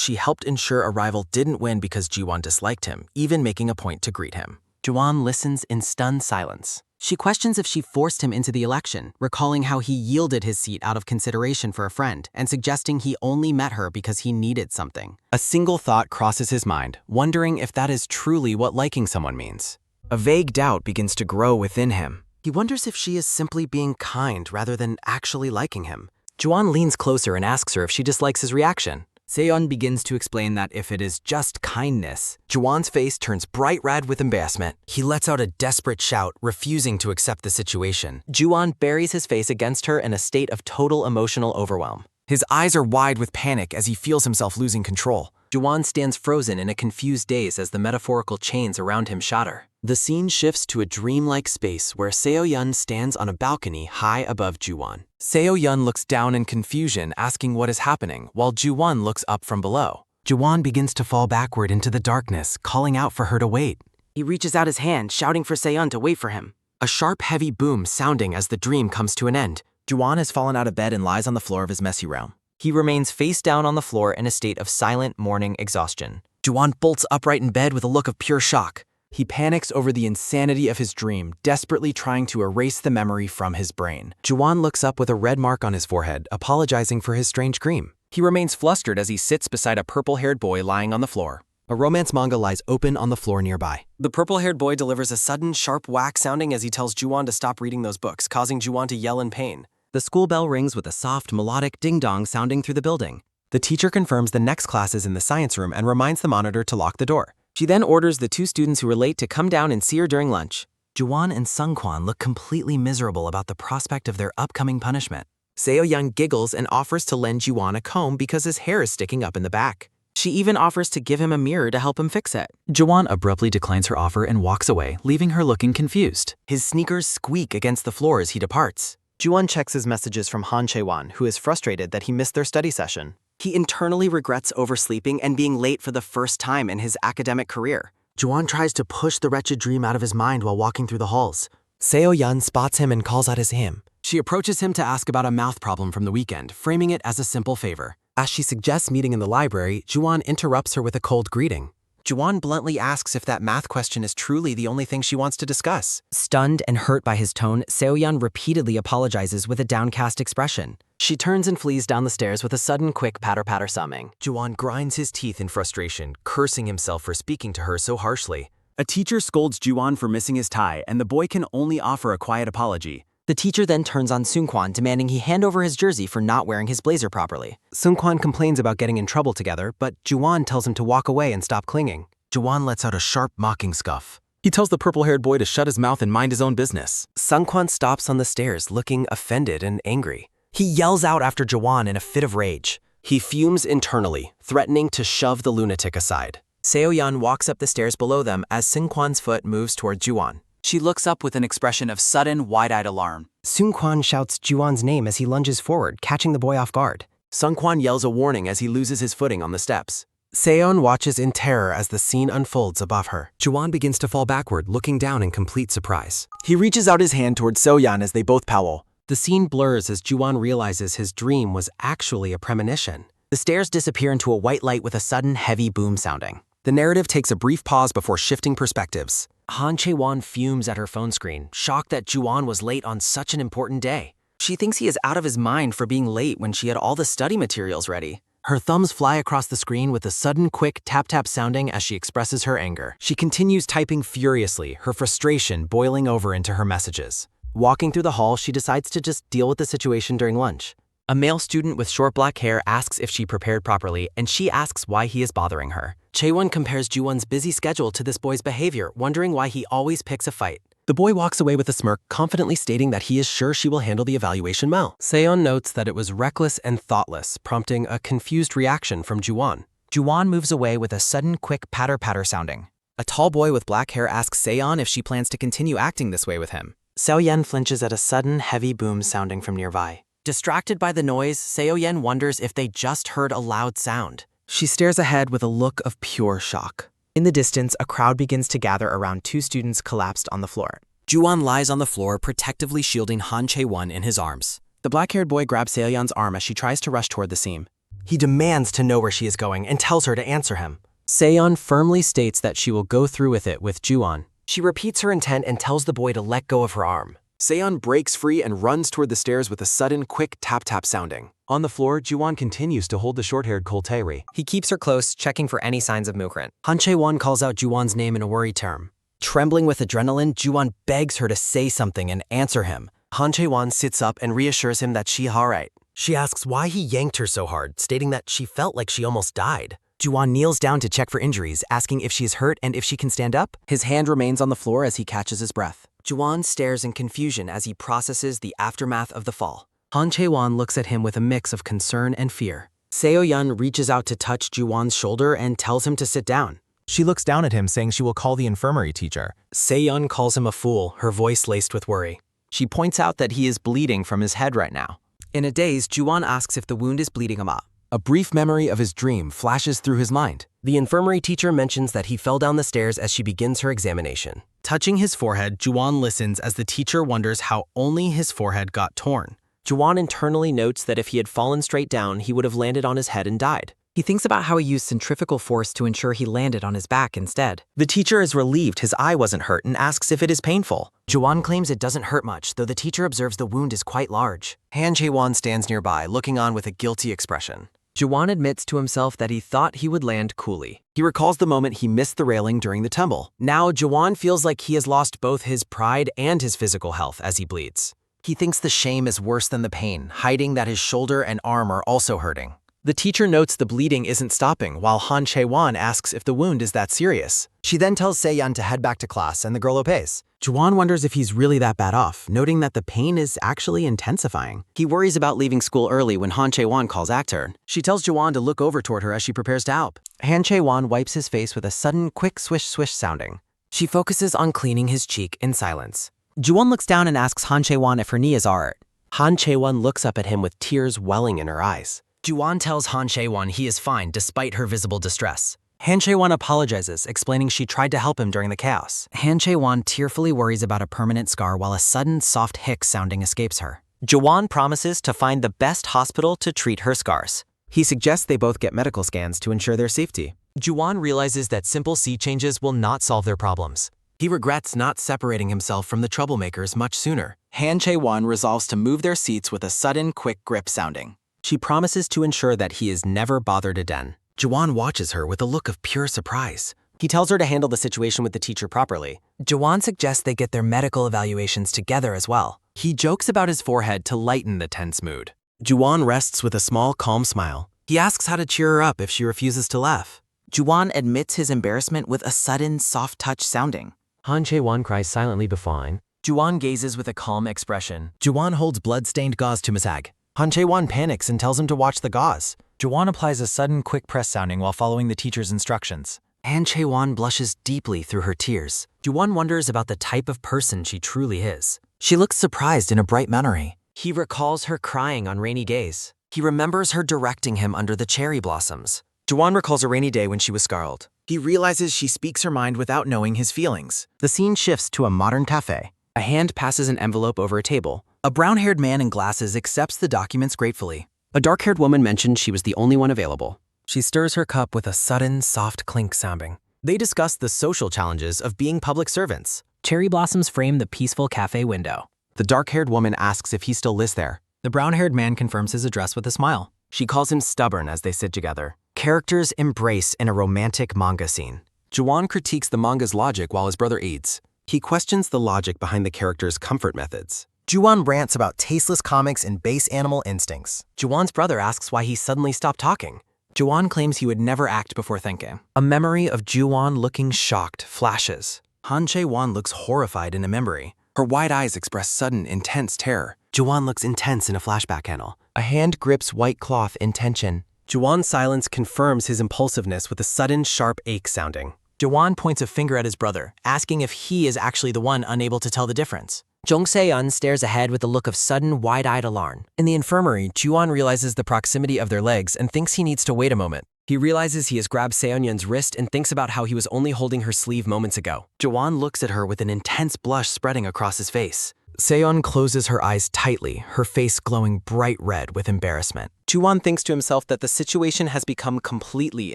she helped ensure a rival didn't win because Ju-won disliked him, even making a point to greet him. Ju-won listens in stunned silence. She questions if she forced him into the election, recalling how he yielded his seat out of consideration for a friend, and suggesting he only met her because he needed something. A single thought crosses his mind, wondering if that is truly what liking someone means. A vague doubt begins to grow within him. He wonders if she is simply being kind rather than actually liking him. Ju-won leans closer and asks her if she dislikes his reaction. Seo-yeon begins to explain that if it is just kindness, Ju-won's face turns bright red with embarrassment. He lets out a desperate shout, refusing to accept the situation. Ju-won buries his face against her in a state of total emotional overwhelm. His eyes are wide with panic as he feels himself losing control. Ju-won stands frozen in a confused daze as the metaphorical chains around him shatter. The scene shifts to a dreamlike space where Seo-yeon stands on a balcony high above Ju-won. Seo-yeon looks down in confusion, asking what is happening, while Ju-won looks up from below. Ju-won begins to fall backward into the darkness, calling out for her to wait. He reaches out his hand, shouting for Seo-yeon to wait for him. A sharp, heavy boom sounding as the dream comes to an end. Ju-won has fallen out of bed and lies on the floor of his messy room. He remains face down on the floor in a state of silent mourning exhaustion. Ju-won bolts upright in bed with a look of pure shock. He panics over the insanity of his dream, desperately trying to erase the memory from his brain. Ju-won looks up with a red mark on his forehead, apologizing for his strange dream. He remains flustered as he sits beside a purple-haired boy lying on the floor. A romance manga lies open on the floor nearby. The purple-haired boy delivers a sudden, sharp whack sounding as he tells Ju-won to stop reading those books, causing Ju-won to yell in pain. The school bell rings with a soft, melodic ding-dong sounding through the building. The teacher confirms the next class is in the science room and reminds the monitor to lock the door. She then orders the two students who were late to come down and see her during lunch. Ju-won and Sung-kwan look completely miserable about the prospect of their upcoming punishment. Seo-yeon giggles and offers to lend Ju-won a comb because his hair is sticking up in the back. She even offers to give him a mirror to help him fix it. Ju-won abruptly declines her offer and walks away, leaving her looking confused. His sneakers squeak against the floor as he departs. Ju-won checks his messages from Han Chae-won, who is frustrated that he missed their study session. He internally regrets oversleeping and being late for the first time in his academic career. Ju-won tries to push the wretched dream out of his mind while walking through the halls. Seo-yeon spots him and calls out his name. She approaches him to ask about a mouth problem from the weekend, framing it as a simple favor. As she suggests meeting in the library, Ju-won interrupts her with a cold greeting. Ju-won bluntly asks if that math question is truly the only thing she wants to discuss. Stunned and hurt by his tone, Seo-yeon repeatedly apologizes with a downcast expression. She turns and flees down the stairs with a sudden quick patter-patter summing. Ju-won grinds his teeth in frustration, cursing himself for speaking to her so harshly. A teacher scolds Ju-won for missing his tie, and the boy can only offer a quiet apology. The teacher then turns on Sung-kwan, demanding he hand over his jersey for not wearing his blazer properly. Sung-kwan complains about getting in trouble together, but Ju-won tells him to walk away and stop clinging. Ju-won lets out a sharp, mocking scuff. He tells the purple-haired boy to shut his mouth and mind his own business. Sung-kwan stops on the stairs, looking offended and angry. He yells out after Ju-won in a fit of rage. He fumes internally, threatening to shove the lunatic aside. Seo-yeon walks up the stairs below them as Sung-kwan's foot moves toward Ju-won. She looks up with an expression of sudden, wide-eyed alarm. Sung-kwan shouts Ju-won's name as he lunges forward, catching the boy off guard. Sung-kwan yells a warning as he loses his footing on the steps. Seon watches in terror as the scene unfolds above her. Juwon begins to fall backward, looking down in complete surprise. He reaches out his hand towards Seo-yeon as they both powwow. The scene blurs as Juwon realizes his dream was actually a premonition. The stairs disappear into a white light with a sudden heavy boom sounding. The narrative takes a brief pause before shifting perspectives. Han Chae-won fumes at her phone screen, shocked that Juwon was late on such an important day. She thinks he is out of his mind for being late when she had all the study materials ready. Her thumbs fly across the screen with a sudden quick tap-tap sounding as she expresses her anger. She continues typing furiously, her frustration boiling over into her messages. Walking through the hall, she decides to just deal with the situation during lunch. A male student with short black hair asks if she prepared properly, and she asks why he is bothering her. Chae-won compares Juwon's busy schedule to this boy's behavior, wondering why he always picks a fight. The boy walks away with a smirk, confidently stating that he is sure she will handle the evaluation well. Seon notes that it was reckless and thoughtless, prompting a confused reaction from Juwon. Juwon moves away with a sudden quick patter-patter sounding. A tall boy with black hair asks Seon if she plans to continue acting this way with him. Seo-yeon flinches at a sudden heavy boom sounding from nearby. Distracted by the noise, Seo-yeon wonders if they just heard a loud sound. She stares ahead with a look of pure shock. In the distance, a crowd begins to gather around two students collapsed on the floor. Juwon lies on the floor, protectively shielding Han Chae-won in his arms. The black-haired boy grabs Seo-yeon's arm as she tries to rush toward the seam. He demands to know where she is going and tells her to answer him. Seon firmly states that she will go through with it with Juwon. She repeats her intent and tells the boy to let go of her arm. Seon breaks free and runs toward the stairs with a sudden, quick tap-tap sounding. On the floor, Juwon continues to hold the short-haired Kol Tae-ri. He keeps her close, checking for any signs of movement. Han Chae-won calls out Juwon's name in a worried term. Trembling with adrenaline, Juwon begs her to say something and answer him. Han Chae-won sits up and reassures him that she's alright. She asks why he yanked her so hard, stating that she felt like she almost died. Juwon kneels down to check for injuries, asking if she is hurt and if she can stand up. His hand remains on the floor as he catches his breath. Juwon stares in confusion as he processes the aftermath of the fall. Han Chae-won looks at him with a mix of concern and fear. Seo-yeon reaches out to touch Juwon's shoulder and tells him to sit down. She looks down at him, saying she will call the infirmary teacher. Seon calls him a fool, her voice laced with worry. She points out that he is bleeding from his head right now. In a daze, Juwon asks if the wound is bleeding him up. A brief memory of his dream flashes through his mind. The infirmary teacher mentions that he fell down the stairs as she begins her examination. Touching his forehead, Juwon listens as the teacher wonders how only his forehead got torn. Juwon internally notes that if he had fallen straight down, he would have landed on his head and died. He thinks about how he used centrifugal force to ensure he landed on his back instead. The teacher is relieved his eye wasn't hurt and asks if it is painful. Juwon claims it doesn't hurt much, though the teacher observes the wound is quite large. Han Chae-won stands nearby, looking on with a guilty expression. Juwon admits to himself that he thought he would land coolly. He recalls the moment he missed the railing during the tumble. Now, Juwon feels like he has lost both his pride and his physical health as he bleeds. He thinks the shame is worse than the pain, hiding that his shoulder and arm are also hurting. The teacher notes the bleeding isn't stopping, while Han Chae-won asks if the wound is that serious. She then tells Seo-yeon to head back to class, and the girl obeys. Juwon wonders if he's really that bad off, noting that the pain is actually intensifying. He worries about leaving school early when Han Chae-won calls Acturn. She tells Juwon to look over toward her as she prepares to help. Han Chae-won wipes his face with a sudden quick swish-swish sounding. She focuses on cleaning his cheek in silence. Juwon looks down and asks Han Chae-won if her knee is alright. Han Chae-won looks up at him with tears welling in her eyes. Juwon tells Han Chae-won he is fine despite her visible distress. Han Chae-won apologizes, explaining she tried to help him during the chaos. Han Chae-won tearfully worries about a permanent scar while a sudden soft hic sounding escapes her. Juwon promises to find the best hospital to treat her scars. He suggests they both get medical scans to ensure their safety. Juwon realizes that simple sea changes will not solve their problems. He regrets not separating himself from the troublemakers much sooner. Han Chae-won resolves to move their seats with a sudden quick grip sounding. She promises to ensure that he is never bothered again. Juwon watches her with a look of pure surprise. He tells her to handle the situation with the teacher properly. Juwon suggests they get their medical evaluations together as well. He jokes about his forehead to lighten the tense mood. Juwon rests with a small, calm smile. He asks how to cheer her up if she refuses to laugh. Juwon admits his embarrassment with a sudden soft touch sounding. Han Chae-won cries silently before. Juwon gazes with a calm expression. Juwon holds blood-stained gauze to Misag. Han Chae-won panics and tells him to watch the gauze. Juwon applies a sudden quick press sounding while following the teacher's instructions. Han Chae-won blushes deeply through her tears. Juwon wonders about the type of person she truly is. She looks surprised in a bright memory. He recalls her crying on rainy days. He remembers her directing him under the cherry blossoms. Juwon recalls a rainy day when she was scarled. He realizes she speaks her mind without knowing his feelings. The scene shifts to a modern cafe. A hand passes an envelope over a table. A brown-haired man in glasses accepts the documents gratefully. A dark-haired woman mentioned she was the only one available. She stirs her cup with a sudden, soft clink sounding. They discuss the social challenges of being public servants. Cherry blossoms frame the peaceful cafe window. The dark-haired woman asks if he still lives there. The brown-haired man confirms his address with a smile. She calls him stubborn as they sit together. Characters embrace in a romantic manga scene. Juwon critiques the manga's logic while his brother eats. He questions the logic behind the character's comfort methods. Juwon rants about tasteless comics and base animal instincts. Juwon's brother asks why he suddenly stopped talking. Juwon claims he would never act before thinking. A memory of Juwon looking shocked flashes. Han Chae-won looks horrified in a memory. Her wide eyes express sudden, intense terror. Juwon looks intense in a flashback panel. A hand grips white cloth in tension. Juwon's silence confirms his impulsiveness with a sudden, sharp ache sounding. Juwon points a finger at his brother, asking if he is actually the one unable to tell the difference. Jung Se-eun stares ahead with a look of sudden, wide-eyed alarm. In the infirmary, Juwon realizes the proximity of their legs and thinks he needs to wait a moment. He realizes he has grabbed Seonyeon's wrist and thinks about how he was only holding her sleeve moments ago. Juwon looks at her with an intense blush spreading across his face. Seon closes her eyes tightly, her face glowing bright red with embarrassment. Juwon thinks to himself that the situation has become completely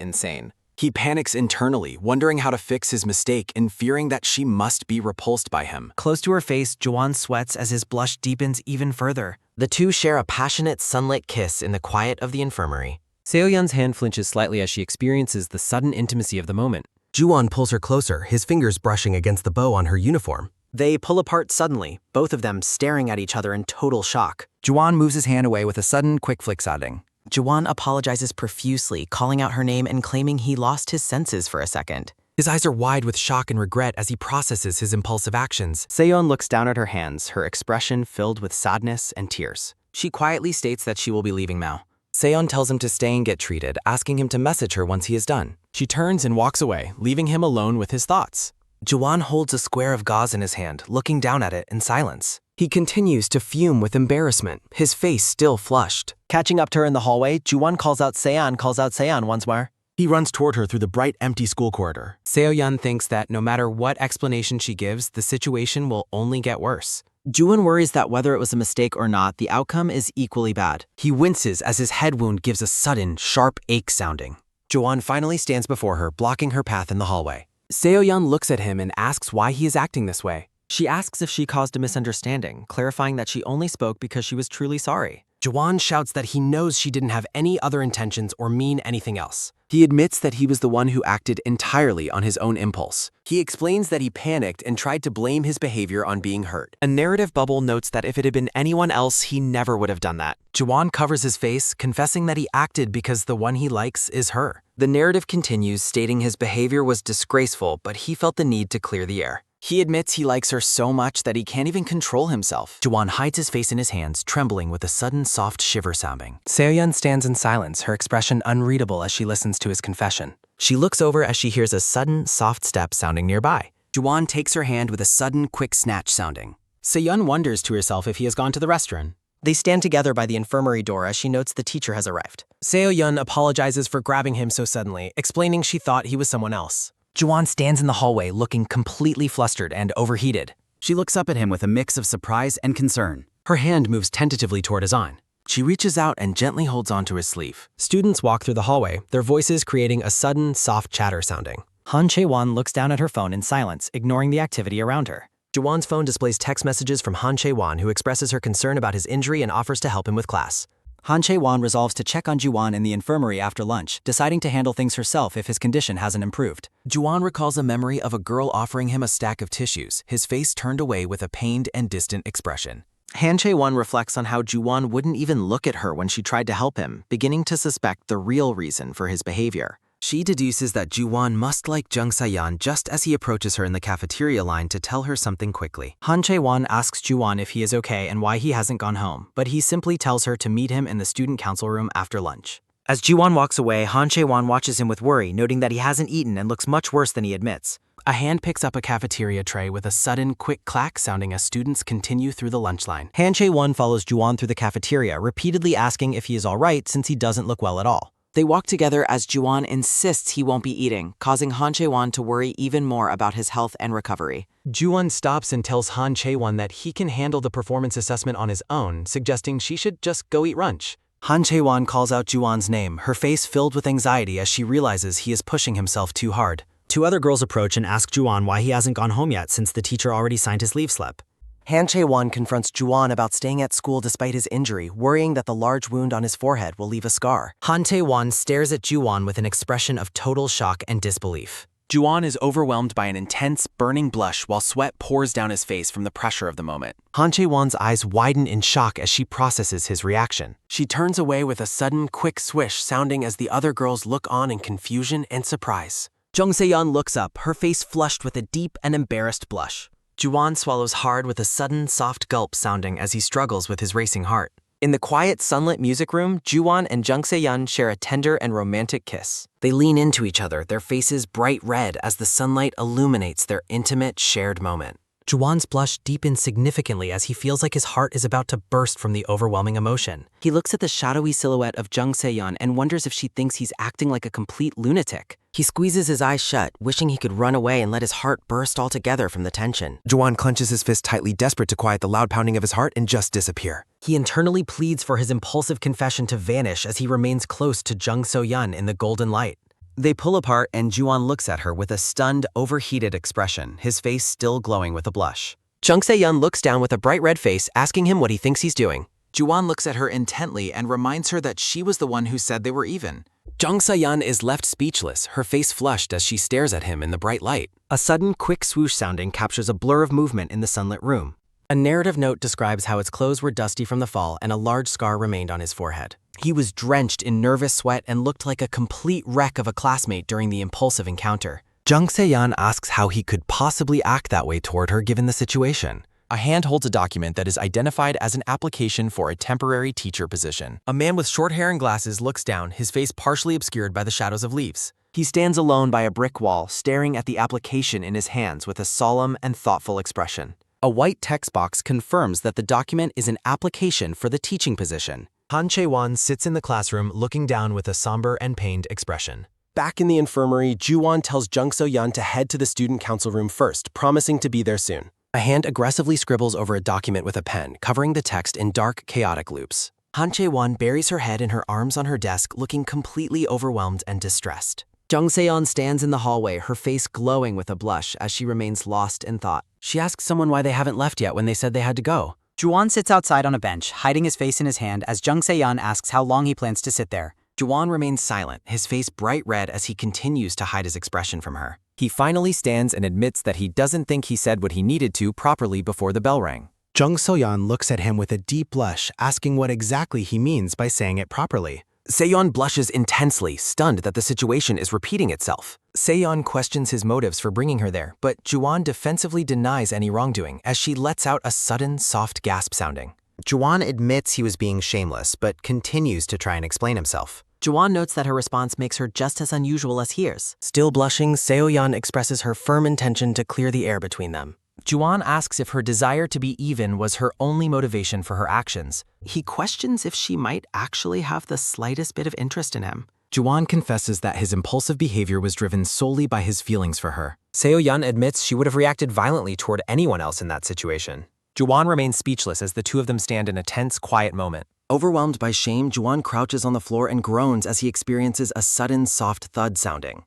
insane. He panics internally, wondering how to fix his mistake and fearing that she must be repulsed by him. Close to her face, Juwon sweats as his blush deepens even further. The two share a passionate, sunlit kiss in the quiet of the infirmary. Seoyeon's hand flinches slightly as she experiences the sudden intimacy of the moment. Juwon pulls her closer, his fingers brushing against the bow on her uniform. They pull apart suddenly, both of them staring at each other in total shock. Juwon moves his hand away with a sudden, quick flick sounding. Juwon apologizes profusely, calling out her name and claiming he lost his senses for a second. His eyes are wide with shock and regret as he processes his impulsive actions. Seon looks down at her hands, her expression filled with sadness and tears. She quietly states that she will be leaving now. Seon tells him to stay and get treated, asking him to message her once he is done. She turns and walks away, leaving him alone with his thoughts. Juwon holds a square of gauze in his hand, looking down at it in silence. He continues to fume with embarrassment, his face still flushed. Catching up to her in the hallway, Juwon calls out Seon once more. He runs toward her through the bright, empty school corridor. Seoyeon thinks that no matter what explanation she gives, the situation will only get worse. Juwon worries that whether it was a mistake or not, the outcome is equally bad. He winces as his head wound gives a sudden, sharp ache sounding. Juwon finally stands before her, blocking her path in the hallway. Seoyeon looks at him and asks why he is acting this way. She asks if she caused a misunderstanding, clarifying that she only spoke because she was truly sorry. Juwon shouts that he knows she didn't have any other intentions or mean anything else. He admits that he was the one who acted entirely on his own impulse. He explains that he panicked and tried to blame his behavior on being hurt. A narrative bubble notes that if it had been anyone else, he never would have done that. Juwon covers his face, confessing that he acted because the one he likes is her. The narrative continues, stating his behavior was disgraceful, but he felt the need to clear the air. He admits he likes her so much that he can't even control himself. Juwon hides his face in his hands, trembling with a sudden soft shiver sounding. Seoyeon stands in silence, her expression unreadable as she listens to his confession. She looks over as she hears a sudden, soft step sounding nearby. Juwon takes her hand with a sudden, quick snatch sounding. Seoyeon wonders to herself if he has gone to the restaurant. They stand together by the infirmary door as she notes the teacher has arrived. Seoyeon apologizes for grabbing him so suddenly, explaining she thought he was someone else. Juwon stands in the hallway looking completely flustered and overheated. She looks up at him with a mix of surprise and concern. Her hand moves tentatively toward his arm. She reaches out and gently holds onto his sleeve. Students walk through the hallway, their voices creating a sudden, soft chatter sounding. Han Chae-won looks down at her phone in silence, ignoring the activity around her. Juwon's phone displays text messages from Han Chae-won, who expresses her concern about his injury and offers to help him with class. Han Chae-won resolves to check on Juwon in the infirmary after lunch, deciding to handle things herself if his condition hasn't improved. Juwon recalls a memory of a girl offering him a stack of tissues, his face turned away with a pained and distant expression. Han Chae-won reflects on how Juwon wouldn't even look at her when she tried to help him, beginning to suspect the real reason for his behavior. She deduces that Juwon must like Jung Se-yeon just as he approaches her in the cafeteria line to tell her something quickly. Han Chae-won asks Juwon if he is okay and why he hasn't gone home, but he simply tells her to meet him in the student council room after lunch. As Juwon walks away, Han Chae-won watches him with worry, noting that he hasn't eaten and looks much worse than he admits. A hand picks up a cafeteria tray with a sudden, quick clack sounding as students continue through the lunch line. Han Chae-won follows Juwon through the cafeteria, repeatedly asking if he is alright since he doesn't look well at all. They walk together as Juwon insists he won't be eating, causing Han Chae-won to worry even more about his health and recovery. Juwon stops and tells Han Chae-won that he can handle the performance assessment on his own, suggesting she should just go eat lunch. Han Chae-won calls out Juwon's name, her face filled with anxiety as she realizes he is pushing himself too hard. Two other girls approach and ask Juwon why he hasn't gone home yet since the teacher already signed his leave slip. Han Chae-won confronts Juwon about staying at school despite his injury, worrying that the large wound on his forehead will leave a scar. Han Tae-won stares at Juwon with an expression of total shock and disbelief. Juwon is overwhelmed by an intense, burning blush while sweat pours down his face from the pressure of the moment. Han Chae-won's eyes widen in shock as she processes his reaction. She turns away with a sudden, quick swish, sounding as the other girls look on in confusion and surprise. Jung Se-yeon looks up, her face flushed with a deep and embarrassed blush. Juwon swallows hard with a sudden, soft gulp sounding as he struggles with his racing heart. In the quiet, sunlit music room, Juwon and Jung Se-yeon share a tender and romantic kiss. They lean into each other, their faces bright red as the sunlight illuminates their intimate, shared moment. Juwon's blush deepens significantly as he feels like his heart is about to burst from the overwhelming emotion. He looks at the shadowy silhouette of Jung Se-yeon and wonders if she thinks he's acting like a complete lunatic. He squeezes his eyes shut, wishing he could run away and let his heart burst altogether from the tension. Juwon clenches his fist tightly, desperate to quiet the loud pounding of his heart and just disappear. He internally pleads for his impulsive confession to vanish as he remains close to Jung So-yeon in the golden light. They pull apart and Juwon looks at her with a stunned, overheated expression, his face still glowing with a blush. Jung Se-yeon looks down with a bright red face, asking him what he thinks he's doing. Juwon looks at her intently and reminds her that she was the one who said they were even. Jung Se-yeon is left speechless, her face flushed as she stares at him in the bright light. A sudden, quick swoosh sounding captures a blur of movement in the sunlit room. A narrative note describes how his clothes were dusty from the fall and a large scar remained on his forehead. He was drenched in nervous sweat and looked like a complete wreck of a classmate during the impulsive encounter. Jung Se-yeon asks how he could possibly act that way toward her given the situation. A hand holds a document that is identified as an application for a temporary teacher position. A man with short hair and glasses looks down, his face partially obscured by the shadows of leaves. He stands alone by a brick wall, staring at the application in his hands with a solemn and thoughtful expression. A white text box confirms that the document is an application for the teaching position. Han Chae-won sits in the classroom looking down with a somber and pained expression. Back in the infirmary, Juwon tells Jung So-yeon to head to the student council room first, promising to be there soon. A hand aggressively scribbles over a document with a pen, covering the text in dark, chaotic loops. Han Chae-won buries her head in her arms on her desk, looking completely overwhelmed and distressed. Jung Se-yeon stands in the hallway, her face glowing with a blush as she remains lost in thought. She asks someone why they haven't left yet when they said they had to go. Juwon sits outside on a bench, hiding his face in his hand as Jung Se-yeon asks how long he plans to sit there. Juwon remains silent, his face bright red as he continues to hide his expression from her. He finally stands and admits that he doesn't think he said what he needed to properly before the bell rang. Jung So-yeon looks at him with a deep blush, asking what exactly he means by saying it properly. Se-yeon blushes intensely, stunned that the situation is repeating itself. Se-yeon questions his motives for bringing her there, but Juwon defensively denies any wrongdoing as she lets out a sudden, soft gasp sounding. Juwon admits he was being shameless, but continues to try and explain himself. Juwon notes that her response makes her just as unusual as hers. Still blushing, Seo-yeon expresses her firm intention to clear the air between them. Juwon asks if her desire to be even was her only motivation for her actions. He questions if she might actually have the slightest bit of interest in him. Juwon confesses that his impulsive behavior was driven solely by his feelings for her. Seo-yeon admits she would have reacted violently toward anyone else in that situation. Juwon remains speechless as the two of them stand in a tense, quiet moment. Overwhelmed by shame, Juwon crouches on the floor and groans as he experiences a sudden soft thud sounding.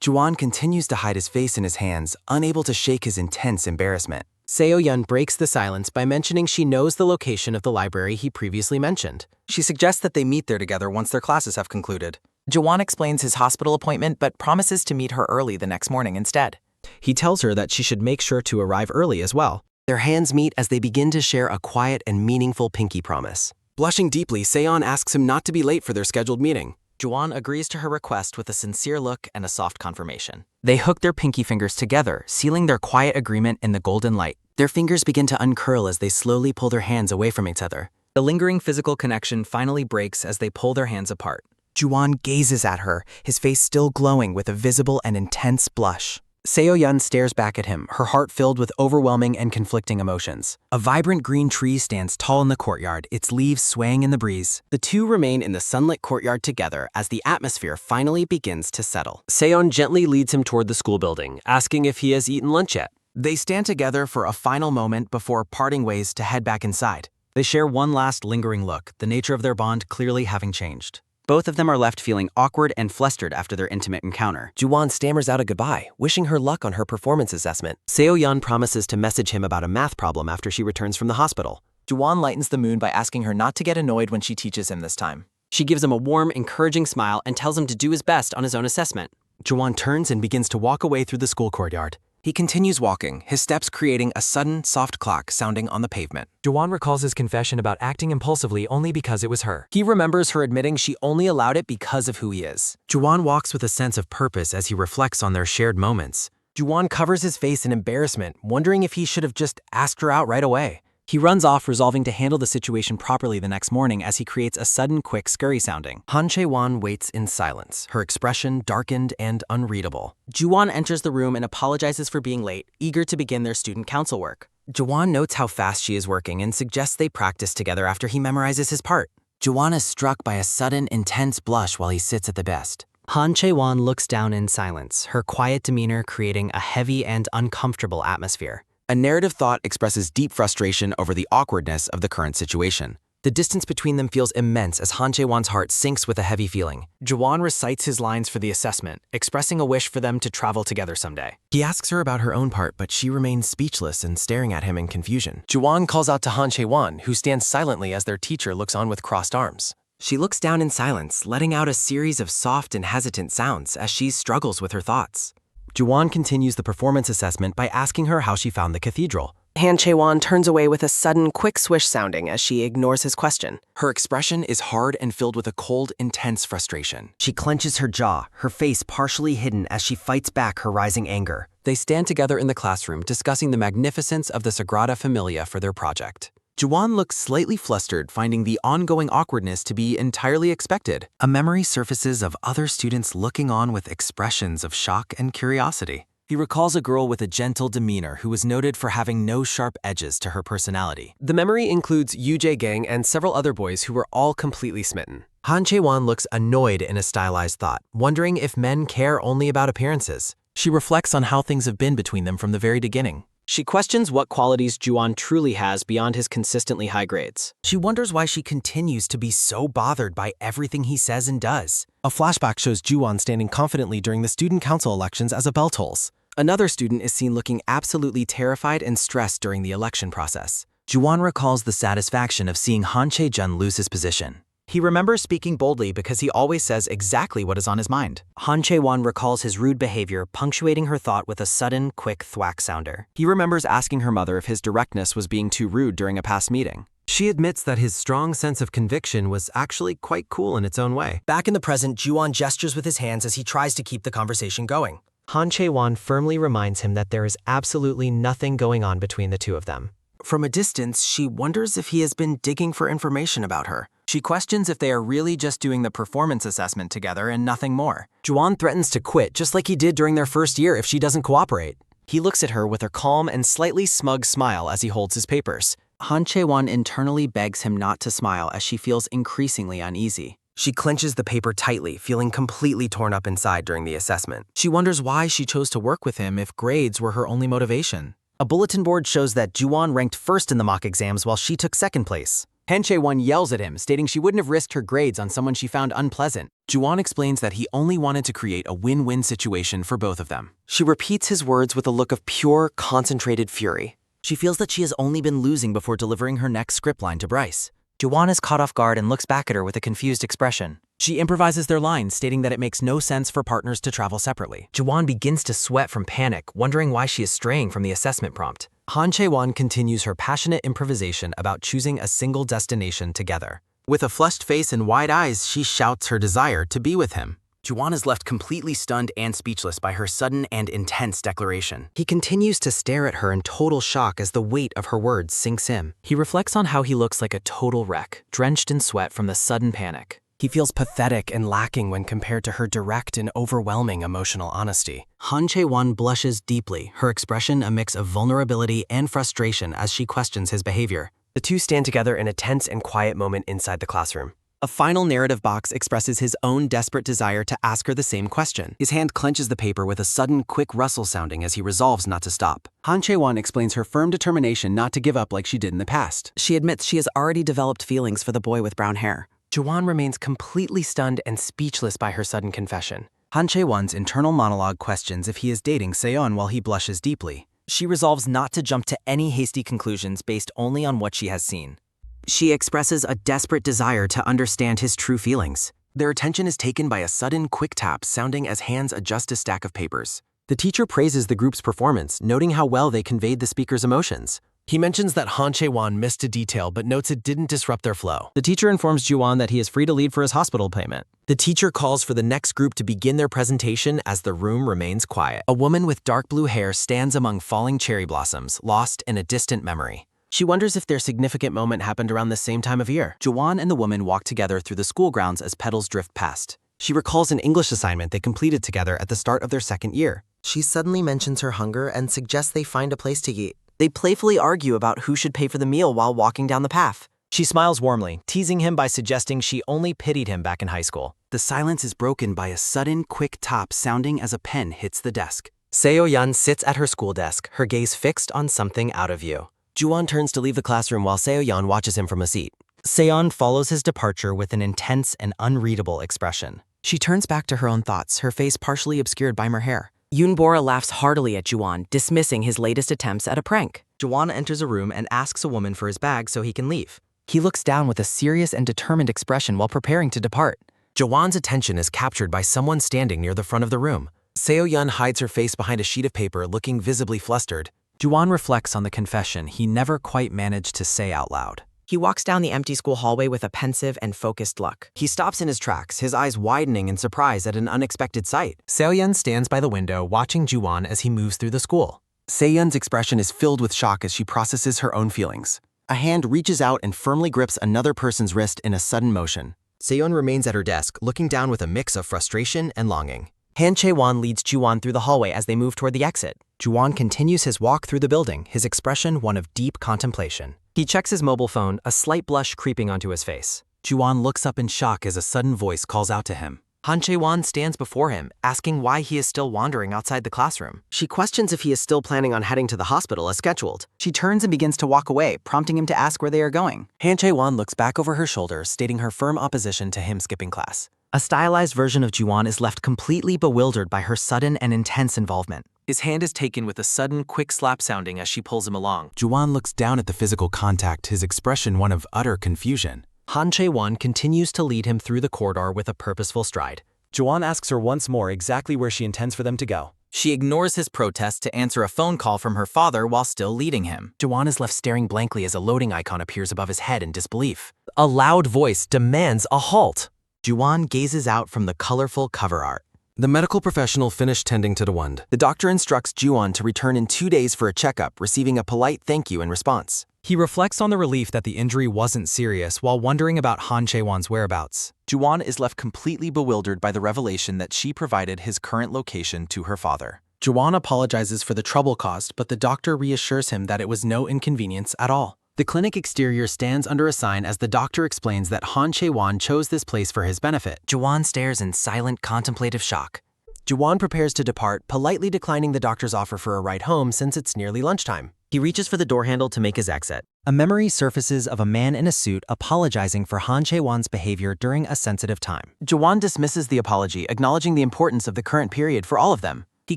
Juwon continues to hide his face in his hands, unable to shake his intense embarrassment. Seo-yeon breaks the silence by mentioning she knows the location of the library he previously mentioned. She suggests that they meet there together once their classes have concluded. Juwon explains his hospital appointment but promises to meet her early the next morning instead. He tells her that she should make sure to arrive early as well. Their hands meet as they begin to share a quiet and meaningful pinky promise. Blushing deeply, Se-yeon asks him not to be late for their scheduled meeting. Juwon agrees to her request with a sincere look and a soft confirmation. They hook their pinky fingers together, sealing their quiet agreement in the golden light. Their fingers begin to uncurl as they slowly pull their hands away from each other. The lingering physical connection finally breaks as they pull their hands apart. Juwon gazes at her, his face still glowing with a visible and intense blush. Seo-yun stares back at him, her heart filled with overwhelming and conflicting emotions. A vibrant green tree stands tall in the courtyard, its leaves swaying in the breeze. The two remain in the sunlit courtyard together as the atmosphere finally begins to settle. Seon gently leads him toward the school building, asking if he has eaten lunch yet. They stand together for a final moment before parting ways to head back inside. They share one last lingering look, the nature of their bond clearly having changed. Both of them are left feeling awkward and flustered after their intimate encounter. Juwon stammers out a goodbye, wishing her luck on her performance assessment. Seo-yun promises to message him about a math problem after she returns from the hospital. Juwon lightens the mood by asking her not to get annoyed when she teaches him this time. She gives him a warm, encouraging smile and tells him to do his best on his own assessment. Juwon turns and begins to walk away through the school courtyard. He continues walking, his steps creating a sudden, soft clock sounding on the pavement. Juwon recalls his confession about acting impulsively only because it was her. He remembers her admitting she only allowed it because of who he is. Juwon walks with a sense of purpose as he reflects on their shared moments. Juwon covers his face in embarrassment, wondering if he should have just asked her out right away. He runs off, resolving to handle the situation properly the next morning as he creates a sudden, quick scurry sounding. Han Chae-won waits in silence, her expression darkened and unreadable. Juwon enters the room and apologizes for being late, eager to begin their student council work. Juwon notes how fast she is working and suggests they practice together after he memorizes his part. Juwon is struck by a sudden, intense blush while he sits at the desk. Han Chae-won looks down in silence, her quiet demeanor creating a heavy and uncomfortable atmosphere. A narrative thought expresses deep frustration over the awkwardness of the current situation. The distance between them feels immense as Han Chae-won's heart sinks with a heavy feeling. Juwon recites his lines for the assessment, expressing a wish for them to travel together someday. He asks her about her own part, but she remains speechless and staring at him in confusion. Juwon calls out to Han Chae-won, who stands silently as their teacher looks on with crossed arms. She looks down in silence, letting out a series of soft and hesitant sounds as she struggles with her thoughts. Juwon continues the performance assessment by asking her how she found the cathedral. Han Chae-won turns away with a sudden, quick swish sounding as she ignores his question. Her expression is hard and filled with a cold, intense frustration. She clenches her jaw, her face partially hidden as she fights back her rising anger. They stand together in the classroom, discussing the magnificence of the Sagrada Familia for their project. Juwon looks slightly flustered, finding the ongoing awkwardness to be entirely expected. A memory surfaces of other students looking on with expressions of shock and curiosity. He recalls a girl with a gentle demeanor who was noted for having no sharp edges to her personality. The memory includes Yoo Jae-gang and several other boys who were all completely smitten. Han Chae-won looks annoyed in a stylized thought, wondering if men care only about appearances. She reflects on how things have been between them from the very beginning. She questions what qualities Juwon truly has beyond his consistently high grades. She wonders why she continues to be so bothered by everything he says and does. A flashback shows Juwon standing confidently during the student council elections as a bell tolls. Another student is seen looking absolutely terrified and stressed during the election process. Juwon recalls the satisfaction of seeing Han Chae-jun lose his position. He remembers speaking boldly because he always says exactly what is on his mind. Han Chae-won recalls his rude behavior, punctuating her thought with a sudden, quick thwack sounder. He remembers asking her mother if his directness was being too rude during a past meeting. She admits that his strong sense of conviction was actually quite cool in its own way. Back in the present, Juwon gestures with his hands as he tries to keep the conversation going. Han Chae-won firmly reminds him that there is absolutely nothing going on between the two of them. From a distance, she wonders if he has been digging for information about her. She questions if they are really just doing the performance assessment together and nothing more. Juwon threatens to quit just like he did during their first year if she doesn't cooperate. He looks at her with a calm and slightly smug smile as he holds his papers. Han Chae-won internally begs him not to smile as she feels increasingly uneasy. She clenches the paper tightly, feeling completely torn up inside during the assessment. She wonders why she chose to work with him if grades were her only motivation. A bulletin board shows that Juwon ranked first in the mock exams while she took second place. Han Chae-won yells at him, stating she wouldn't have risked her grades on someone she found unpleasant. Juwon explains that he only wanted to create a win-win situation for both of them. She repeats his words with a look of pure, concentrated fury. She feels that she has only been losing before delivering her next script line to Bryce. Juwon is caught off guard and looks back at her with a confused expression. She improvises their lines, stating that it makes no sense for partners to travel separately. Juwon begins to sweat from panic, wondering why she is straying from the assessment prompt. Han Chae-won continues her passionate improvisation about choosing a single destination together. With a flushed face and wide eyes, she shouts her desire to be with him. Juwon is left completely stunned and speechless by her sudden and intense declaration. He continues to stare at her in total shock as the weight of her words sinks in. He reflects on how he looks like a total wreck, drenched in sweat from the sudden panic. He feels pathetic and lacking when compared to her direct and overwhelming emotional honesty. Han Chae-won blushes deeply, her expression a mix of vulnerability and frustration as she questions his behavior. The two stand together in a tense and quiet moment inside the classroom. A final narrative box expresses his own desperate desire to ask her the same question. His hand clenches the paper with a sudden, quick rustle sounding as he resolves not to stop. Han Chae-won explains her firm determination not to give up like she did in the past. She admits she has already developed feelings for the boy with brown hair. Jaewon remains completely stunned and speechless by her sudden confession. Han Chae-won's internal monologue questions if he is dating Seon while he blushes deeply. She resolves not to jump to any hasty conclusions based only on what she has seen. She expresses a desperate desire to understand his true feelings. Their attention is taken by a sudden, quick tap sounding as hands adjust a stack of papers. The teacher praises the group's performance, noting how well they conveyed the speaker's emotions. He mentions that Han Chae-won missed a detail but notes it didn't disrupt their flow. The teacher informs Jaewon that he is free to leave for his hospital payment. The teacher calls for the next group to begin their presentation as the room remains quiet. A woman with dark blue hair stands among falling cherry blossoms, lost in a distant memory. She wonders if their significant moment happened around the same time of year. Jaewon and the woman walk together through the school grounds as petals drift past. She recalls an English assignment they completed together at the start of their second year. She suddenly mentions her hunger and suggests they find a place to eat. They playfully argue about who should pay for the meal while walking down the path. She smiles warmly, teasing him by suggesting she only pitied him back in high school. The silence is broken by a sudden, quick tap sounding as a pen hits the desk. Seo-yeon sits at her school desk, her gaze fixed on something out of view. Jaewon turns to leave the classroom while Seo-yeon watches him from a seat. Seon follows his departure with an intense and unreadable expression. She turns back to her own thoughts, her face partially obscured by her hair. Yoon-bora laughs heartily at Jaewon, dismissing his latest attempts at a prank. Jaewon enters a room and asks a woman for his bag so he can leave. He looks down with a serious and determined expression while preparing to depart. Jaewon's attention is captured by someone standing near the front of the room. Seo-yeon hides her face behind a sheet of paper, looking visibly flustered. Jaewon reflects on the confession he never quite managed to say out loud. He walks down the empty school hallway with a pensive and focused look. He stops in his tracks, his eyes widening in surprise at an unexpected sight. Seo-yeon stands by the window, watching Jaewon as he moves through the school. Seo-yeon's expression is filled with shock as she processes her own feelings. A hand reaches out and firmly grips another person's wrist in a sudden motion. Seo-yeon remains at her desk, looking down with a mix of frustration and longing. Han Chae-won leads Jaewon through the hallway as they move toward the exit. Jaewon continues his walk through the building, his expression one of deep contemplation. He checks his mobile phone, a slight blush creeping onto his face. Jaewon looks up in shock as a sudden voice calls out to him. Han Chae-won stands before him, asking why he is still wandering outside the classroom. She questions if he is still planning on heading to the hospital as scheduled. She turns and begins to walk away, prompting him to ask where they are going. Han Chae-won looks back over her shoulder, stating her firm opposition to him skipping class. A stylized version of Jaewon is left completely bewildered by her sudden and intense involvement. His hand is taken with a sudden, quick slap sounding as she pulls him along. Jaewon looks down at the physical contact, his expression one of utter confusion. Han Chae-won continues to lead him through the corridor with a purposeful stride. Jaewon asks her once more exactly where she intends for them to go. She ignores his protest to answer a phone call from her father while still leading him. Jaewon is left staring blankly as a loading icon appears above his head in disbelief. A loud voice demands a halt. Jaewon gazes out from the colorful cover art. The medical professional finished tending to Daewon. The doctor instructs Jaewon to return in 2 days for a checkup, receiving a polite thank you in response. He reflects on the relief that the injury wasn't serious while wondering about Han Chae-won's whereabouts. Jaewon is left completely bewildered by the revelation that she provided his current location to her father. Jaewon apologizes for the trouble caused, but the doctor reassures him that it was no inconvenience at all. The clinic exterior stands under a sign as the doctor explains that Han Chae-won chose this place for his benefit. Jaewon stares in silent, contemplative shock. Jaewon prepares to depart, politely declining the doctor's offer for a ride home since it's nearly lunchtime. He reaches for the door handle to make his exit. A memory surfaces of a man in a suit apologizing for Han Chae-won's behavior during a sensitive time. Jaewon dismisses the apology, acknowledging the importance of the current period for all of them. He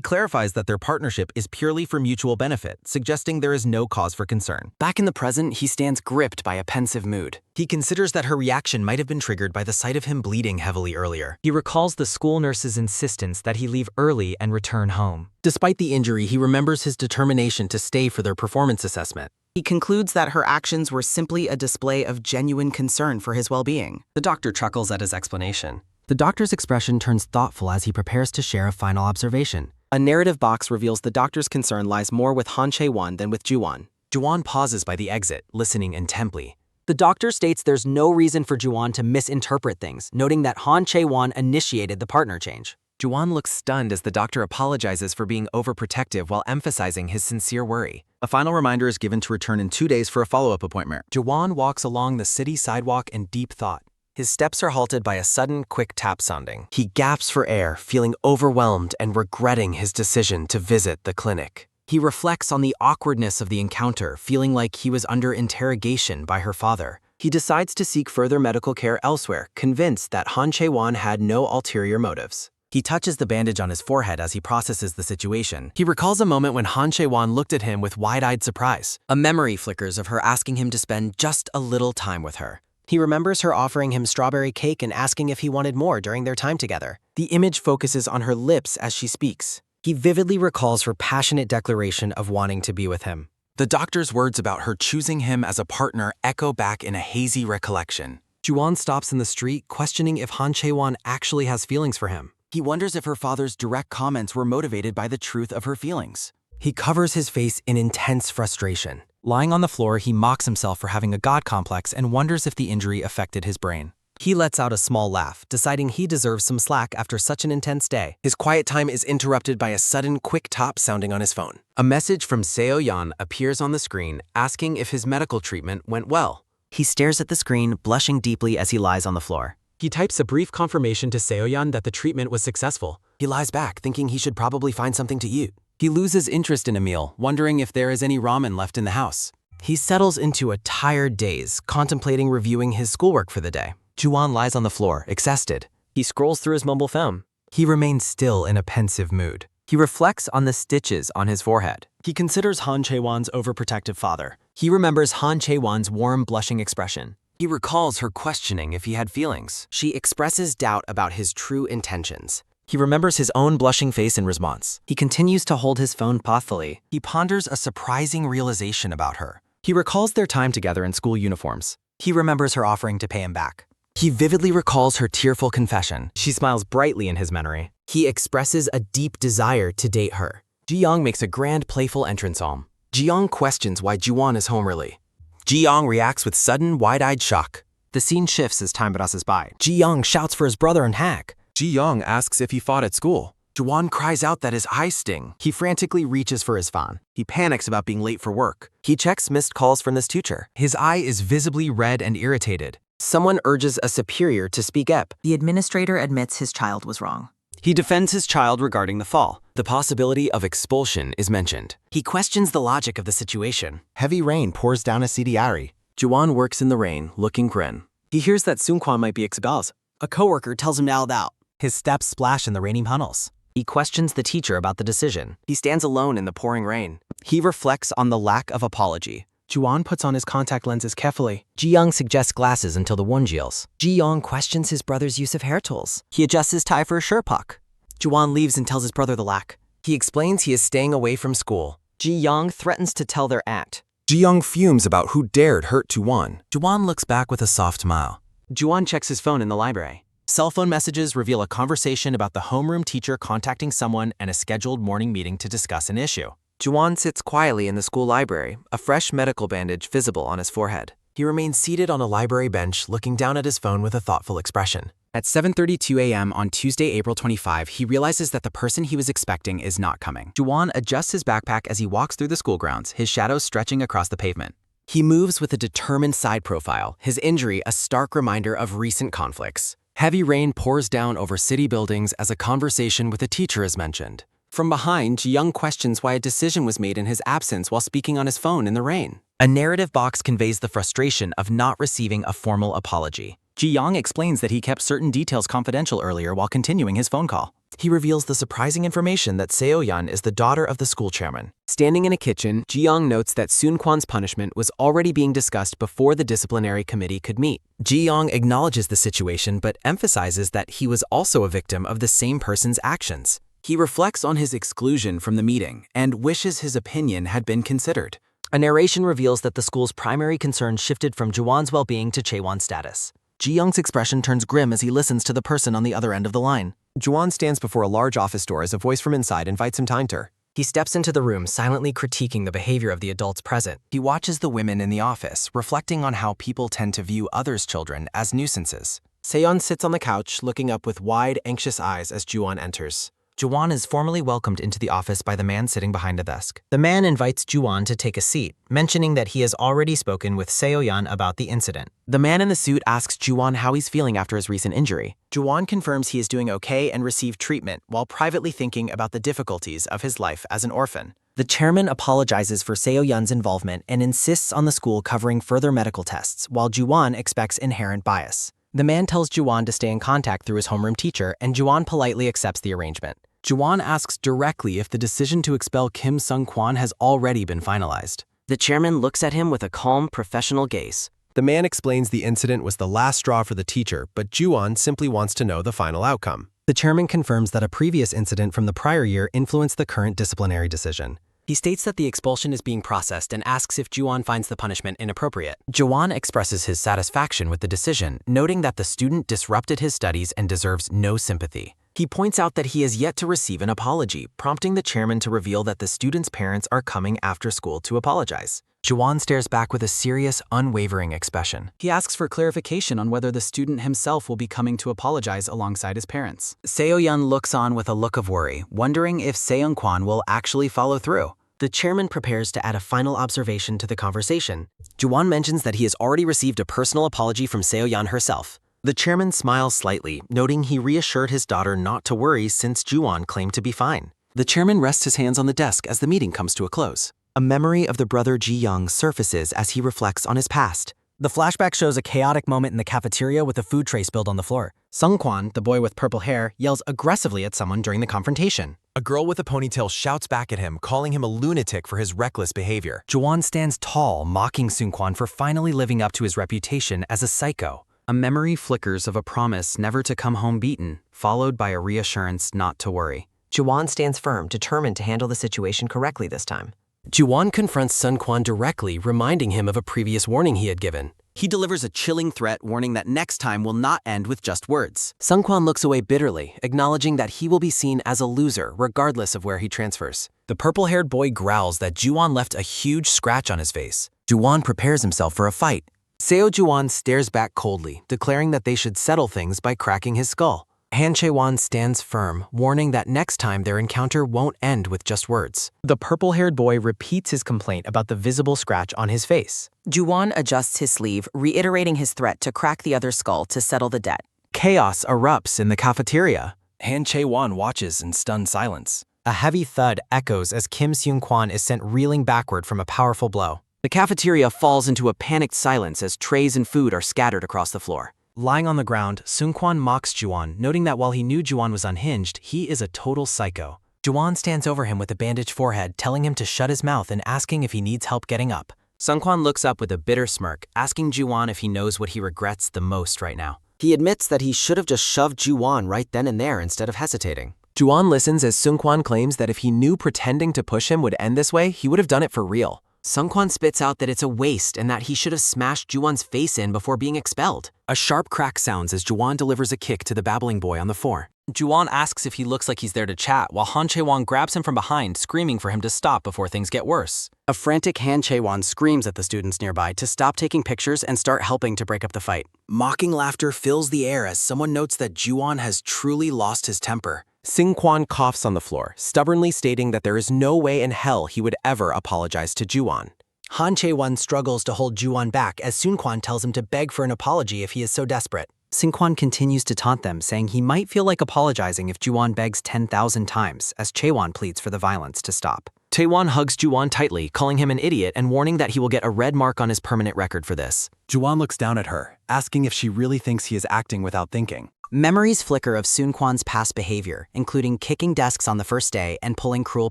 clarifies that their partnership is purely for mutual benefit, suggesting there is no cause for concern. Back in the present, he stands gripped by a pensive mood. He considers that her reaction might have been triggered by the sight of him bleeding heavily earlier. He recalls the school nurse's insistence that he leave early and return home. Despite the injury, he remembers his determination to stay for their performance assessment. He concludes that her actions were simply a display of genuine concern for his well-being. The doctor chuckles at his explanation. The doctor's expression turns thoughtful as he prepares to share a final observation. A narrative box reveals the doctor's concern lies more with Han Chae-won than with Jaewon. Jaewon pauses by the exit, listening intently. The doctor states there's no reason for Ju-won to misinterpret things, noting that Han Chae-won initiated the partner change. Ju-won looks stunned as the doctor apologizes for being overprotective while emphasizing his sincere worry. A final reminder is given to return in 2 days for a follow-up appointment. Ju-won walks along the city sidewalk in deep thought. His steps are halted by a sudden, quick tap sounding. He gasps for air, feeling overwhelmed and regretting his decision to visit the clinic. He reflects on the awkwardness of the encounter, feeling like he was under interrogation by her father. He decides to seek further medical care elsewhere, convinced that Han Chae-won had no ulterior motives. He touches the bandage on his forehead as he processes the situation. He recalls a moment when Han Chae-won looked at him with wide-eyed surprise. A memory flickers of her asking him to spend just a little time with her. He remembers her offering him strawberry cake and asking if he wanted more during their time together. The image focuses on her lips as she speaks. He vividly recalls her passionate declaration of wanting to be with him. The doctor's words about her choosing him as a partner echo back in a hazy recollection. Ju-won stops in the street, questioning if Han Chae-won actually has feelings for him. He wonders if her father's direct comments were motivated by the truth of her feelings. He covers his face in intense frustration. Lying on the floor, he mocks himself for having a god complex and wonders if the injury affected his brain. He lets out a small laugh, deciding he deserves some slack after such an intense day. His quiet time is interrupted by a sudden quick tap sounding on his phone. A message from Seo-yeon appears on the screen, asking if his medical treatment went well. He stares at the screen, blushing deeply as he lies on the floor. He types a brief confirmation to Seo-yeon that the treatment was successful. He lies back, thinking he should probably find something to eat. He loses interest in a meal, wondering if there is any ramen left in the house. He settles into a tired daze, contemplating reviewing his schoolwork for the day. Ju-won lies on the floor, exhausted. He scrolls through his mobile phone. He remains still in a pensive mood. He reflects on the stitches on his forehead. He considers Han Chae-won's overprotective father. He remembers Han Chae-won's warm, blushing expression. He recalls her questioning if he had feelings. She expresses doubt about his true intentions. He remembers his own blushing face in response. He continues to hold his phone thoughtfully. He ponders a surprising realization about her. He recalls their time together in school uniforms. He remembers her offering to pay him back. He vividly recalls her tearful confession. She smiles brightly in his memory. He expresses a deep desire to date her. Ji-young makes a grand playful entrance home. Ji-young questions why Ju-won is home early. Ji-young reacts with sudden, wide-eyed shock. The scene shifts as time passes by. Ji-young shouts for his brother and hack. Ji-young asks if he fought at school. Ju-won cries out that his eyes sting. He frantically reaches for his phone. He panics about being late for work. He checks missed calls from this teacher. His eye is visibly red and irritated. Someone urges a superior to speak up. The administrator admits his child was wrong. He defends his child regarding the fall. The possibility of expulsion is mentioned. He questions the logic of the situation. Heavy rain pours down a CDRI. Ju-won works in the rain, looking grim. He hears that Seung-kwan might be expelled. A coworker tells him to out out. His steps splash in the rainy puddles. He questions the teacher about the decision. He stands alone in the pouring rain. He reflects on the lack of apology. Ju-won puts on his contact lenses carefully. Ji-young suggests glasses until the wonjeels. Ji-young questions his brother's use of hair tools. He adjusts his tie for a sherpak. Ju-won leaves and tells his brother the lack. He explains he is staying away from school. Ji-young threatens to tell their aunt. Ji-young fumes about who dared hurt Ju-won. Ju-won looks back with a soft smile. Ju-won checks his phone in the library. Cell phone messages reveal a conversation about the homeroom teacher contacting someone and a scheduled morning meeting to discuss an issue. Ju-won sits quietly in the school library, a fresh medical bandage visible on his forehead. He remains seated on a library bench, looking down at his phone with a thoughtful expression. At 7:32 a.m. on Tuesday, April 25, he realizes that the person he was expecting is not coming. Ju-won adjusts his backpack as he walks through the school grounds, his shadow stretching across the pavement. He moves with a determined side profile, his injury a stark reminder of recent conflicts. Heavy rain pours down over city buildings as a conversation with a teacher is mentioned. From behind, Ji-young questions why a decision was made in his absence while speaking on his phone in the rain. A narrative box conveys the frustration of not receiving a formal apology. Ji-young explains that he kept certain details confidential earlier while continuing his phone call. He reveals the surprising information that Seo-yeon is the daughter of the school chairman. Standing in a kitchen, Ji-young notes that Seung-kwan's punishment was already being discussed before the disciplinary committee could meet. Ji-young acknowledges the situation but emphasizes that he was also a victim of the same person's actions. He reflects on his exclusion from the meeting and wishes his opinion had been considered. A narration reveals that the school's primary concern shifted from Ju-won's well-being to Chae-won's status. Ji-young's expression turns grim as he listens to the person on the other end of the line. Ju-won stands before a large office door as a voice from inside invites him to enter. He steps into the room, silently critiquing the behavior of the adults present. He watches the women in the office, reflecting on how people tend to view others' children as nuisances. Seon sits on the couch, looking up with wide, anxious eyes as Ju-won enters. Ju-won is formally welcomed into the office by the man sitting behind a desk. The man invites Ju-won to take a seat, mentioning that he has already spoken with Seo-yeon about the incident. The man in the suit asks Ju-won how he's feeling after his recent injury. Ju-won confirms he is doing okay and received treatment, while privately thinking about the difficulties of his life as an orphan. The chairman apologizes for Seo-yeon's involvement and insists on the school covering further medical tests, while Ju-won expects inherent bias. The man tells Ju-won to stay in contact through his homeroom teacher, and Ju-won politely accepts the arrangement. Ju-won asks directly if the decision to expel Kim Sung-kwan has already been finalized. The chairman looks at him with a calm, professional gaze. The man explains the incident was the last straw for the teacher, but Ju-won simply wants to know the final outcome. The chairman confirms that a previous incident from the prior year influenced the current disciplinary decision. He states that the expulsion is being processed and asks if Ju-won finds the punishment inappropriate. Ju-won expresses his satisfaction with the decision, noting that the student disrupted his studies and deserves no sympathy. He points out that he has yet to receive an apology, prompting the chairman to reveal that the student's parents are coming after school to apologize. Ju-won stares back with a serious, unwavering expression. He asks for clarification on whether the student himself will be coming to apologize alongside his parents. Seo-yeon looks on with a look of worry, wondering if Seung-kwan will actually follow through. The chairman prepares to add a final observation to the conversation. Ju-won mentions that he has already received a personal apology from Seo-yeon herself. The chairman smiles slightly, noting he reassured his daughter not to worry since Ju-won claimed to be fine. The chairman rests his hands on the desk as the meeting comes to a close. A memory of the brother Ji-young surfaces as he reflects on his past. The flashback shows a chaotic moment in the cafeteria with a food tray spilled on the floor. Sung-kwan, the boy with purple hair, yells aggressively at someone during the confrontation. A girl with a ponytail shouts back at him, calling him a lunatic for his reckless behavior. Ju-won stands tall, mocking Sung-kwan for finally living up to his reputation as a psycho. A memory flickers of a promise never to come home beaten, followed by a reassurance not to worry. Ju-won stands firm, determined to handle the situation correctly this time. Ju-won confronts Sung-kwan directly, reminding him of a previous warning he had given. He delivers a chilling threat, warning that next time will not end with just words. Sung-kwan looks away bitterly, acknowledging that he will be seen as a loser regardless of where he transfers. The purple-haired boy growls that Ju-won left a huge scratch on his face. Ju-won prepares himself for a fight. Seo Ju-won stares back coldly, declaring that they should settle things by cracking his skull. Han Chae-won stands firm, warning that next time their encounter won't end with just words. The purple-haired boy repeats his complaint about the visible scratch on his face. Ju-won adjusts his sleeve, reiterating his threat to crack the other's skull to settle the debt. Chaos erupts in the cafeteria. Han Chae-won watches in stunned silence. A heavy thud echoes as Kim Seung-kwan is sent reeling backward from a powerful blow. The cafeteria falls into a panicked silence as trays and food are scattered across the floor. Lying on the ground, Sung-kwan mocks Ju-won, noting that while he knew Ju-won was unhinged, he is a total psycho. Ju-won stands over him with a bandaged forehead, telling him to shut his mouth and asking if he needs help getting up. Sung-kwan looks up with a bitter smirk, asking Ju-won if he knows what he regrets the most right now. He admits that he should have just shoved Ju-won right then and there instead of hesitating. Ju-won listens as Sung-kwan claims that if he knew pretending to push him would end this way, he would have done it for real. Sung-kwan spits out that it's a waste and that he should have smashed Ju-won's face in before being expelled. A sharp crack sounds as Ju-won delivers a kick to the babbling boy on the floor. Ju-won asks if he looks like he's there to chat, while Han Chae-won grabs him from behind, screaming for him to stop before things get worse. A frantic Han Chae-won screams at the students nearby to stop taking pictures and start helping to break up the fight. Mocking laughter fills the air as someone notes that Ju-won has truly lost his temper. Sung-kwan coughs on the floor, stubbornly stating that there is no way in hell he would ever apologize to Ju-won. Han Chae-won struggles to hold Ju-won back as Sung-kwan tells him to beg for an apology if he is so desperate. Sung-kwan continues to taunt them, saying he might feel like apologizing if Ju-won begs 10,000 times, as Chae-won pleads for the violence to stop. Tae-won hugs Ju-won tightly, calling him an idiot and warning that he will get a red mark on his permanent record for this. Ju-won looks down at her, asking if she really thinks he is acting without thinking. Memories flicker of Sung-kwan's past behavior, including kicking desks on the first day and pulling cruel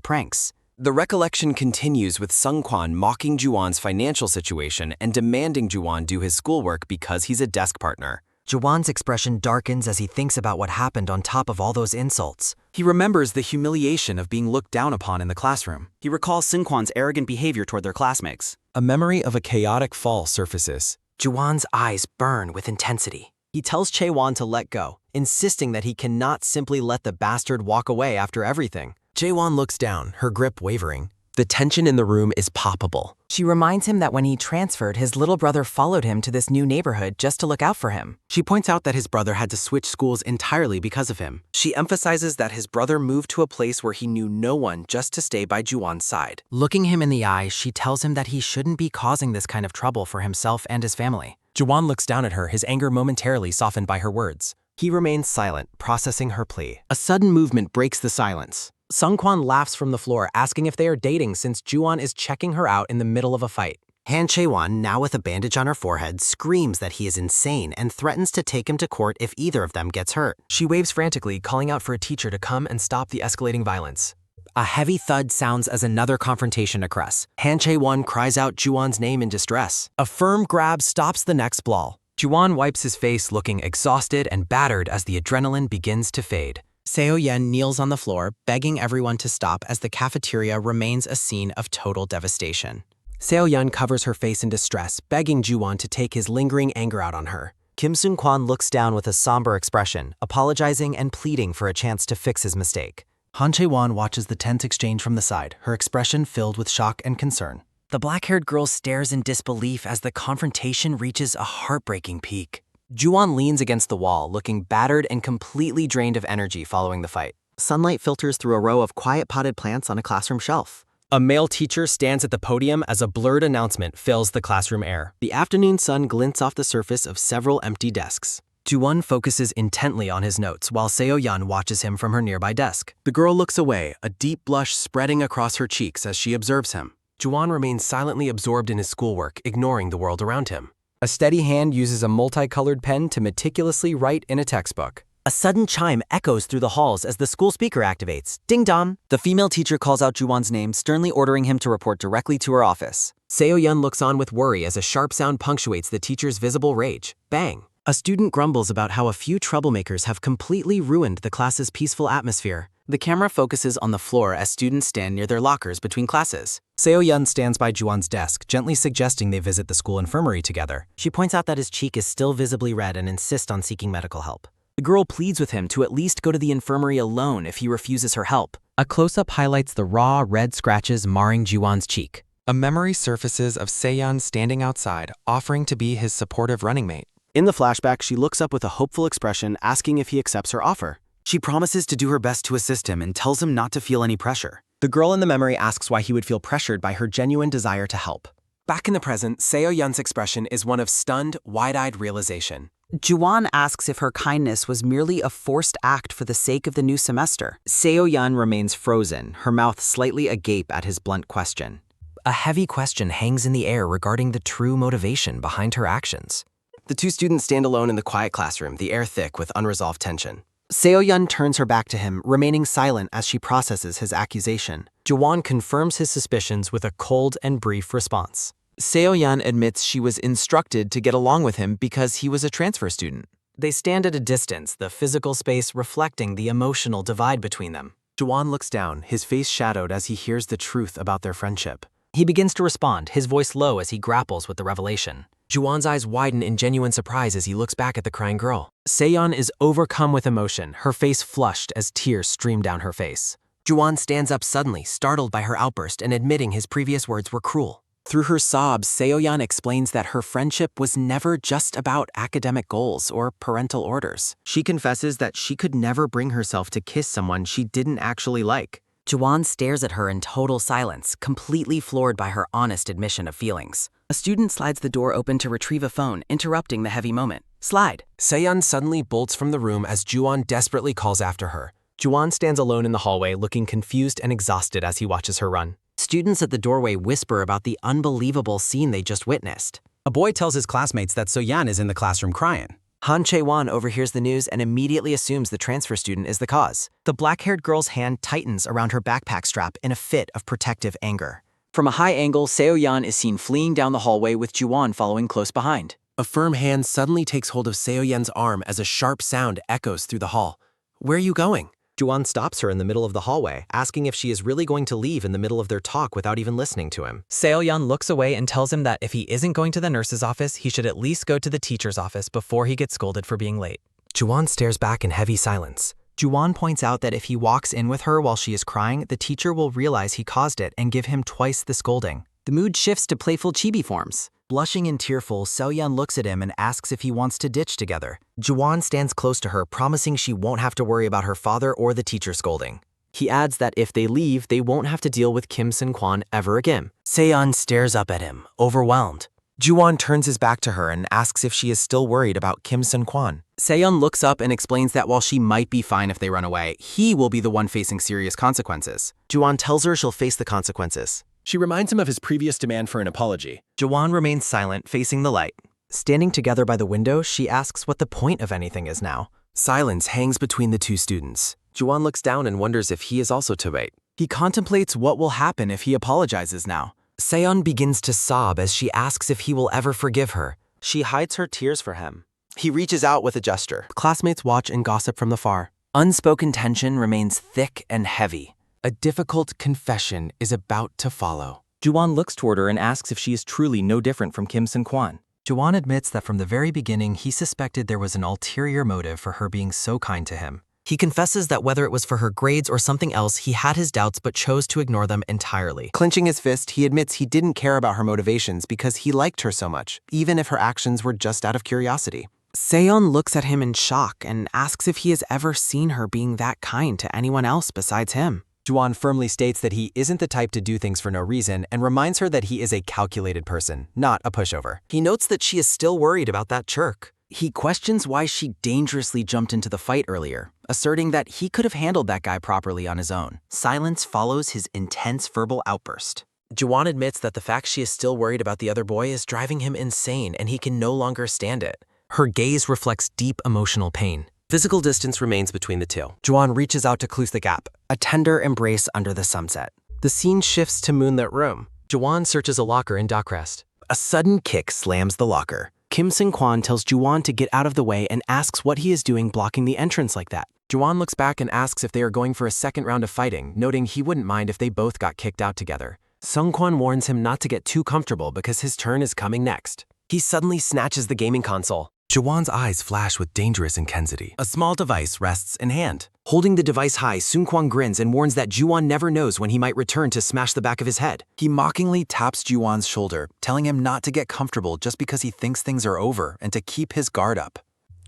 pranks. The recollection continues with Sung-kwan mocking Ju-won's financial situation and demanding Ju-won do his schoolwork because he's a desk partner. Ju-won's expression darkens as he thinks about what happened on top of all those insults. He remembers the humiliation of being looked down upon in the classroom. He recalls Sung-kwan's arrogant behavior toward their classmates. A memory of a chaotic fall surfaces. Ju-won's eyes burn with intensity. He tells Chae-won to let go, insisting that he cannot simply let the bastard walk away after everything. Jaewon looks down, her grip wavering. The tension in the room is palpable. She reminds him that when he transferred, his little brother followed him to this new neighborhood just to look out for him. She points out that his brother had to switch schools entirely because of him. She emphasizes that his brother moved to a place where he knew no one just to stay by Juwon's side. Looking him in the eye, she tells him that he shouldn't be causing this kind of trouble for himself and his family. Jaewon looks down at her, his anger momentarily softened by her words. He remains silent, processing her plea. A sudden movement breaks the silence. Sungkwan laughs from the floor, asking if they are dating since Juwon is checking her out in the middle of a fight. Han Chae-won, now with a bandage on her forehead, screams that he is insane and threatens to take him to court if either of them gets hurt. She waves frantically, calling out for a teacher to come and stop the escalating violence. A heavy thud sounds as another confrontation occurs. Han Chae-won cries out Juwon's name in distress. A firm grab stops the next brawl. Juwon wipes his face, looking exhausted and battered as the adrenaline begins to fade. Seo-yeon kneels on the floor, begging everyone to stop as the cafeteria remains a scene of total devastation. Seo-yeon covers her face in distress, begging Juwon to take his lingering anger out on her. Kim Seung-kwan looks down with a somber expression, apologizing and pleading for a chance to fix his mistake. Han Chae-won watches the tense exchange from the side, her expression filled with shock and concern. The black-haired girl stares in disbelief as the confrontation reaches a heartbreaking peak. Juwon leans against the wall, looking battered and completely drained of energy following the fight. Sunlight filters through a row of quiet potted plants on a classroom shelf. A male teacher stands at the podium as a blurred announcement fills the classroom air. The afternoon sun glints off the surface of several empty desks. Juwon focuses intently on his notes while Seo-yeon watches him from her nearby desk. The girl looks away, a deep blush spreading across her cheeks as she observes him. Juwon remains silently absorbed in his schoolwork, ignoring the world around him. A steady hand uses a multicolored pen to meticulously write in a textbook. A sudden chime echoes through the halls as the school speaker activates. Ding dong! The female teacher calls out Juwon's name, sternly ordering him to report directly to her office. Seo-yeon looks on with worry as a sharp sound punctuates the teacher's visible rage. Bang! A student grumbles about how a few troublemakers have completely ruined the class's peaceful atmosphere. The camera focuses on the floor as students stand near their lockers between classes. Seo-yeon stands by Juwon's desk, gently suggesting they visit the school infirmary together. She points out that his cheek is still visibly red and insists on seeking medical help. The girl pleads with him to at least go to the infirmary alone if he refuses her help. A close-up highlights the raw, red scratches marring Juwon's cheek. A memory surfaces of Seyeon standing outside, offering to be his supportive running mate. In the flashback, she looks up with a hopeful expression, asking if he accepts her offer. She promises to do her best to assist him and tells him not to feel any pressure. The girl in the memory asks why he would feel pressured by her genuine desire to help. Back in the present, Seo-yeon's expression is one of stunned, wide-eyed realization. Juwon asks if her kindness was merely a forced act for the sake of the new semester. Seo-yeon remains frozen, her mouth slightly agape at his blunt question. A heavy question hangs in the air regarding the true motivation behind her actions. The two students stand alone in the quiet classroom, the air thick with unresolved tension. Seo-yeon turns her back to him, remaining silent as she processes his accusation. Juwon confirms his suspicions with a cold and brief response. Seo-yeon admits she was instructed to get along with him because he was a transfer student. They stand at a distance, the physical space reflecting the emotional divide between them. Juwon looks down, his face shadowed as he hears the truth about their friendship. He begins to respond, his voice low as he grapples with the revelation. Juwon's eyes widen in genuine surprise as he looks back at the crying girl. Seyeon is overcome with emotion, her face flushed as tears stream down her face. Juwon stands up suddenly, startled by her outburst and admitting his previous words were cruel. Through her sobs, Seo-yeon explains that her friendship was never just about academic goals or parental orders. She confesses that she could never bring herself to kiss someone she didn't actually like. Juwon stares at her in total silence, completely floored by her honest admission of feelings. A student slides the door open to retrieve a phone, interrupting the heavy moment. Slide. Seyeon suddenly bolts from the room as Juwon desperately calls after her. Juwon stands alone in the hallway, looking confused and exhausted as he watches her run. Students at the doorway whisper about the unbelievable scene they just witnessed. A boy tells his classmates that Soyeon is in the classroom crying. Han Chae-won overhears the news and immediately assumes the transfer student is the cause. The black-haired girl's hand tightens around her backpack strap in a fit of protective anger. From a high angle, Seo-yeon is seen fleeing down the hallway with Juwon following close behind. A firm hand suddenly takes hold of Seo-yeon's arm as a sharp sound echoes through the hall. Where are you going? Juwon stops her in the middle of the hallway, asking if she is really going to leave in the middle of their talk without even listening to him. Seo-yeon looks away and tells him that if he isn't going to the nurse's office, he should at least go to the teacher's office before he gets scolded for being late. Juwon stares back in heavy silence. Juwon points out that if he walks in with her while she is crying, the teacher will realize he caused it and give him twice the scolding. The mood shifts to playful chibi forms. Blushing and tearful, Seo-yeon looks at him and asks if he wants to ditch together. Juwon stands close to her, promising she won't have to worry about her father or the teacher scolding. He adds that if they leave, they won't have to deal with Kim Seung-kwan ever again. Seo-yeon stares up at him, overwhelmed. Juwon turns his back to her and asks if she is still worried about Kim Seung-kwan. Seo-yeon looks up and explains that while she might be fine if they run away, he will be the one facing serious consequences. Juwon tells her she'll face the consequences. She reminds him of his previous demand for an apology. Juwon remains silent, facing the light. Standing together by the window, she asks what the point of anything is now. Silence hangs between the two students. Juwon looks down and wonders if he is also to wait. He contemplates what will happen if he apologizes now. Seo-yeon begins to sob as she asks if he will ever forgive her. She hides her tears for him. He reaches out with a gesture. Classmates watch and gossip from the far. Unspoken tension remains thick and heavy. A difficult confession is about to follow. Juwon looks toward her and asks if she is truly no different from Kim Seung-kwan. Juwon admits that from the very beginning, he suspected there was an ulterior motive for her being so kind to him. He confesses that whether it was for her grades or something else, he had his doubts but chose to ignore them entirely. Clenching his fist, he admits he didn't care about her motivations because he liked her so much, even if her actions were just out of curiosity. Seo-yeon looks at him in shock and asks if he has ever seen her being that kind to anyone else besides him. Juwon firmly states that he isn't the type to do things for no reason and reminds her that he is a calculated person, not a pushover. He notes that she is still worried about that jerk. He questions why she dangerously jumped into the fight earlier, asserting that he could have handled that guy properly on his own. Silence follows his intense verbal outburst. Juwon admits that the fact she is still worried about the other boy is driving him insane and he can no longer stand it. Her gaze reflects deep emotional pain. Physical distance remains between the two. Juwon reaches out to close the gap. A tender embrace under the sunset. The scene shifts to moonlit room. Juwon searches a locker in Dockrest. A sudden kick slams the locker. Kim Seung-kwan tells Juwon to get out of the way and asks what he is doing blocking the entrance like that. Juwon looks back and asks if they are going for a second round of fighting, noting he wouldn't mind if they both got kicked out together. Seung-kwan warns him not to get too comfortable because his turn is coming next. He suddenly snatches the gaming console. Juwon's eyes flash with dangerous intensity. A small device rests in hand. Holding the device high, Seung-kwan grins and warns that Juwon never knows when he might return to smash the back of his head. He mockingly taps Juwon's shoulder, telling him not to get comfortable just because he thinks things are over and to keep his guard up.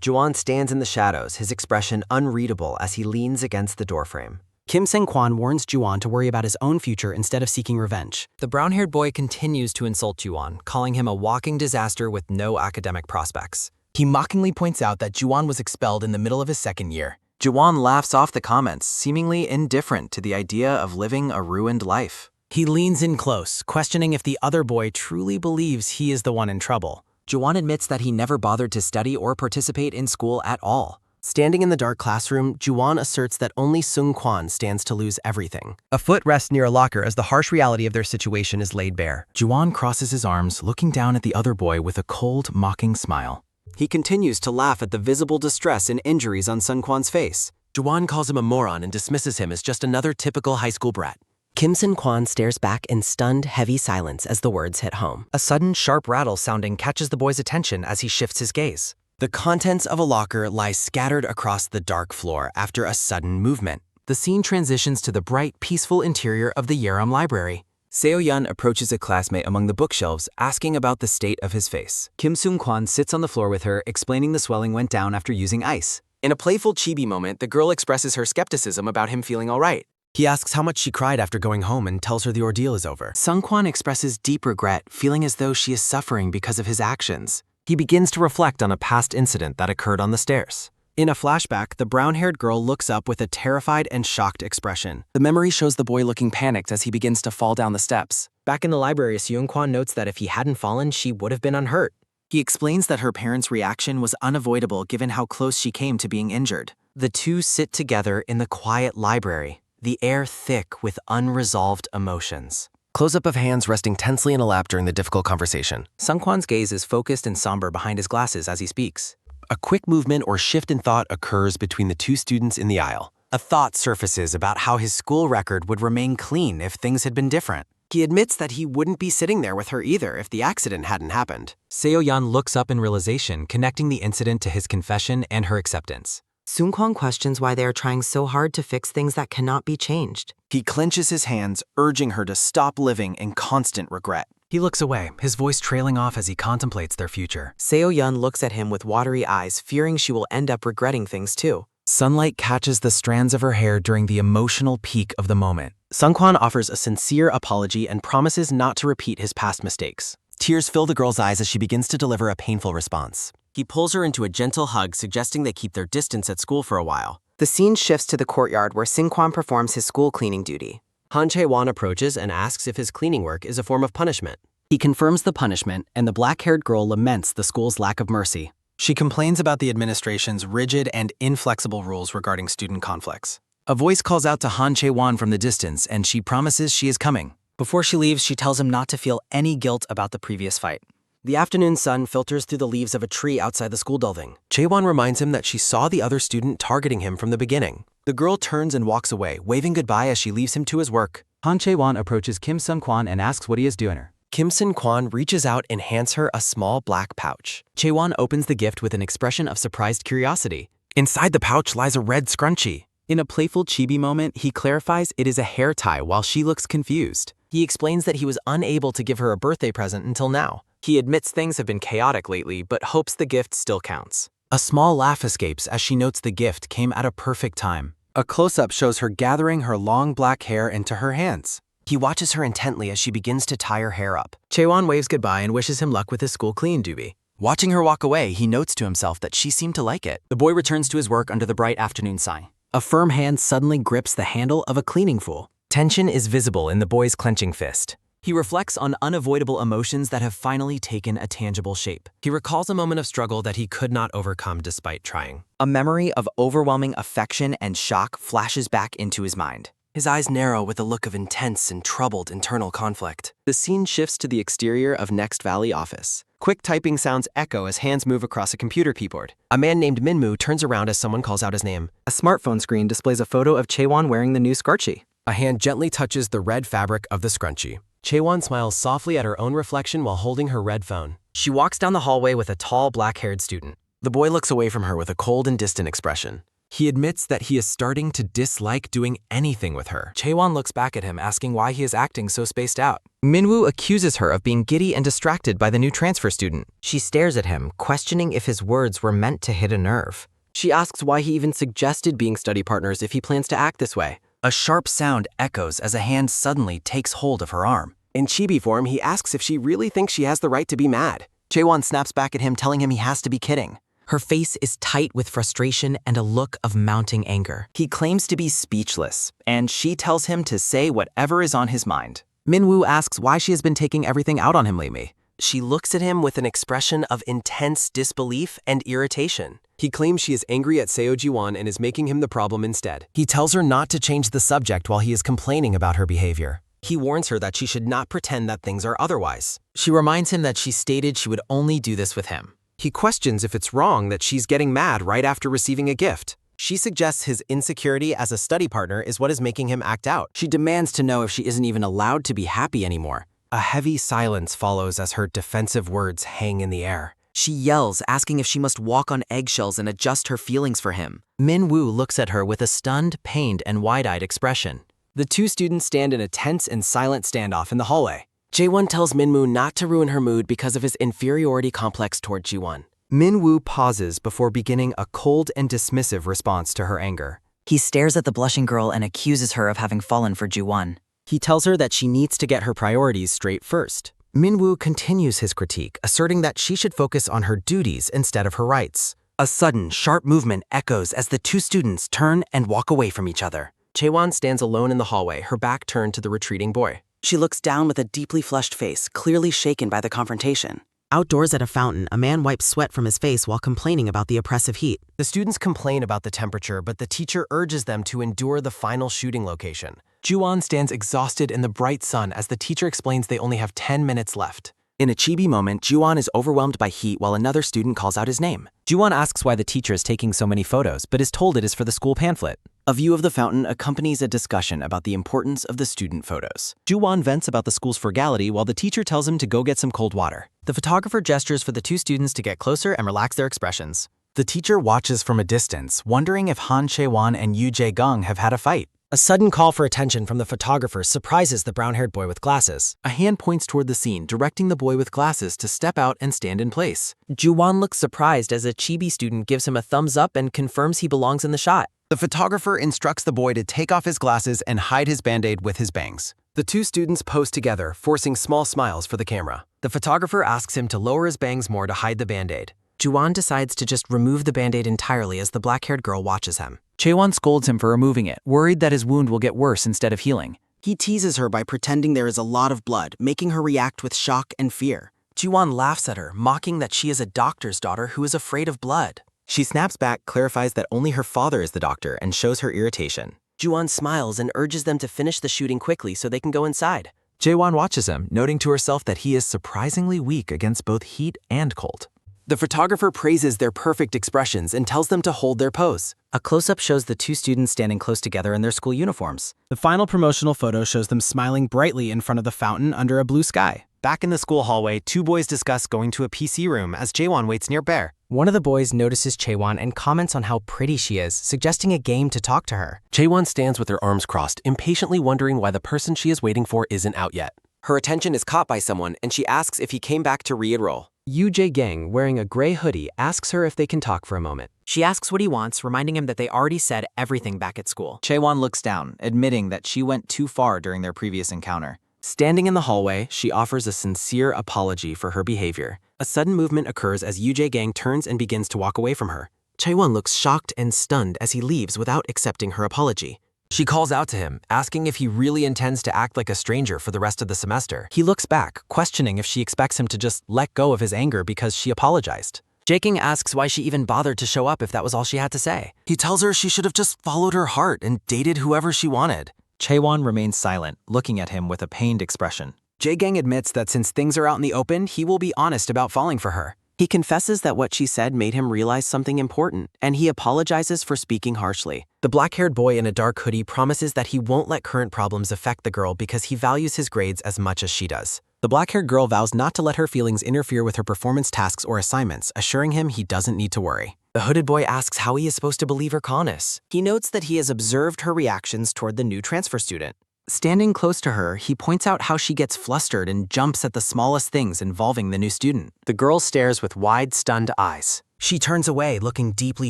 Juwon stands in the shadows, his expression unreadable as he leans against the doorframe. Kim Seung-kwan warns Juwon to worry about his own future instead of seeking revenge. The brown-haired boy continues to insult Juwon, calling him a walking disaster with no academic prospects. He mockingly points out that Juwon was expelled in the middle of his second year. Juwon laughs off the comments, seemingly indifferent to the idea of living a ruined life. He leans in close, questioning if the other boy truly believes he is the one in trouble. Juwon admits that he never bothered to study or participate in school at all. Standing in the dark classroom, Juwon asserts that only Seung-kwan stands to lose everything. A foot rests near a locker as the harsh reality of their situation is laid bare. Juwon crosses his arms, looking down at the other boy with a cold, mocking smile. He continues to laugh at the visible distress and injuries on Seung-kwan's face. Juwon calls him a moron and dismisses him as just another typical high school brat. Kim Seung-kwan stares back in stunned, heavy silence as the words hit home. A sudden, sharp rattle sounding catches the boy's attention as he shifts his gaze. The contents of a locker lie scattered across the dark floor after a sudden movement. The scene transitions to the bright, peaceful interior of the Yeram Library. Seo-yeon approaches a classmate among the bookshelves, asking about the state of his face. Kim Seung-kwan sits on the floor with her, explaining the swelling went down after using ice. In a playful chibi moment, the girl expresses her skepticism about him feeling all right. He asks how much she cried after going home and tells her the ordeal is over. Seung-kwan expresses deep regret, feeling as though she is suffering because of his actions. He begins to reflect on a past incident that occurred on the stairs. In a flashback, the brown-haired girl looks up with a terrified and shocked expression. The memory shows the boy looking panicked as he begins to fall down the steps. Back in the library, Seung-kwan notes that if he hadn't fallen, she would have been unhurt. He explains that her parents' reaction was unavoidable given how close she came to being injured. The two sit together in the quiet library, the air thick with unresolved emotions. Close-up of hands resting tensely in a lap during the difficult conversation. Seung-kwan's gaze is focused and somber behind his glasses as he speaks. A quick movement or shift in thought occurs between the two students in the aisle. A thought surfaces about how his school record would remain clean if things had been different. He admits that he wouldn't be sitting there with her either if the accident hadn't happened. Seo-yeon looks up in realization, connecting the incident to his confession and her acceptance. Seungkwan questions why they are trying so hard to fix things that cannot be changed. He clenches his hands, urging her to stop living in constant regret. He looks away, his voice trailing off as he contemplates their future. Seo-yeon looks at him with watery eyes, fearing she will end up regretting things too. Sunlight catches the strands of her hair during the emotional peak of the moment. Seungkwan offers a sincere apology and promises not to repeat his past mistakes. Tears fill the girl's eyes as she begins to deliver a painful response. He pulls her into a gentle hug, suggesting they keep their distance at school for a while. The scene shifts to the courtyard where Seungkwan performs his school cleaning duty. Han Chae-won approaches and asks if his cleaning work is a form of punishment. He confirms the punishment, and the black-haired girl laments the school's lack of mercy. She complains about the administration's rigid and inflexible rules regarding student conflicts. A voice calls out to Han Chae-won from the distance, and she promises she is coming. Before she leaves, she tells him not to feel any guilt about the previous fight. The afternoon sun filters through the leaves of a tree outside the school building. Chae-won reminds him that she saw the other student targeting him from the beginning. The girl turns and walks away, waving goodbye as she leaves him to his work. Han Chae-won approaches Kim Seung-kwan and asks what he is doing her. Kim Seung-kwan reaches out and hands her a small black pouch. Chae-won opens the gift with an expression of surprised curiosity. Inside the pouch lies a red scrunchie. In a playful chibi moment, he clarifies it is a hair tie while she looks confused. He explains that he was unable to give her a birthday present until now. He admits things have been chaotic lately, but hopes the gift still counts. A small laugh escapes as she notes the gift came at a perfect time. A close-up shows her gathering her long black hair into her hands. He watches her intently as she begins to tie her hair up. Chae-won waves goodbye and wishes him luck with his school clean duty. Watching her walk away, he notes to himself that she seemed to like it. The boy returns to his work under the bright afternoon sun. A firm hand suddenly grips the handle of a cleaning fool. Tension is visible in the boy's clenching fist. He reflects on unavoidable emotions that have finally taken a tangible shape. He recalls a moment of struggle that he could not overcome despite trying. A memory of overwhelming affection and shock flashes back into his mind. His eyes narrow with a look of intense and troubled internal conflict. The scene shifts to the exterior of Next Valley office. Quick typing sounds echo as hands move across a computer keyboard. A man named Minwoo turns around as someone calls out his name. A smartphone screen displays a photo of Chae-won wearing the new scrunchie. A hand gently touches the red fabric of the scrunchie. Chae-won smiles softly at her own reflection while holding her red phone. She walks down the hallway with a tall, black-haired student. The boy looks away from her with a cold and distant expression. He admits that he is starting to dislike doing anything with her. Chae-won looks back at him, asking why he is acting so spaced out. Minwoo accuses her of being giddy and distracted by the new transfer student. She stares at him, questioning if his words were meant to hit a nerve. She asks why he even suggested being study partners if he plans to act this way. A sharp sound echoes as a hand suddenly takes hold of her arm. In chibi form, he asks if she really thinks she has the right to be mad. Chae-won snaps back at him, telling him he has to be kidding. Her face is tight with frustration and a look of mounting anger. He claims to be speechless, and she tells him to say whatever is on his mind. Minwoo asks why she has been taking everything out on him lately. She looks at him with an expression of intense disbelief and irritation. He claims she is angry at Seo Ji-won and is making him the problem instead. He tells her not to change the subject while he is complaining about her behavior. He warns her that she should not pretend that things are otherwise. She reminds him that she stated she would only do this with him. He questions if it's wrong that she's getting mad right after receiving a gift. She suggests his insecurity as a study partner is what is making him act out. She demands to know if she isn't even allowed to be happy anymore. A heavy silence follows as her defensive words hang in the air. She yells, asking if she must walk on eggshells and adjust her feelings for him. Minwoo looks at her with a stunned, pained, and wide-eyed expression. The two students stand in a tense and silent standoff in the hallway. Jae-won tells Minwoo not to ruin her mood because of his inferiority complex toward Ji-won. Minwoo pauses before beginning a cold and dismissive response to her anger. He stares at the blushing girl and accuses her of having fallen for Ji-won. He tells her that she needs to get her priorities straight first. Minwoo continues his critique, asserting that she should focus on her duties instead of her rights. A sudden, sharp movement echoes as the two students turn and walk away from each other. Chae-won stands alone in the hallway, her back turned to the retreating boy. She looks down with a deeply flushed face, clearly shaken by the confrontation. Outdoors at a fountain, a man wipes sweat from his face while complaining about the oppressive heat. The students complain about the temperature, but the teacher urges them to endure the final shooting location. Ju-won stands exhausted in the bright sun as the teacher explains they only have 10 minutes left. In a chibi moment, Ju-won is overwhelmed by heat while another student calls out his name. Ju-won asks why the teacher is taking so many photos, but is told it is for the school pamphlet. A view of the fountain accompanies a discussion about the importance of the student photos. Ju-won vents about the school's frugality while the teacher tells him to go get some cold water. The photographer gestures for the two students to get closer and relax their expressions. The teacher watches from a distance, wondering if Han Chae-won and Yoo Jae-gung have had a fight. A sudden call for attention from the photographer surprises the brown-haired boy with glasses. A hand points toward the scene, directing the boy with glasses to step out and stand in place. Ju-won looks surprised as a chibi student gives him a thumbs up and confirms he belongs in the shot. The photographer instructs the boy to take off his glasses and hide his band-aid with his bangs. The two students pose together, forcing small smiles for the camera. The photographer asks him to lower his bangs more to hide the band-aid. Ju-won decides to just remove the band-aid entirely as the black-haired girl watches him. Chae-won scolds him for removing it, worried that his wound will get worse instead of healing. He teases her by pretending there is a lot of blood, making her react with shock and fear. Ju-won laughs at her, mocking that she is a doctor's daughter who is afraid of blood. She snaps back, clarifies that only her father is the doctor, and shows her irritation. Ju-won smiles and urges them to finish the shooting quickly so they can go inside. Jae-won watches him, noting to herself that he is surprisingly weak against both heat and cold. The photographer praises their perfect expressions and tells them to hold their pose. A close-up shows the two students standing close together in their school uniforms. The final promotional photo shows them smiling brightly in front of the fountain under a blue sky. Back in the school hallway, two boys discuss going to a PC room as Jae-won waits near Bear. One of the boys notices Chae-won and comments on how pretty she is, suggesting a game to talk to her. Jae-won stands with her arms crossed, impatiently wondering why the person she is waiting for isn't out yet. Her attention is caught by someone, and she asks if he came back to re-enroll. Yoo Jae-gang, wearing a gray hoodie, asks her if they can talk for a moment. She asks what he wants, reminding him that they already said everything back at school. Chae-won looks down, admitting that she went too far during their previous encounter. Standing in the hallway, she offers a sincere apology for her behavior. A sudden movement occurs as Yoo Jae-gang turns and begins to walk away from her. Chae-won looks shocked and stunned as he leaves without accepting her apology. She calls out to him, asking if he really intends to act like a stranger for the rest of the semester. He looks back, questioning if she expects him to just let go of his anger because she apologized. Jae-gang asks why she even bothered to show up if that was all she had to say. He tells her she should have just followed her heart and dated whoever she wanted. Chae-won remains silent, looking at him with a pained expression. Jae-gang admits that since things are out in the open, he will be honest about falling for her. He confesses that what she said made him realize something important, and he apologizes for speaking harshly. The black-haired boy in a dark hoodie promises that he won't let current problems affect the girl because he values his grades as much as she does. The black-haired girl vows not to let her feelings interfere with her performance tasks or assignments, assuring him he doesn't need to worry. The hooded boy asks how he is supposed to believe her calmness. He notes that he has observed her reactions toward the new transfer student. Standing close to her, he points out how she gets flustered and jumps at the smallest things involving the new student. The girl stares with wide, stunned eyes. She turns away, looking deeply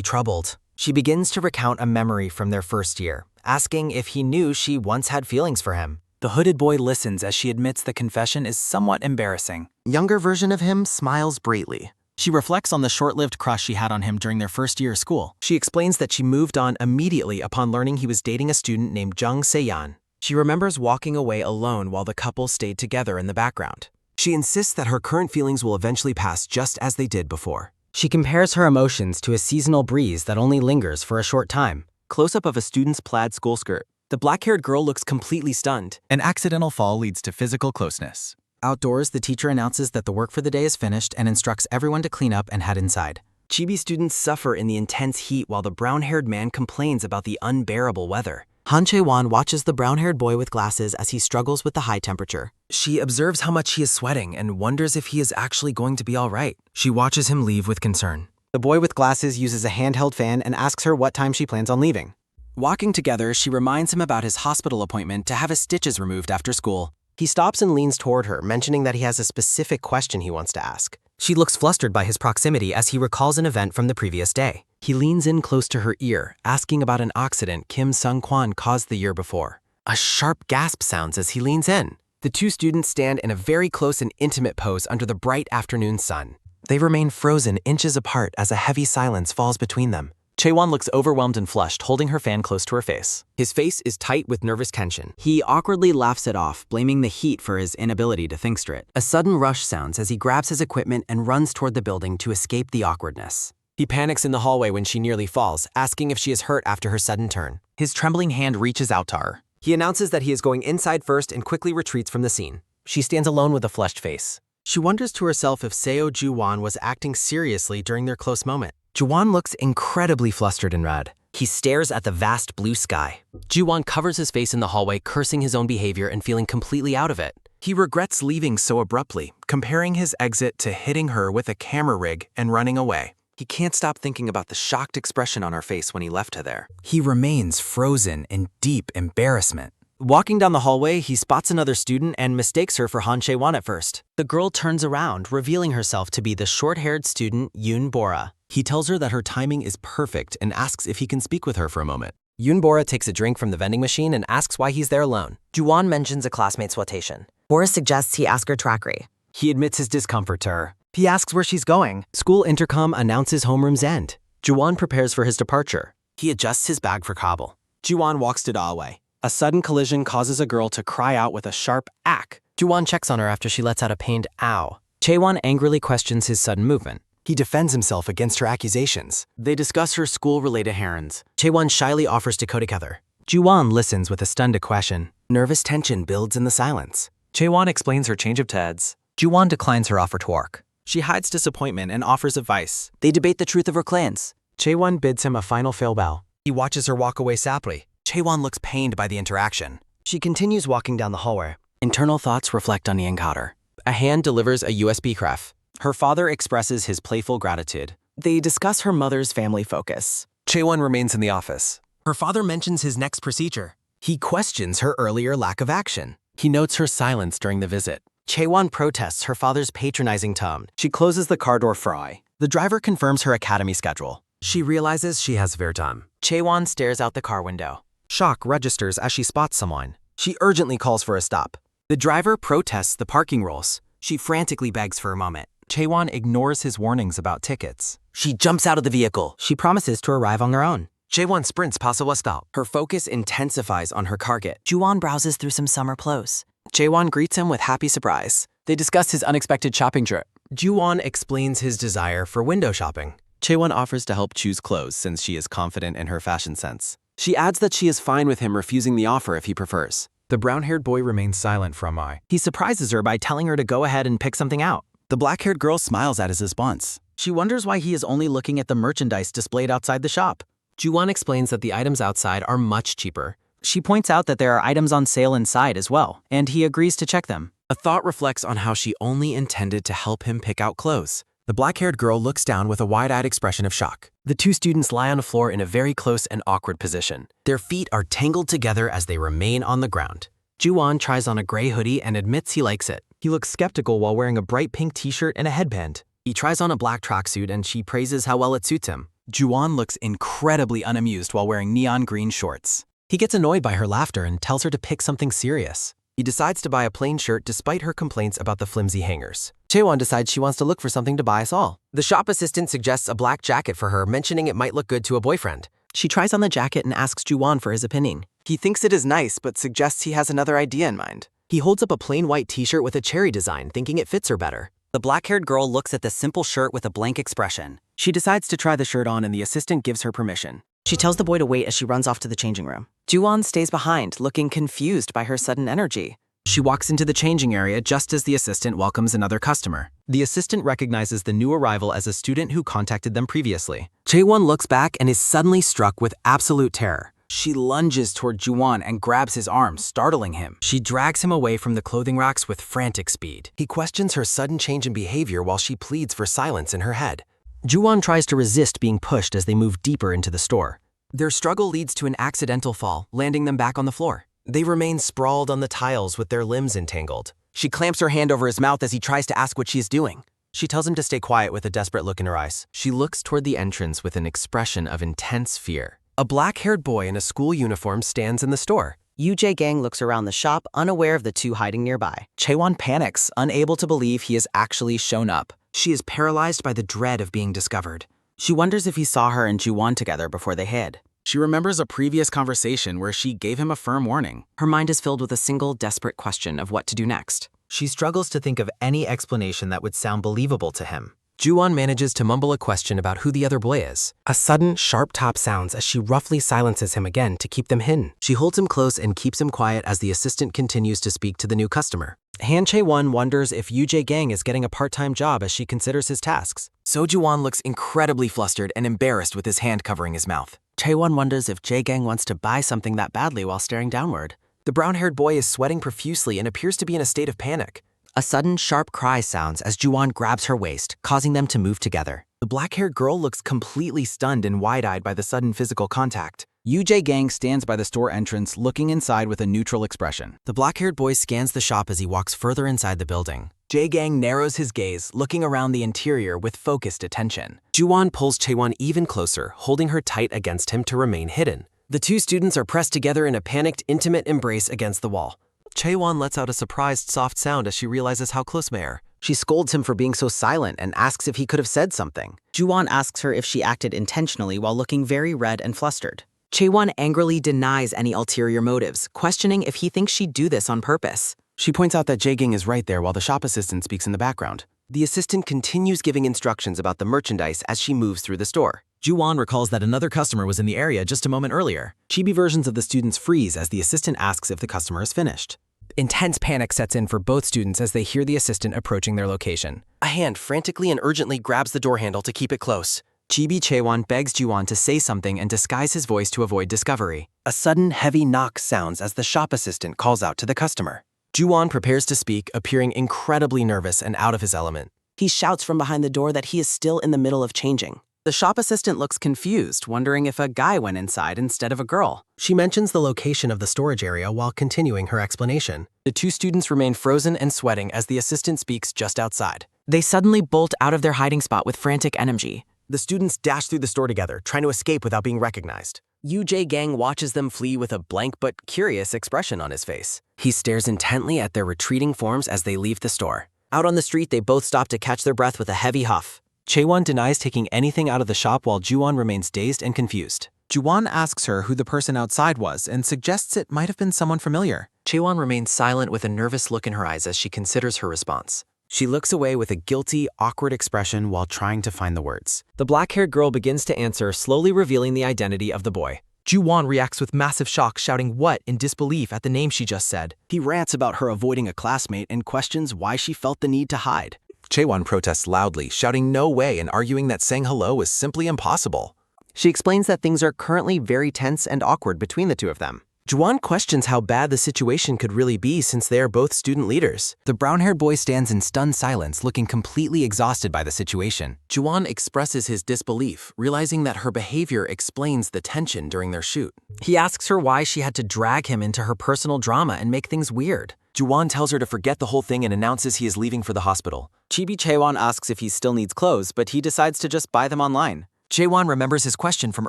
troubled. She begins to recount a memory from their first year, asking if he knew she once had feelings for him. The hooded boy listens as she admits the confession is somewhat embarrassing. Younger version of him smiles brightly. She reflects on the short-lived crush she had on him during their first year of school. She explains that she moved on immediately upon learning he was dating a student named Jung Se-yeon. She remembers walking away alone while the couple stayed together in the background. She insists that her current feelings will eventually pass just as they did before. She compares her emotions to a seasonal breeze that only lingers for a short time. Close-up of a student's plaid school skirt. The black-haired girl looks completely stunned. An accidental fall leads to physical closeness. Outdoors, the teacher announces that the work for the day is finished and instructs everyone to clean up and head inside. Chibi students suffer in the intense heat while the brown-haired man complains about the unbearable weather. Han Chae-won watches the brown-haired boy with glasses as he struggles with the high temperature. She observes how much he is sweating and wonders if he is actually going to be all right. She watches him leave with concern. The boy with glasses uses a handheld fan and asks her what time she plans on leaving. Walking together, she reminds him about his hospital appointment to have his stitches removed after school. He stops and leans toward her, mentioning that he has a specific question he wants to ask. She looks flustered by his proximity as he recalls an event from the previous day. He leans in close to her ear, asking about an accident Kim Sung-kwan caused the year before. A sharp gasp sounds as he leans in. The two students stand in a very close and intimate pose under the bright afternoon sun. They remain frozen inches apart as a heavy silence falls between them. Chae-won looks overwhelmed and flushed, holding her fan close to her face. His face is tight with nervous tension. He awkwardly laughs it off, blaming the heat for his inability to think straight. A sudden rush sounds as he grabs his equipment and runs toward the building to escape the awkwardness. He panics in the hallway when she nearly falls, asking if she is hurt after her sudden turn. His trembling hand reaches out to her. He announces that he is going inside first and quickly retreats from the scene. She stands alone with a flushed face. She wonders to herself if Seo Ju-won was acting seriously during their close moment. Ju-won looks incredibly flustered and red. He stares at the vast blue sky. Ju-won covers his face in the hallway, cursing his own behavior and feeling completely out of it. He regrets leaving so abruptly, comparing his exit to hitting her with a camera rig and running away. He can't stop thinking about the shocked expression on her face when he left her there. He remains frozen in deep embarrassment. Walking down the hallway, he spots another student and mistakes her for Han Chae-won at first. The girl turns around, revealing herself to be the short-haired student Yoon Bora. He tells her that her timing is perfect and asks if he can speak with her for a moment. Yoon Bora takes a drink from the vending machine and asks why he's there alone. Ju-won mentions a classmate's flirtation. Bora suggests he ask her track rate. He admits his discomfort to her. He asks where she's going. School intercom announces homeroom's end. Ju-won prepares for his departure. He adjusts his bag for Kabul. Ju-won walks to away. A sudden collision causes a girl to cry out with a sharp ack. Ju-won checks on her after she lets out a pained ow. Chae-won angrily questions his sudden movement. He defends himself against her accusations. They discuss her school-related errands. Chae-won shyly offers to go together. Ju-won listens with a stunned question. Nervous tension builds in the silence. Chae-won explains her change of TEDs. Ju-won declines her offer to work. She hides disappointment and offers advice. They debate the truth of her claims. Chae-won bids him a final farewell. He watches her walk away sadly. Chae-won looks pained by the interaction. She continues walking down the hallway. Internal thoughts reflect on the encounter. A hand delivers a USB craft. Her father expresses his playful gratitude. They discuss her mother's family focus. Chae-won remains in the office. Her father mentions his next procedure. He questions her earlier lack of action. He notes her silence during the visit. Chae-won protests her father's patronizing tone. She closes the car door fry. The driver confirms her academy schedule. She realizes she has fair time. Chae-won stares out the car window. Shock registers as she spots someone. She urgently calls for a stop. The driver protests the parking rules. She frantically begs for a moment. Chae-won ignores his warnings about tickets. She jumps out of the vehicle. She promises to arrive on their own. Chae-won sprints past a stop. Her focus intensifies on her target. Ju-won browses through some summer clothes. Chae-won greets him with happy surprise. They discuss his unexpected shopping trip. Ju-won explains his desire for window shopping. Chae-won offers to help choose clothes since she is confident in her fashion sense. She adds that she is fine with him refusing the offer if he prefers. The brown-haired boy remains silent for a while. He surprises her by telling her to go ahead and pick something out. The black-haired girl smiles at his response. She wonders why he is only looking at the merchandise displayed outside the shop. Ju-won explains that the items outside are much cheaper. She points out that there are items on sale inside as well, and he agrees to check them. A thought reflects on how she only intended to help him pick out clothes. The black-haired girl looks down with a wide-eyed expression of shock. The two students lie on the floor in a very close and awkward position. Their feet are tangled together as they remain on the ground. Ju-won tries on a gray hoodie and admits he likes it. He looks skeptical while wearing a bright pink t-shirt and a headband. He tries on a black tracksuit and she praises how well it suits him. Ju-won looks incredibly unamused while wearing neon green shorts. He gets annoyed by her laughter and tells her to pick something serious. He decides to buy a plain shirt despite her complaints about the flimsy hangers. Chae-won decides she wants to look for something to buy us all. The shop assistant suggests a black jacket for her, mentioning it might look good to a boyfriend. She tries on the jacket and asks Ju-won for his opinion. He thinks it is nice, but suggests he has another idea in mind. He holds up a plain white t-shirt with a cherry design, thinking it fits her better. The black-haired girl looks at the simple shirt with a blank expression. She decides to try the shirt on and the assistant gives her permission. She tells the boy to wait as she runs off to the changing room. Ju-won stays behind, looking confused by her sudden energy. She walks into the changing area just as the assistant welcomes another customer. The assistant recognizes the new arrival as a student who contacted them previously. Chae-won looks back and is suddenly struck with absolute terror. She lunges toward Ju-won and grabs his arm, startling him. She drags him away from the clothing racks with frantic speed. He questions her sudden change in behavior while she pleads for silence in her head. Ju-won tries to resist being pushed as they move deeper into the store. Their struggle leads to an accidental fall, landing them back on the floor. They remain sprawled on the tiles with their limbs entangled. She clamps her hand over his mouth as he tries to ask what she is doing. She tells him to stay quiet with a desperate look in her eyes. She looks toward the entrance with an expression of intense fear. A black-haired boy in a school uniform stands in the store. Yoo-jae Gang looks around the shop, unaware of the two hiding nearby. Chae-won panics, unable to believe he has actually shown up. She is paralyzed by the dread of being discovered. She wonders if he saw her and Ju-won together before they hid. She remembers a previous conversation where she gave him a firm warning. Her mind is filled with a single desperate question of what to do next. She struggles to think of any explanation that would sound believable to him. Ju-won manages to mumble a question about who the other boy is. A sudden, sharp tap sounds as she roughly silences him again to keep them hidden. She holds him close and keeps him quiet as the assistant continues to speak to the new customer. Han Chae-won wonders if Yoo-jae Gang is getting a part-time job as she considers his tasks. So Ju-won looks incredibly flustered and embarrassed with his hand covering his mouth. Chae-won wonders if Jae Gang wants to buy something that badly while staring downward. The brown-haired boy is sweating profusely and appears to be in a state of panic. A sudden, sharp cry sounds as Ju-won grabs her waist, causing them to move together. The black-haired girl looks completely stunned and wide-eyed by the sudden physical contact. Yu Gang stands by the store entrance, looking inside with a neutral expression. The black-haired boy scans the shop as he walks further inside the building. Gang narrows his gaze, looking around the interior with focused attention. Ju-won pulls Chae-won even closer, holding her tight against him to remain hidden. The two students are pressed together in a panicked, intimate embrace against the wall. Chae-won lets out a surprised, soft sound as she realizes how close they are. She scolds him for being so silent and asks if he could have said something. Ju-won asks her if she acted intentionally while looking very red and flustered. Chae-won angrily denies any ulterior motives, questioning if he thinks she'd do this on purpose. She points out that Gang is right there while the shop assistant speaks in the background. The assistant continues giving instructions about the merchandise as she moves through the store. Ju-won recalls that another customer was in the area just a moment earlier. Chibi versions of the students freeze as the assistant asks if the customer is finished. Intense panic sets in for both students as they hear the assistant approaching their location. A hand frantically and urgently grabs the door handle to keep it close. Chibi Chae-won begs Ju-won to say something and disguise his voice to avoid discovery. A sudden, heavy knock sounds as the shop assistant calls out to the customer. Ju-won prepares to speak, appearing incredibly nervous and out of his element. He shouts from behind the door that he is still in the middle of changing. The shop assistant looks confused, wondering if a guy went inside instead of a girl. She mentions the location of the storage area while continuing her explanation. The two students remain frozen and sweating as the assistant speaks just outside. They suddenly bolt out of their hiding spot with frantic energy. The students dash through the store together, trying to escape without being recognized. Yu Gang watches them flee with a blank but curious expression on his face. He stares intently at their retreating forms as they leave the store. Out on the street, they both stop to catch their breath with a heavy huff. Chae-won denies taking anything out of the shop while Ju-won remains dazed and confused. Ju-won asks her who the person outside was and suggests it might have been someone familiar. Chae-won remains silent with a nervous look in her eyes as she considers her response. She looks away with a guilty, awkward expression while trying to find the words. The black-haired girl begins to answer, slowly revealing the identity of the boy. Ju-won reacts with massive shock, shouting "what" in disbelief at the name she just said. He rants about her avoiding a classmate and questions why she felt the need to hide. Chae-won protests loudly, shouting "no way" and arguing that saying hello is simply impossible. She explains that things are currently very tense and awkward between the two of them. Ju-won questions how bad the situation could really be since they are both student leaders. The brown-haired boy stands in stunned silence, looking completely exhausted by the situation. Ju-won expresses his disbelief, realizing that her behavior explains the tension during their shoot. He asks her why she had to drag him into her personal drama and make things weird. Ju-won tells her to forget the whole thing and announces he is leaving for the hospital. Chibi Chae-won asks if he still needs clothes, but he decides to just buy them online. Chae-won remembers his question from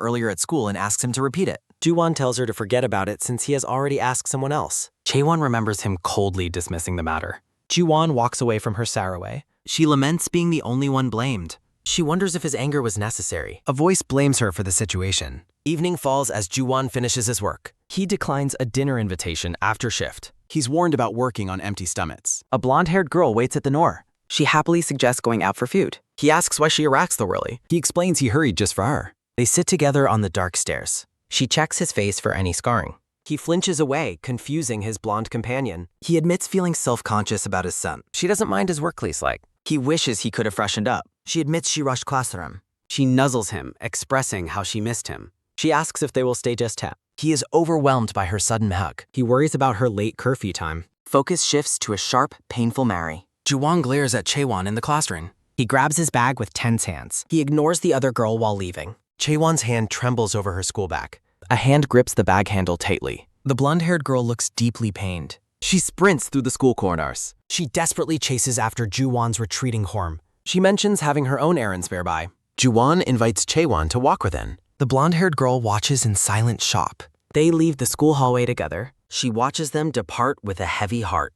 earlier at school and asks him to repeat it. Ju-won tells her to forget about it since he has already asked someone else. Chae-won remembers him coldly dismissing the matter. Ju-won walks away from her Saraway. She laments being the only one blamed. She wonders if his anger was necessary. A voice blames her for the situation. Evening falls as Ju-won finishes his work. He declines a dinner invitation after shift. He's warned about working on empty stomachs. A blonde-haired girl waits at the door. She happily suggests going out for food. He asks why she arrives so early. He explains he hurried just for her. They sit together on the dark stairs. She checks his face for any scarring. He flinches away, confusing his blonde companion. He admits feeling self-conscious about his son. She doesn't mind his workplace like. He wishes he could have freshened up. She admits she rushed classroom. She nuzzles him, expressing how she missed him. She asks if they will stay just tap. He is overwhelmed by her sudden hug. He worries about her late curfew time. Focus shifts to a sharp, painful Mary. Ju-won glares at Chae-won in the classroom. He grabs his bag with tense hands. He ignores the other girl while leaving. Chae-won's hand trembles over her school bag. A hand grips the bag handle tightly. The blonde-haired girl looks deeply pained. She sprints through the school corridors. She desperately chases after Ju-won's retreating form. She mentions having her own errands nearby. Ju-won invites Chae-won to walk within. The blonde-haired girl watches in silent shock. They leave the school hallway together. She watches them depart with a heavy heart.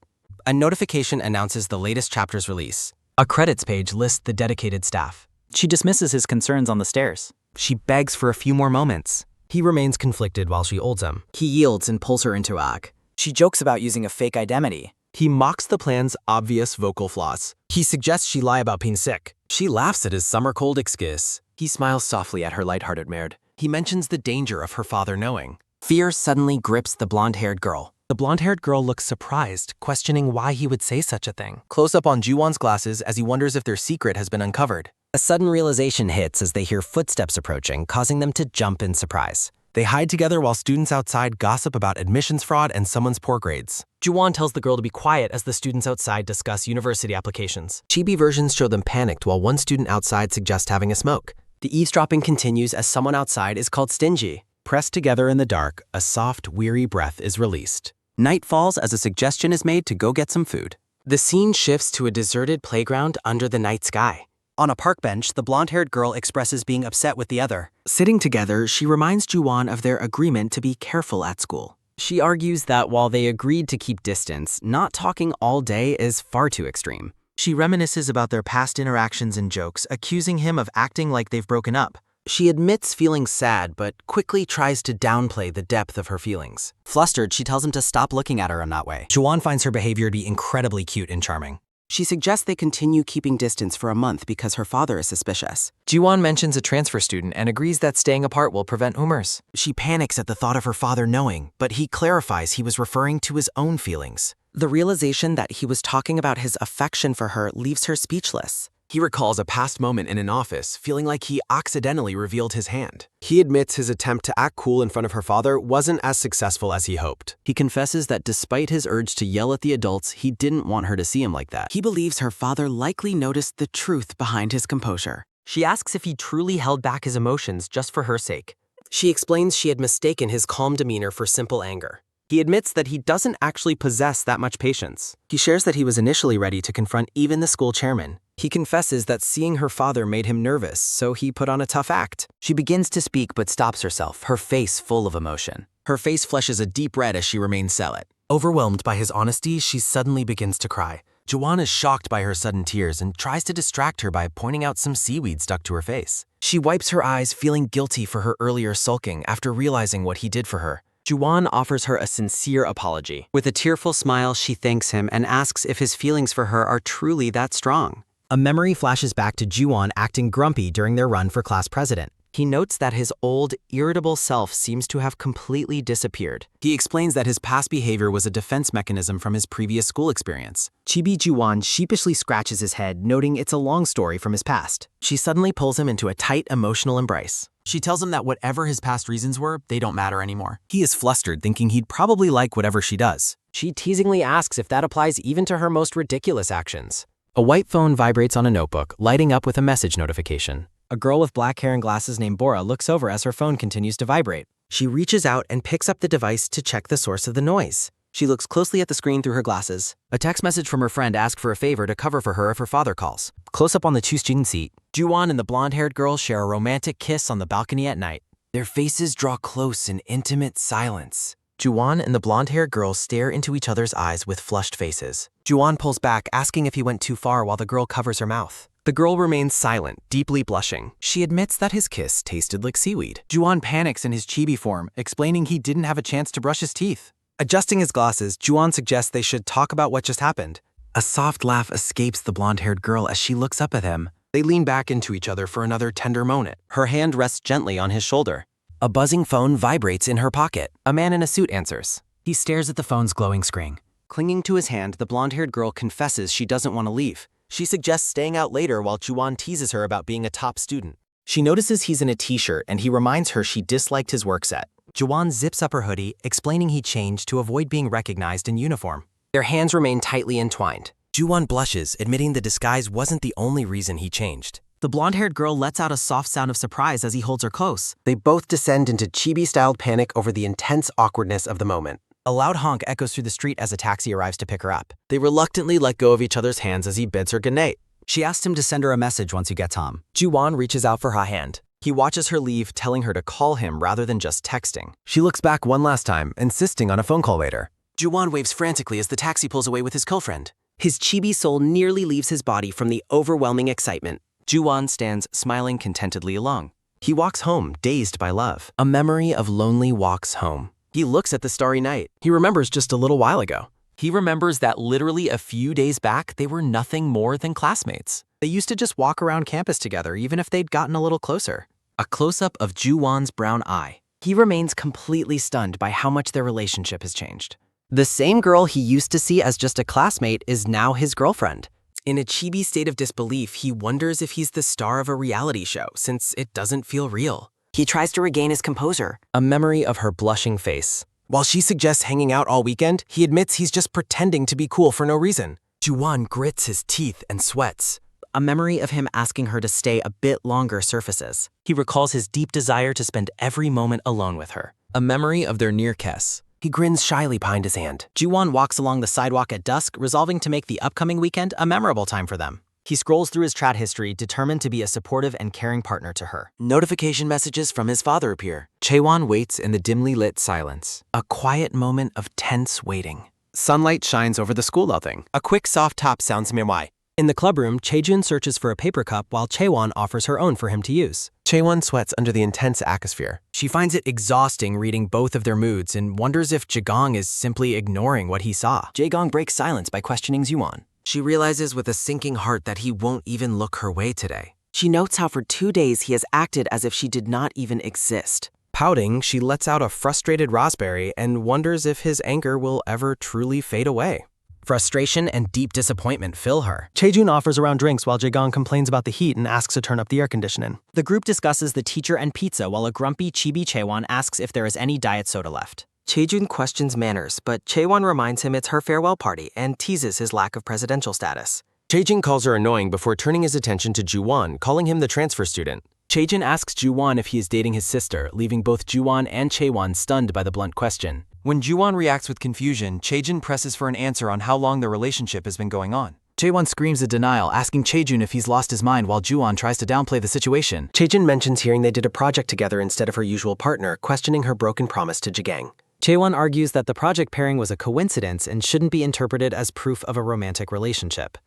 A notification announces the latest chapter's release. A credits page lists the dedicated staff. She dismisses his concerns on the stairs. She begs for a few more moments. He remains conflicted while she holds him. He yields and pulls her into ag. She jokes about using a fake identity. He mocks the plan's obvious vocal flaws. He suggests she lie about being sick. She laughs at his summer cold excuse. He smiles softly at her lighthearted merde. He mentions the danger of her father knowing. Fear suddenly grips the blonde-haired girl. The blonde-haired girl looks surprised, questioning why he would say such a thing. Close up on Ju-won's glasses as he wonders if their secret has been uncovered. A sudden realization hits as they hear footsteps approaching, causing them to jump in surprise. They hide together while students outside gossip about admissions fraud and someone's poor grades. Ju-won tells the girl to be quiet as the students outside discuss university applications. Chibi versions show them panicked while one student outside suggests having a smoke. The eavesdropping continues as someone outside is called stingy. Pressed together in the dark, a soft, weary breath is released. Night falls as a suggestion is made to go get some food. The scene shifts to a deserted playground under the night sky. On a park bench, the blonde-haired girl expresses being upset with the other. Sitting together, she reminds Ju-won of their agreement to be careful at school. She argues that while they agreed to keep distance, not talking all day is far too extreme. She reminisces about their past interactions and jokes, accusing him of acting like they've broken up. She admits feeling sad, but quickly tries to downplay the depth of her feelings. Flustered, she tells him to stop looking at her in that way. Ju-won finds her behavior to be incredibly cute and charming. She suggests they continue keeping distance for a month because her father is suspicious. Ju-won mentions a transfer student and agrees that staying apart will prevent rumors. She panics at the thought of her father knowing, but he clarifies he was referring to his own feelings. The realization that he was talking about his affection for her leaves her speechless. He recalls a past moment in an office, feeling like he accidentally revealed his hand. He admits his attempt to act cool in front of her father wasn't as successful as he hoped. He confesses that despite his urge to yell at the adults, he didn't want her to see him like that. He believes her father likely noticed the truth behind his composure. She asks if he truly held back his emotions just for her sake. She explains she had mistaken his calm demeanor for simple anger. He admits that he doesn't actually possess that much patience. He shares that he was initially ready to confront even the school chairman. He confesses that seeing her father made him nervous, so he put on a tough act. She begins to speak but stops herself, her face full of emotion. Her face flushes a deep red as she remains silent. Overwhelmed by his honesty, she suddenly begins to cry. Ju-won is shocked by her sudden tears and tries to distract her by pointing out some seaweed stuck to her face. She wipes her eyes, feeling guilty for her earlier sulking after realizing what he did for her. Ju-won offers her a sincere apology. With a tearful smile, she thanks him and asks if his feelings for her are truly that strong. A memory flashes back to Ju-won acting grumpy during their run for class president. He notes that his old, irritable self seems to have completely disappeared. He explains that his past behavior was a defense mechanism from his previous school experience. Chibi Ju-won sheepishly scratches his head, noting it's a long story from his past. She suddenly pulls him into a tight, emotional embrace. She tells him that whatever his past reasons were, they don't matter anymore. He is flustered, thinking he'd probably like whatever she does. She teasingly asks if that applies even to her most ridiculous actions. A white phone vibrates on a notebook, lighting up with a message notification. A girl with black hair and glasses named Bora looks over as her phone continues to vibrate. She reaches out and picks up the device to check the source of the noise. She looks closely at the screen through her glasses. A text message from her friend asks for a favor to cover for her if her father calls. Close up on the two-student seat, Ju-won and the blonde-haired girl share a romantic kiss on the balcony at night. Their faces draw close in intimate silence. Ju-won and the blonde-haired girl stare into each other's eyes with flushed faces. Ju-won pulls back, asking if he went too far while the girl covers her mouth. The girl remains silent, deeply blushing. She admits that his kiss tasted like seaweed. Ju-won panics in his chibi form, explaining he didn't have a chance to brush his teeth. Adjusting his glasses, Ju-won suggests they should talk about what just happened. A soft laugh escapes the blonde-haired girl as she looks up at him. They lean back into each other for another tender moment. Her hand rests gently on his shoulder. A buzzing phone vibrates in her pocket. A man in a suit answers. He stares at the phone's glowing screen. Clinging to his hand, the blonde-haired girl confesses she doesn't want to leave. She suggests staying out later while Ju-won teases her about being a top student. She notices he's in a t-shirt and he reminds her she disliked his work set. Ju-won zips up her hoodie, explaining he changed to avoid being recognized in uniform. Their hands remain tightly entwined. Ju-won blushes, admitting the disguise wasn't the only reason he changed. The blonde-haired girl lets out a soft sound of surprise as he holds her close. They both descend into chibi-styled panic over the intense awkwardness of the moment. A loud honk echoes through the street as a taxi arrives to pick her up. They reluctantly let go of each other's hands as he bids her goodnight. She asks him to send her a message once he gets home. Ju-won reaches out for her hand. He watches her leave, telling her to call him rather than just texting. She looks back one last time, insisting on a phone call later. Ju-won waves frantically as the taxi pulls away with his girlfriend. His chibi soul nearly leaves his body from the overwhelming excitement. Ju-won stands smiling contentedly along. He walks home, dazed by love. A memory of lonely walks home. He looks at the starry night. He remembers just a little while ago. He remembers that literally a few days back, they were nothing more than classmates. They used to just walk around campus together, even if they'd gotten a little closer. A close-up of Ju-won's brown eye. He remains completely stunned by how much their relationship has changed. The same girl he used to see as just a classmate is now his girlfriend. In a chibi state of disbelief, he wonders if he's the star of a reality show, since it doesn't feel real. He tries to regain his composure. A memory of her blushing face. While she suggests hanging out all weekend, he admits he's just pretending to be cool for no reason. Ju-won grits his teeth and sweats. A memory of him asking her to stay a bit longer surfaces. He recalls his deep desire to spend every moment alone with her. A memory of their near kiss. He grins shyly behind his hand. Ju-won walks along the sidewalk at dusk, resolving to make the upcoming weekend a memorable time for them. He scrolls through his chat history, determined to be a supportive and caring partner to her. Notification messages from his father appear. Chaewon waits in the dimly lit silence. A quiet moment of tense waiting. Sunlight shines over the school outing. A quick soft tap sounds Manhwa. In the clubroom, Chaejun searches for a paper cup while Chaewon offers her own for him to use. Chaewon sweats under the intense atmosphere. She finds it exhausting reading both of their moods and wonders if Jaegong is simply ignoring what he saw. Jaegong breaks silence by questioning Ju-won. She realizes with a sinking heart that he won't even look her way today. She notes how for 2 days he has acted as if she did not even exist. Pouting, she lets out a frustrated raspberry and wonders if his anger will ever truly fade away. Frustration and deep disappointment fill her. Chaejun offers around drinks while Jaegong complains about the heat and asks to turn up the air conditioning. The group discusses the teacher and pizza while a grumpy Chibi Chaewon asks if there is any diet soda left. Chaejun questions manners, but Chaewon reminds him it's her farewell party and teases his lack of presidential status. Chaejun calls her annoying before turning his attention to Ju-won, calling him the transfer student. Chaejun asks Ju-won if he is dating his sister, leaving both Ju-won and Chaewon stunned by the blunt question. When Ju-won reacts with confusion, Chaejun presses for an answer on how long their relationship has been going on. Chaewon screams a denial, asking Chaejun if he's lost his mind while Ju-won tries to downplay the situation. Chaejun mentions hearing they did a project together instead of her usual partner, questioning her broken promise to Jagang. Chaewon argues that the project pairing was a coincidence and shouldn't be interpreted as proof of a romantic relationship.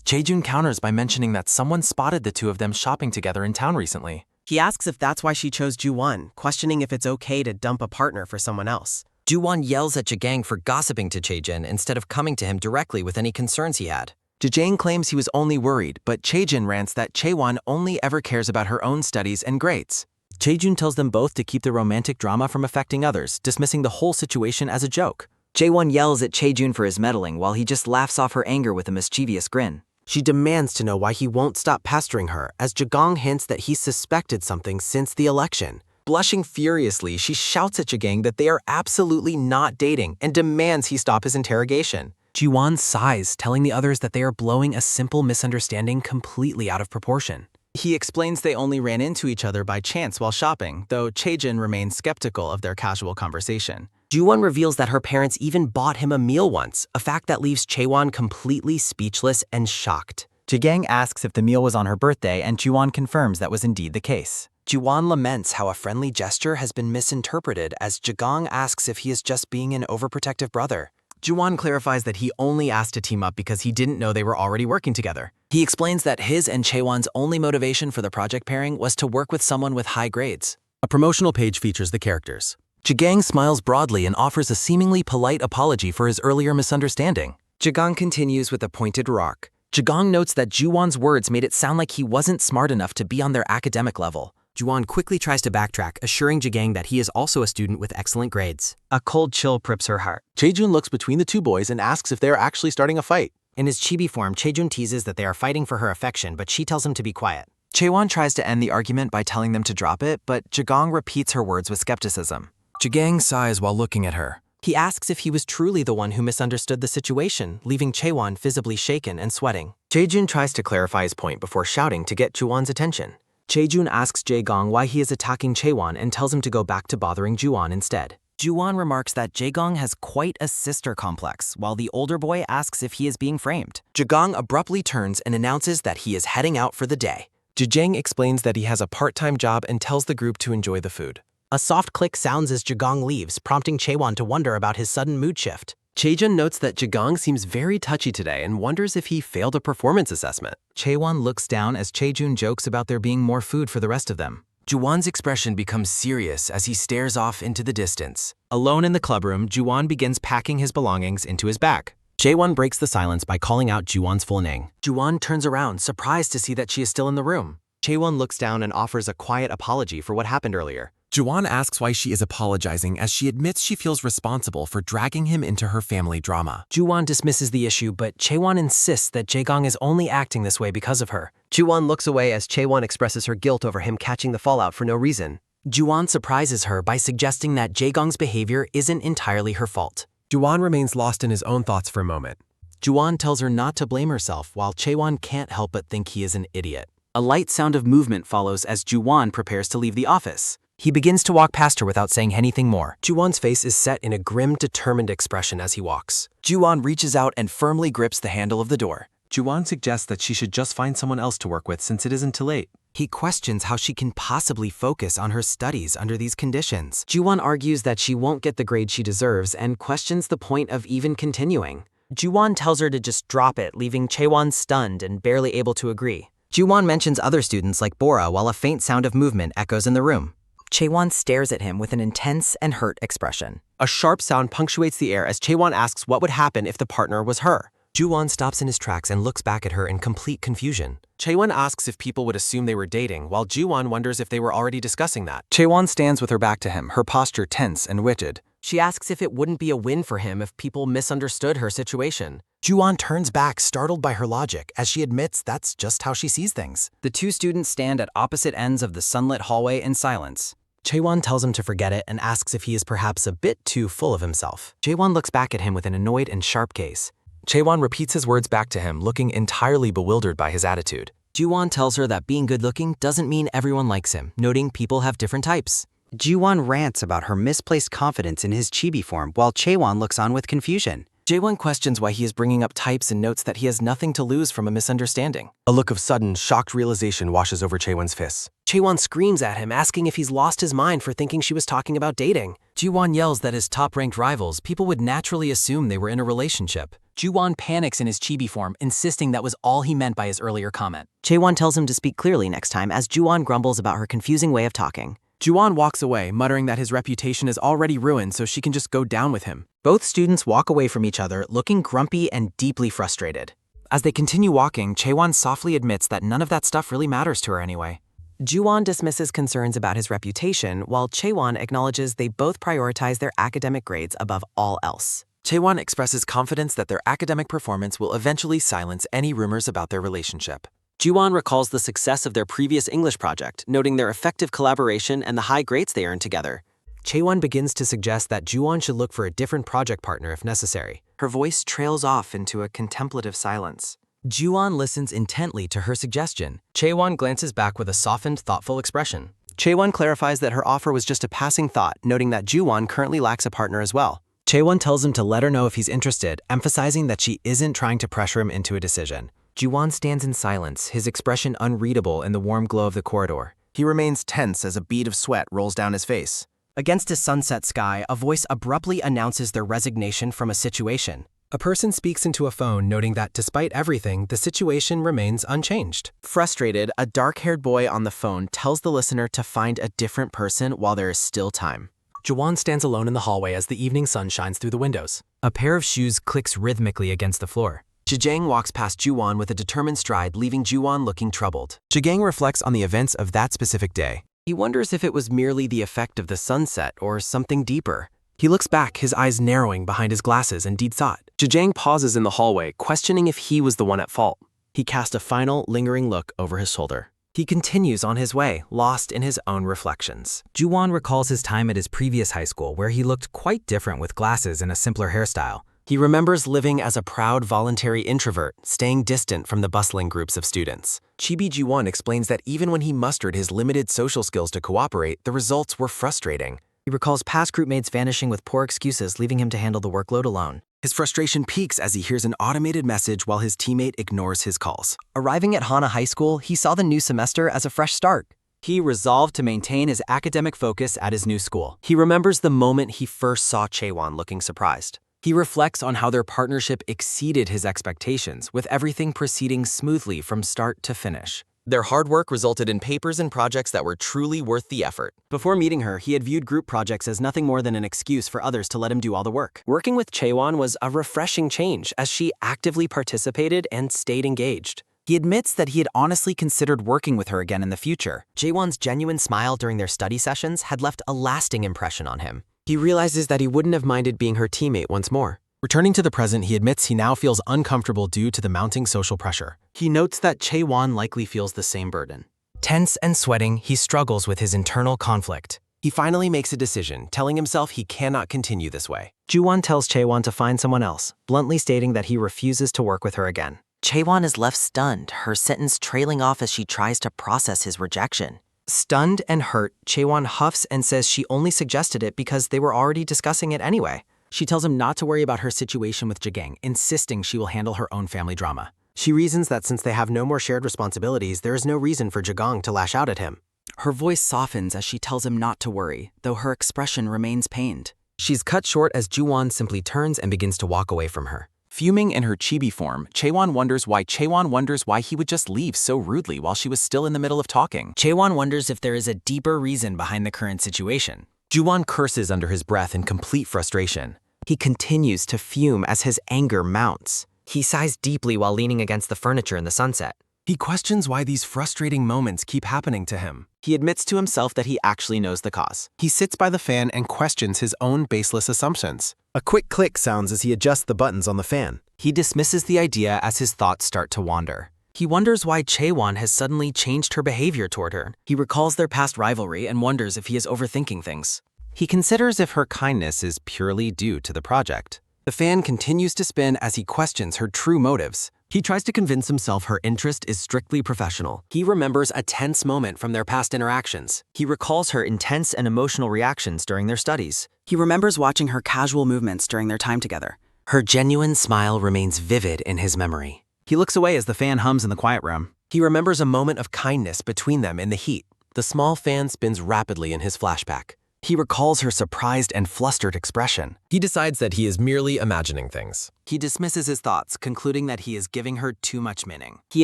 Chaejun counters by mentioning that someone spotted the two of them shopping together in town recently. He asks if that's why she chose Ju-won, questioning if it's okay to dump a partner for someone else. Ju-won yells at Jagang for gossiping to Chaejun instead of coming to him directly with any concerns he had. Jagang claims he was only worried, but Chaejun rants that Chaewon only ever cares about her own studies and grades. Chaejun tells them both to keep the romantic drama from affecting others, dismissing the whole situation as a joke. Jaewon yells at Chaejun for his meddling while he just laughs off her anger with a mischievous grin. She demands to know why he won't stop pestering her, as Jagang hints that he suspected something since the election. Blushing furiously, she shouts at Jagang that they are absolutely not dating and demands he stop his interrogation. Ji-won sighs, telling the others that they are blowing a simple misunderstanding completely out of proportion. He explains they only ran into each other by chance while shopping, though Chaejun remains skeptical of their casual conversation. Ju-won reveals that her parents even bought him a meal once, a fact that leaves Chaewon completely speechless and shocked. Jagang asks if the meal was on her birthday, and Ju-won confirms that was indeed the case. Ju-won laments how a friendly gesture has been misinterpreted as Jagang asks if he is just being an overprotective brother. Ju-won clarifies that he only asked to team up because he didn't know they were already working together. He explains that his and Chaewon's only motivation for the project pairing was to work with someone with high grades. A promotional page features the characters. Jagang smiles broadly and offers a seemingly polite apology for his earlier misunderstanding. Jagang continues with a pointed remark. Jagang notes that Ju-won's words made it sound like he wasn't smart enough to be on their academic level. Ju-won quickly tries to backtrack, assuring Jagang that he is also a student with excellent grades. A cold chill prips her heart. Chaejun looks between the two boys and asks if they are actually starting a fight. In his chibi form, Chaejun teases that they are fighting for her affection, but she tells him to be quiet. Chaewon tries to end the argument by telling them to drop it, but Jagang repeats her words with skepticism. Jagang sighs while looking at her. He asks if he was truly the one who misunderstood the situation, leaving Chaewon visibly shaken and sweating. Chaejun tries to clarify his point before shouting to get Ju-won's attention. Chaejun asks Jagang why he is attacking Chaewon and tells him to go back to bothering Ju-won instead. Ju-won remarks that Jagang has quite a sister complex, while the older boy asks if he is being framed. Jagang abruptly turns and announces that he is heading out for the day. Jagang explains that he has a part-time job and tells the group to enjoy the food. A soft click sounds as Jagang leaves, prompting Chaewon to wonder about his sudden mood shift. Chaejun notes that Jagang seems very touchy today and wonders if he failed a performance assessment. Chaewon looks down as Chaejun jokes about there being more food for the rest of them. Ju-won's expression becomes serious as he stares off into the distance. Alone in the clubroom, Ju-won begins packing his belongings into his bag. Chaewon breaks the silence by calling out Ju-won's full name. Ju-won turns around, surprised to see that she is still in the room. Chaewon looks down and offers a quiet apology for what happened earlier. Ju-won asks why she is apologizing as she admits she feels responsible for dragging him into her family drama. Ju-won dismisses the issue, but Chaewon insists that Jagang is only acting this way because of her. Ju-won looks away as Chaewon expresses her guilt over him catching the fallout for no reason. Juwon surprises her by suggesting that Jaegong's behavior isn't entirely her fault. Juwon remains lost in his own thoughts for a moment. Juwon tells her not to blame herself while Chaewon can't help but think he is an idiot. A light sound of movement follows as Juwon prepares to leave the office. He begins to walk past her without saying anything more. Juwon's face is set in a grim, determined expression as he walks. Juwon reaches out and firmly grips the handle of the door. Juwon suggests that she should just find someone else to work with since it isn't too late. He questions how she can possibly focus on her studies under these conditions. Juwon argues that she won't get the grade she deserves and questions the point of even continuing. Juwon tells her to just drop it, leaving Chaewon stunned and barely able to agree. Juwon mentions other students like Bora while a faint sound of movement echoes in the room. Chaewon stares at him with an intense and hurt expression. A sharp sound punctuates the air as Chaewon asks what would happen if the partner was her. Juwon stops in his tracks and looks back at her in complete confusion. Chaewon asks if people would assume they were dating, while Juwon wonders if they were already discussing that. Chaewon stands with her back to him, her posture tense and rigid. She asks if it wouldn't be a win for him if people misunderstood her situation. Juwon turns back, startled by her logic, as she admits that's just how she sees things. The two students stand at opposite ends of the sunlit hallway in silence. Chaewon tells him to forget it and asks if he is perhaps a bit too full of himself. Jaewon looks back at him with an annoyed and sharp gaze. Chaewon repeats his words back to him, looking entirely bewildered by his attitude. Juwon tells her that being good-looking doesn't mean everyone likes him, noting people have different types. Juwon rants about her misplaced confidence in his chibi form while Chaewon looks on with confusion. Jaewon questions why he is bringing up types and notes that he has nothing to lose from a misunderstanding. A look of sudden, shocked realization washes over Chaewon's face. Chaewon screams at him, asking if he's lost his mind for thinking she was talking about dating. Juwon yells that as top-ranked rivals, people would naturally assume they were in a relationship. Juwon panics in his chibi form, insisting that was all he meant by his earlier comment. Chaewon tells him to speak clearly next time as Juwon grumbles about her confusing way of talking. Juwon walks away, muttering that his reputation is already ruined so she can just go down with him. Both students walk away from each other, looking grumpy and deeply frustrated. As they continue walking, Chaewon softly admits that none of that stuff really matters to her anyway. Juwon dismisses concerns about his reputation, while Chaewon acknowledges they both prioritize their academic grades above all else. Chaewon expresses confidence that their academic performance will eventually silence any rumors about their relationship. Juwon recalls the success of their previous English project, noting their effective collaboration and the high grades they earned together. Chaewon begins to suggest that Juwon should look for a different project partner if necessary. Her voice trails off into a contemplative silence. Juwon listens intently to her suggestion. Chaewon glances back with a softened, thoughtful expression. Chaewon clarifies that her offer was just a passing thought, noting that Juwon currently lacks a partner as well. Chaewon tells him to let her know if he's interested, emphasizing that she isn't trying to pressure him into a decision. Juwon stands in silence, his expression unreadable in the warm glow of the corridor. He remains tense as a bead of sweat rolls down his face. Against a sunset sky, a voice abruptly announces their resignation from a situation. A person speaks into a phone, noting that despite everything, the situation remains unchanged. Frustrated, a dark-haired boy on the phone tells the listener to find a different person while there is still time. Juwon stands alone in the hallway as the evening sun shines through the windows. A pair of shoes clicks rhythmically against the floor. Jaejang walks past Juwon with a determined stride, leaving Juwon looking troubled. Jaejang reflects on the events of that specific day. He wonders if it was merely the effect of the sunset or something deeper. He looks back, his eyes narrowing behind his glasses in deep thought. Jaejang pauses in the hallway, questioning if he was the one at fault. He casts a final, lingering look over his shoulder. He continues on his way, lost in his own reflections. Juwon recalls his time at his previous high school, where he looked quite different with glasses and a simpler hairstyle. He remembers living as a proud, voluntary introvert, staying distant from the bustling groups of students. Chibi Ji-won explains that even when he mustered his limited social skills to cooperate, the results were frustrating. He recalls past groupmates vanishing with poor excuses, leaving him to handle the workload alone. His frustration peaks as he hears an automated message while his teammate ignores his calls. Arriving at Hana High School, he saw the new semester as a fresh start. He resolved to maintain his academic focus at his new school. He remembers the moment he first saw Chaewon looking surprised. He reflects on how their partnership exceeded his expectations, with everything proceeding smoothly from start to finish. Their hard work resulted in papers and projects that were truly worth the effort. Before meeting her, he had viewed group projects as nothing more than an excuse for others to let him do all the work. Working with Chaewon was a refreshing change, as she actively participated and stayed engaged. He admits that he had honestly considered working with her again in the future. Jaewon's genuine smile during their study sessions had left a lasting impression on him. He realizes that he wouldn't have minded being her teammate once more. Returning to the present, he admits he now feels uncomfortable due to the mounting social pressure. He notes that Chaewon likely feels the same burden. Tense and sweating, he struggles with his internal conflict. He finally makes a decision, telling himself he cannot continue this way. Ju-won tells Chae-won to find someone else, bluntly stating that he refuses to work with her again. Chae-won is left stunned, her sentence trailing off as she tries to process his rejection. Stunned and hurt, Chae-won huffs and says she only suggested it because they were already discussing it anyway. She tells him not to worry about her situation with Jagang, insisting she will handle her own family drama. She reasons that since they have no more shared responsibilities, there is no reason for Jagang to lash out at him. Her voice softens as she tells him not to worry, though her expression remains pained. She's cut short as Ju-won simply turns and begins to walk away from her. Fuming in her chibi form, Chae-won wonders why he would just leave so rudely while she was still in the middle of talking. Chae-won wonders if there is a deeper reason behind the current situation. Ju-won curses under his breath in complete frustration. He continues to fume as his anger mounts. He sighs deeply while leaning against the furniture in the sunset. He questions why these frustrating moments keep happening to him. He admits to himself that he actually knows the cause. He sits by the fan and questions his own baseless assumptions. A quick click sounds as he adjusts the buttons on the fan. He dismisses the idea as his thoughts start to wander. He wonders why Chae-won has suddenly changed her behavior toward her. He recalls their past rivalry and wonders if he is overthinking things. He considers if her kindness is purely due to the project. The fan continues to spin as he questions her true motives. He tries to convince himself her interest is strictly professional. He remembers a tense moment from their past interactions. He recalls her intense and emotional reactions during their studies. He remembers watching her casual movements during their time together. Her genuine smile remains vivid in his memory. He looks away as the fan hums in the quiet room. He remembers a moment of kindness between them in the heat. The small fan spins rapidly in his flashback. He recalls her surprised and flustered expression. He decides that he is merely imagining things. He dismisses his thoughts, concluding that he is giving her too much meaning. He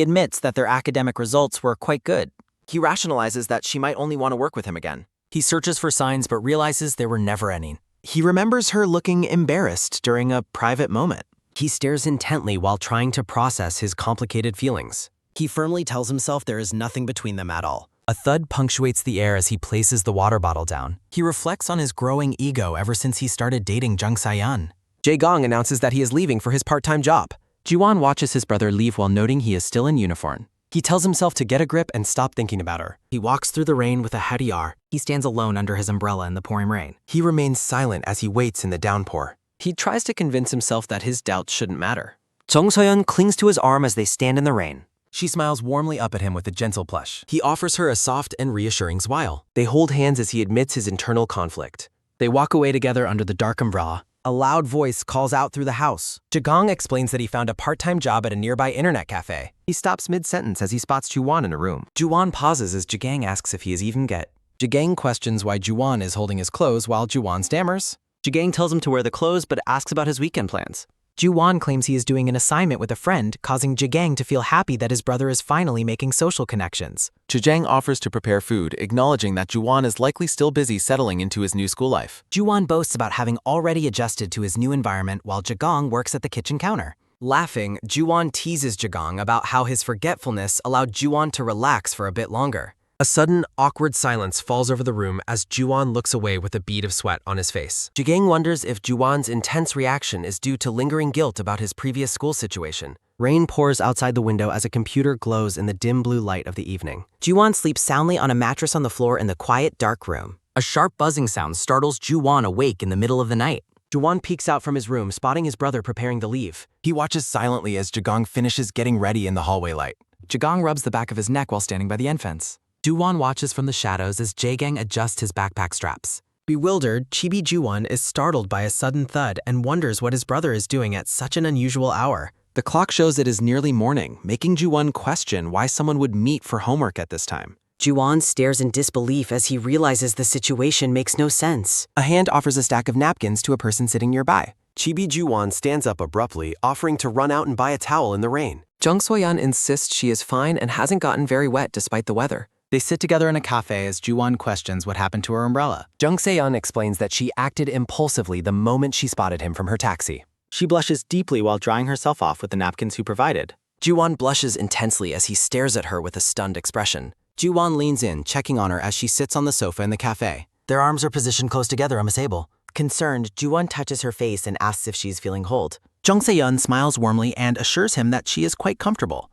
admits that their academic results were quite good. He rationalizes that she might only want to work with him again. He searches for signs but realizes there were never any. He remembers her looking embarrassed during a private moment. He stares intently while trying to process his complicated feelings. He firmly tells himself there is nothing between them at all. A thud punctuates the air as he places the water bottle down. He reflects on his growing ego ever since he started dating Jung Sayan. Jae-gong announces that he is leaving for his part-time job. Ju-won watches his brother leave while noting he is still in uniform. He tells himself to get a grip and stop thinking about her. He walks through the rain with a heady R. He stands alone under his umbrella in the pouring rain. He remains silent as he waits in the downpour. He tries to convince himself that his doubts shouldn't matter. Jung So-yeon clings to his arm as they stand in the rain. She smiles warmly up at him with a gentle blush. He offers her a soft and reassuring smile. They hold hands as he admits his internal conflict. They walk away together under the dark umbrella. A loud voice calls out through the house. Jagang explains that he found a part-time job at a nearby internet cafe. He stops mid-sentence as he spots Ju-won in a room. Ju-won pauses as Jagang asks if he is even get. Jagang questions why Ju-won is holding his clothes while Ju-won stammers. Jagang tells him to wear the clothes but asks about his weekend plans. Ju-won claims he is doing an assignment with a friend, causing Jagang to feel happy that his brother is finally making social connections. Jagang offers to prepare food, acknowledging that Ju-won is likely still busy settling into his new school life. Ju-won boasts about having already adjusted to his new environment while Jagang works at the kitchen counter. Laughing, Ju-won teases Jagang about how his forgetfulness allowed Ju-won to relax for a bit longer. A sudden, awkward silence falls over the room as Ju-won looks away with a bead of sweat on his face. Jagang wonders if Ju-won's intense reaction is due to lingering guilt about his previous school situation. Rain pours outside the window as a computer glows in the dim blue light of the evening. Ju-won sleeps soundly on a mattress on the floor in the quiet, dark room. A sharp buzzing sound startles Ju-won awake in the middle of the night. Ju-won peeks out from his room, spotting his brother preparing to leave. He watches silently as Jagang finishes getting ready in the hallway light. Jagang rubs the back of his neck while standing by the end fence. Ju-won watches from the shadows as Jagang adjusts his backpack straps. Bewildered, Chibi Ju-won is startled by a sudden thud and wonders what his brother is doing at such an unusual hour. The clock shows it is nearly morning, making Ju-won question why someone would meet for homework at this time. Ju-won stares in disbelief as he realizes the situation makes no sense. A hand offers a stack of napkins to a person sitting nearby. Chibi Ju-won stands up abruptly, offering to run out and buy a towel in the rain. Jung So-yeon insists she is fine and hasn't gotten very wet despite the weather. They sit together in a cafe as Ju-won questions what happened to her umbrella. Jung Se-yeon explains that she acted impulsively the moment she spotted him from her taxi. She blushes deeply while drying herself off with the napkins he provided. Ju-won blushes intensely as he stares at her with a stunned expression. Ju-won leans in, checking on her as she sits on the sofa in the cafe. Their arms are positioned close together on Miss Abel. Concerned, Ju-won touches her face and asks if she's feeling cold. Jung Se-yeon smiles warmly and assures him that she is quite comfortable.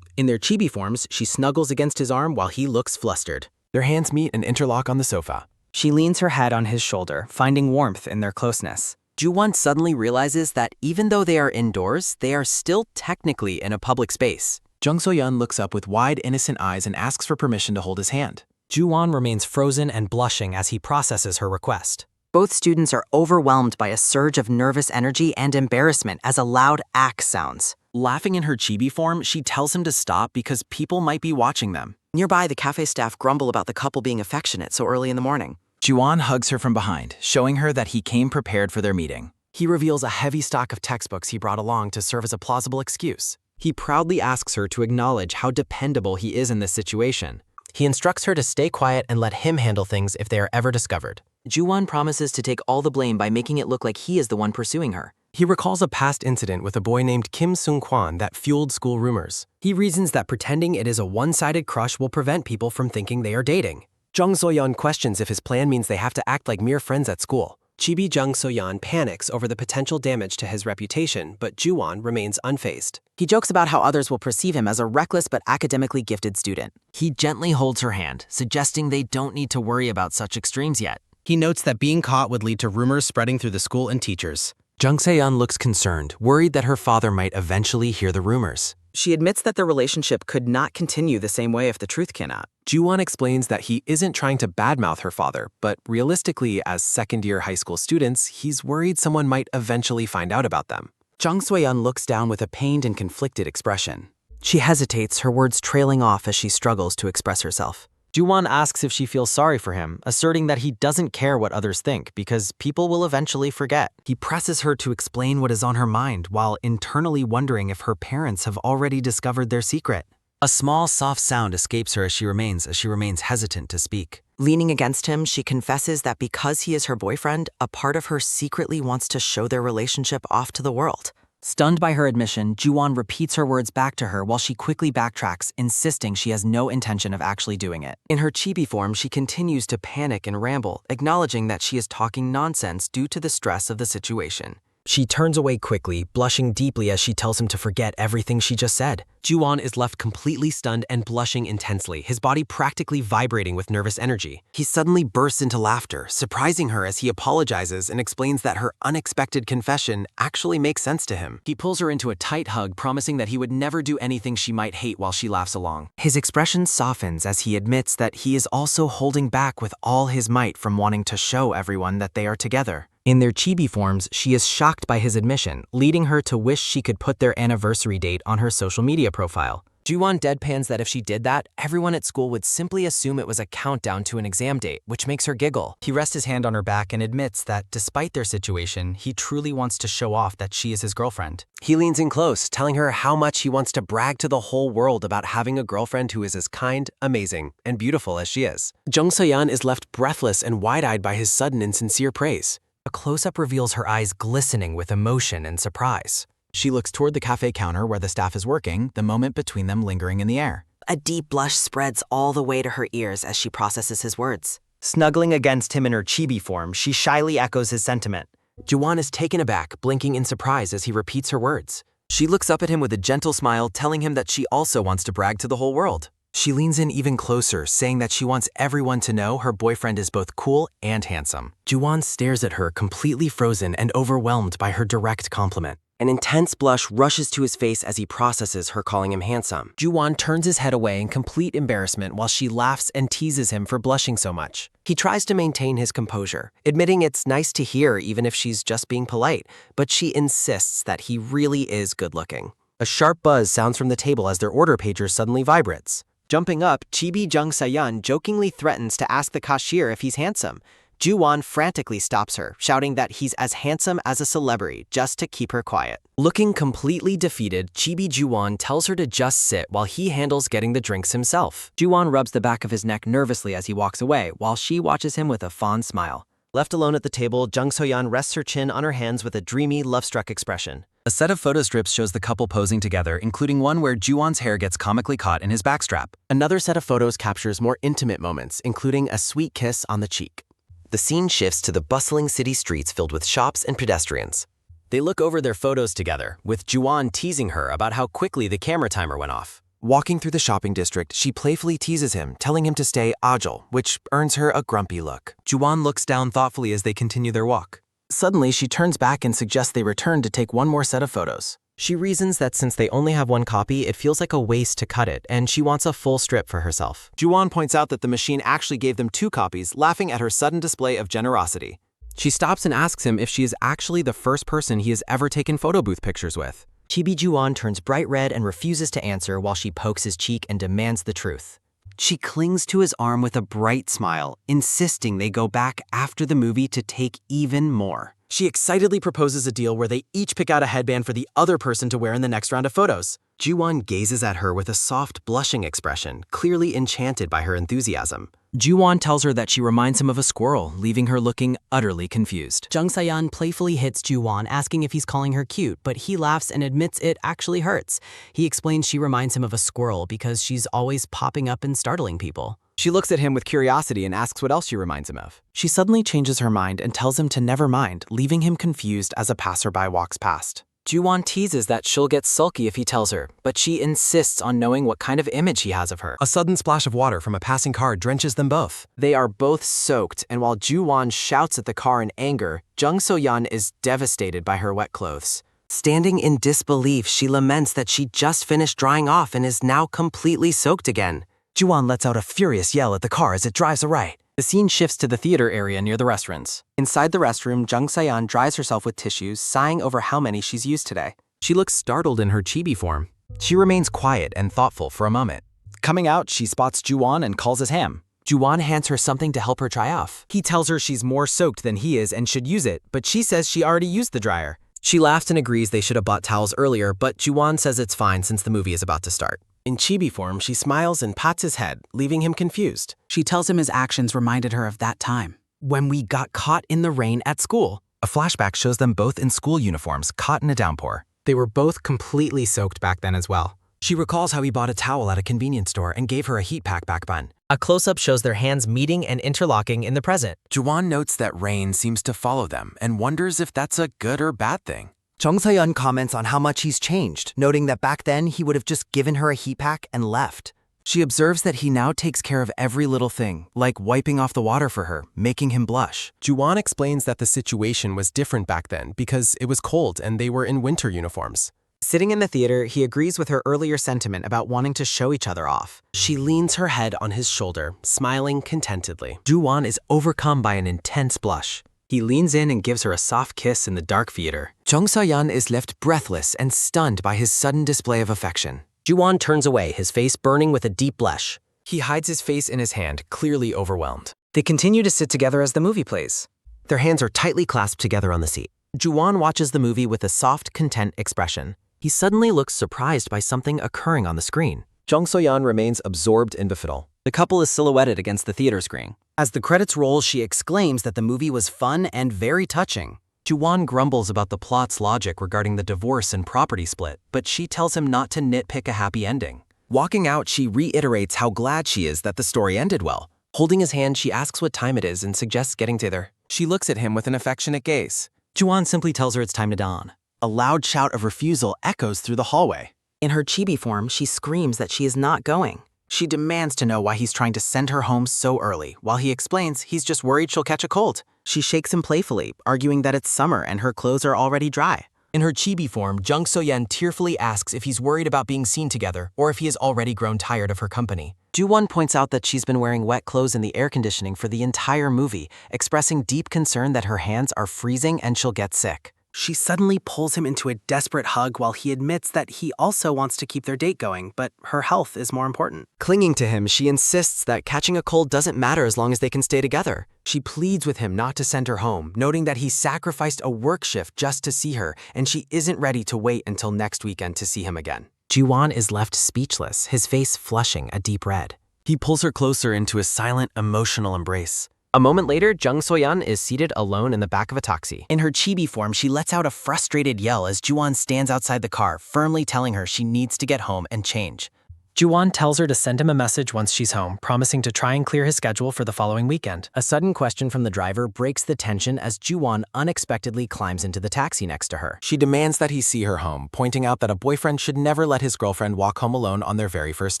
In their chibi forms, she snuggles against his arm while he looks flustered. Their hands meet and interlock on the sofa. She leans her head on his shoulder, finding warmth in their closeness. Ju-won suddenly realizes that even though they are indoors, they are still technically in a public space. Jung So-yeon looks up with wide, innocent eyes and asks for permission to hold his hand. Ju-won remains frozen and blushing as he processes her request. Both students are overwhelmed by a surge of nervous energy and embarrassment as a loud ack sounds. Laughing in her chibi form, she tells him to stop because people might be watching them. Nearby, the cafe staff grumble about the couple being affectionate so early in the morning. Ju-won hugs her from behind, showing her that he came prepared for their meeting. He reveals a heavy stock of textbooks he brought along to serve as a plausible excuse. He proudly asks her to acknowledge how dependable he is in this situation. He instructs her to stay quiet and let him handle things if they are ever discovered. Ju-won promises to take all the blame by making it look like he is the one pursuing her. He recalls a past incident with a boy named Kim Sung-kwan that fueled school rumors. He reasons that pretending it is a one-sided crush will prevent people from thinking they are dating. Jung So-yeon questions if his plan means they have to act like mere friends at school. Chibi Jung So-yeon panics over the potential damage to his reputation, but Ju-won remains unfazed. He jokes about how others will perceive him as a reckless but academically gifted student. He gently holds her hand, suggesting they don't need to worry about such extremes yet. He notes that being caught would lead to rumors spreading through the school and teachers. Jung Se-yeon looks concerned, worried that her father might eventually hear the rumors. She admits that their relationship could not continue the same way if the truth cannot. Ju-won explains that he isn't trying to badmouth her father, but realistically, as second-year high school students, he's worried someone might eventually find out about them. Jung So-yeon looks down with a pained and conflicted expression. She hesitates, her words trailing off as she struggles to express herself. Ju-won asks if she feels sorry for him, asserting that he doesn't care what others think because people will eventually forget. He presses her to explain what is on her mind while internally wondering if her parents have already discovered their secret. A small, soft sound escapes her as she remains hesitant to speak. Leaning against him, she confesses that because he is her boyfriend, a part of her secretly wants to show their relationship off to the world. Stunned by her admission, Ju-won repeats her words back to her while she quickly backtracks, insisting she has no intention of actually doing it. In her chibi form, she continues to panic and ramble, acknowledging that she is talking nonsense due to the stress of the situation. She turns away quickly, blushing deeply as she tells him to forget everything she just said. Ju-won is left completely stunned and blushing intensely, his body practically vibrating with nervous energy. He suddenly bursts into laughter, surprising her as he apologizes and explains that her unexpected confession actually makes sense to him. He pulls her into a tight hug, promising that he would never do anything she might hate while she laughs along. His expression softens as he admits that he is also holding back with all his might from wanting to show everyone that they are together. In their chibi forms, she is shocked by his admission, leading her to wish she could put their anniversary date on her social media profile. Ju-won deadpans that if she did that, everyone at school would simply assume it was a countdown to an exam date, which makes her giggle. He rests his hand on her back and admits that, despite their situation, he truly wants to show off that she is his girlfriend. He leans in close, telling her how much he wants to brag to the whole world about having a girlfriend who is as kind, amazing, and beautiful as she is. Jung So-yeon is left breathless and wide-eyed by his sudden and sincere praise. A close-up reveals her eyes glistening with emotion and surprise. She looks toward the cafe counter where the staff is working, the moment between them lingering in the air. A deep blush spreads all the way to her ears as she processes his words. Snuggling against him in her chibi form, she shyly echoes his sentiment. Ju-won is taken aback, blinking in surprise as he repeats her words. She looks up at him with a gentle smile, telling him that she also wants to brag to the whole world. She leans in even closer, saying that she wants everyone to know her boyfriend is both cool and handsome. Ju-won stares at her, completely frozen and overwhelmed by her direct compliment. An intense blush rushes to his face as he processes her calling him handsome. Ju-won turns his head away in complete embarrassment while she laughs and teases him for blushing so much. He tries to maintain his composure, admitting it's nice to hear even if she's just being polite, but she insists that he really is good-looking. A sharp buzz sounds from the table as their order pager suddenly vibrates. Jumping up, Chibi Jung Se-yeon jokingly threatens to ask the cashier if he's handsome. Ju-won frantically stops her, shouting that he's as handsome as a celebrity just to keep her quiet. Looking completely defeated, Chibi Ju-won tells her to just sit while he handles getting the drinks himself. Ju-won rubs the back of his neck nervously as he walks away, while she watches him with a fond smile. Left alone at the table, Jung So-yeon rests her chin on her hands with a dreamy, love-struck expression. A set of photo strips shows the couple posing together, including one where Ju-won's hair gets comically caught in his backstrap. Another set of photos captures more intimate moments, including a sweet kiss on the cheek. The scene shifts to the bustling city streets filled with shops and pedestrians. They look over their photos together, with Ju-won teasing her about how quickly the camera timer went off. Walking through the shopping district, she playfully teases him, telling him to stay agile, which earns her a grumpy look. Juwon looks down thoughtfully as they continue their walk. Suddenly, she turns back and suggests they return to take one more set of photos. She reasons that since they only have one copy, it feels like a waste to cut it, and she wants a full strip for herself. Juwon points out that the machine actually gave them 2 copies, laughing at her sudden display of generosity. She stops and asks him if she is actually the first person he has ever taken photo booth pictures with. Chibi Juwon turns bright red and refuses to answer while she pokes his cheek and demands the truth. She clings to his arm with a bright smile, insisting they go back after the movie to take even more. She excitedly proposes a deal where they each pick out a headband for the other person to wear in the next round of photos. Juwon gazes at her with a soft, blushing expression, clearly enchanted by her enthusiasm. Juwon tells her that she reminds him of a squirrel, leaving her looking utterly confused. Jung Se-yeon playfully hits Juwon, asking if he's calling her cute, but he laughs and admits it actually hurts. He explains she reminds him of a squirrel because she's always popping up and startling people. She looks at him with curiosity and asks what else she reminds him of. She suddenly changes her mind and tells him to never mind, leaving him confused as a passerby walks past. Juwon teases that she'll get sulky if he tells her, but she insists on knowing what kind of image he has of her. A sudden splash of water from a passing car drenches them both. They are both soaked, and while Juwon shouts at the car in anger, Jung So-yeon is devastated by her wet clothes. Standing in disbelief, she laments that she just finished drying off and is now completely soaked again. Juwon lets out a furious yell at the car as it drives right. The scene shifts to the theater area near the restaurants. Inside the restroom, Jung Se-yeon dries herself with tissues, sighing over how many she's used today. She looks startled in her chibi form. She remains quiet and thoughtful for a moment. Coming out, she spots Juwon and calls his ham. Juwon hands her something to help her dry off. He tells her she's more soaked than he is and should use it, but she says she already used the dryer. She laughs and agrees they should have bought towels earlier, but Juwon says it's fine since the movie is about to start. In chibi form, she smiles and pats his head, leaving him confused. She tells him his actions reminded her of that time, when we got caught in the rain at school. A flashback shows them both in school uniforms, caught in a downpour. They were both completely soaked back then as well. She recalls how he bought a towel at a convenience store and gave her a heat pack back bun. A close-up shows their hands meeting and interlocking in the present. Juwon notes that rain seems to follow them and wonders if that's a good or bad thing. Jung Se-yeon comments on how much he's changed, noting that back then he would have just given her a heat pack and left. She observes that he now takes care of every little thing, like wiping off the water for her, making him blush. Juwon explains that the situation was different back then because it was cold and they were in winter uniforms. Sitting in the theater, he agrees with her earlier sentiment about wanting to show each other off. She leans her head on his shoulder, smiling contentedly. Juwon is overcome by an intense blush. He leans in and gives her a soft kiss in the dark theater. Jung Se-yeon is left breathless and stunned by his sudden display of affection. Juwon turns away, his face burning with a deep blush. He hides his face in his hand, clearly overwhelmed. They continue to sit together as the movie plays. Their hands are tightly clasped together on the seat. Juwon watches the movie with a soft, content expression. He suddenly looks surprised by something occurring on the screen. Jung Se-yeon remains absorbed in the fiddle. The couple is silhouetted against the theater screen. As the credits roll, she exclaims that the movie was fun and very touching. Juwon grumbles about the plot's logic regarding the divorce and property split, but she tells him not to nitpick a happy ending. Walking out, she reiterates how glad she is that the story ended well. Holding his hand, she asks what time it is and suggests getting thither. She looks at him with an affectionate gaze. Juwon simply tells her it's time to dawn. A loud shout of refusal echoes through the hallway. In her chibi form, she screams that she is not going. She demands to know why he's trying to send her home so early, while he explains he's just worried she'll catch a cold. She shakes him playfully, arguing that it's summer and her clothes are already dry. In her chibi form, Jung So-yeon tearfully asks if he's worried about being seen together or if he has already grown tired of her company. Juwon points out that she's been wearing wet clothes in the air conditioning for the entire movie, expressing deep concern that her hands are freezing and she'll get sick. She suddenly pulls him into a desperate hug while he admits that he also wants to keep their date going, but her health is more important. Clinging to him, she insists that catching a cold doesn't matter as long as they can stay together. She pleads with him not to send her home, noting that he sacrificed a work shift just to see her, and she isn't ready to wait until next weekend to see him again. Juwon is left speechless, his face flushing a deep red. He pulls her closer into a silent, emotional embrace. A moment later, Jung So-yeon is seated alone in the back of a taxi. In her chibi form, she lets out a frustrated yell as Juwon stands outside the car, firmly telling her she needs to get home and change. Juwon tells her to send him a message once she's home, promising to try and clear his schedule for the following weekend. A sudden question from the driver breaks the tension as Juwon unexpectedly climbs into the taxi next to her. She demands that he see her home, pointing out that a boyfriend should never let his girlfriend walk home alone on their very first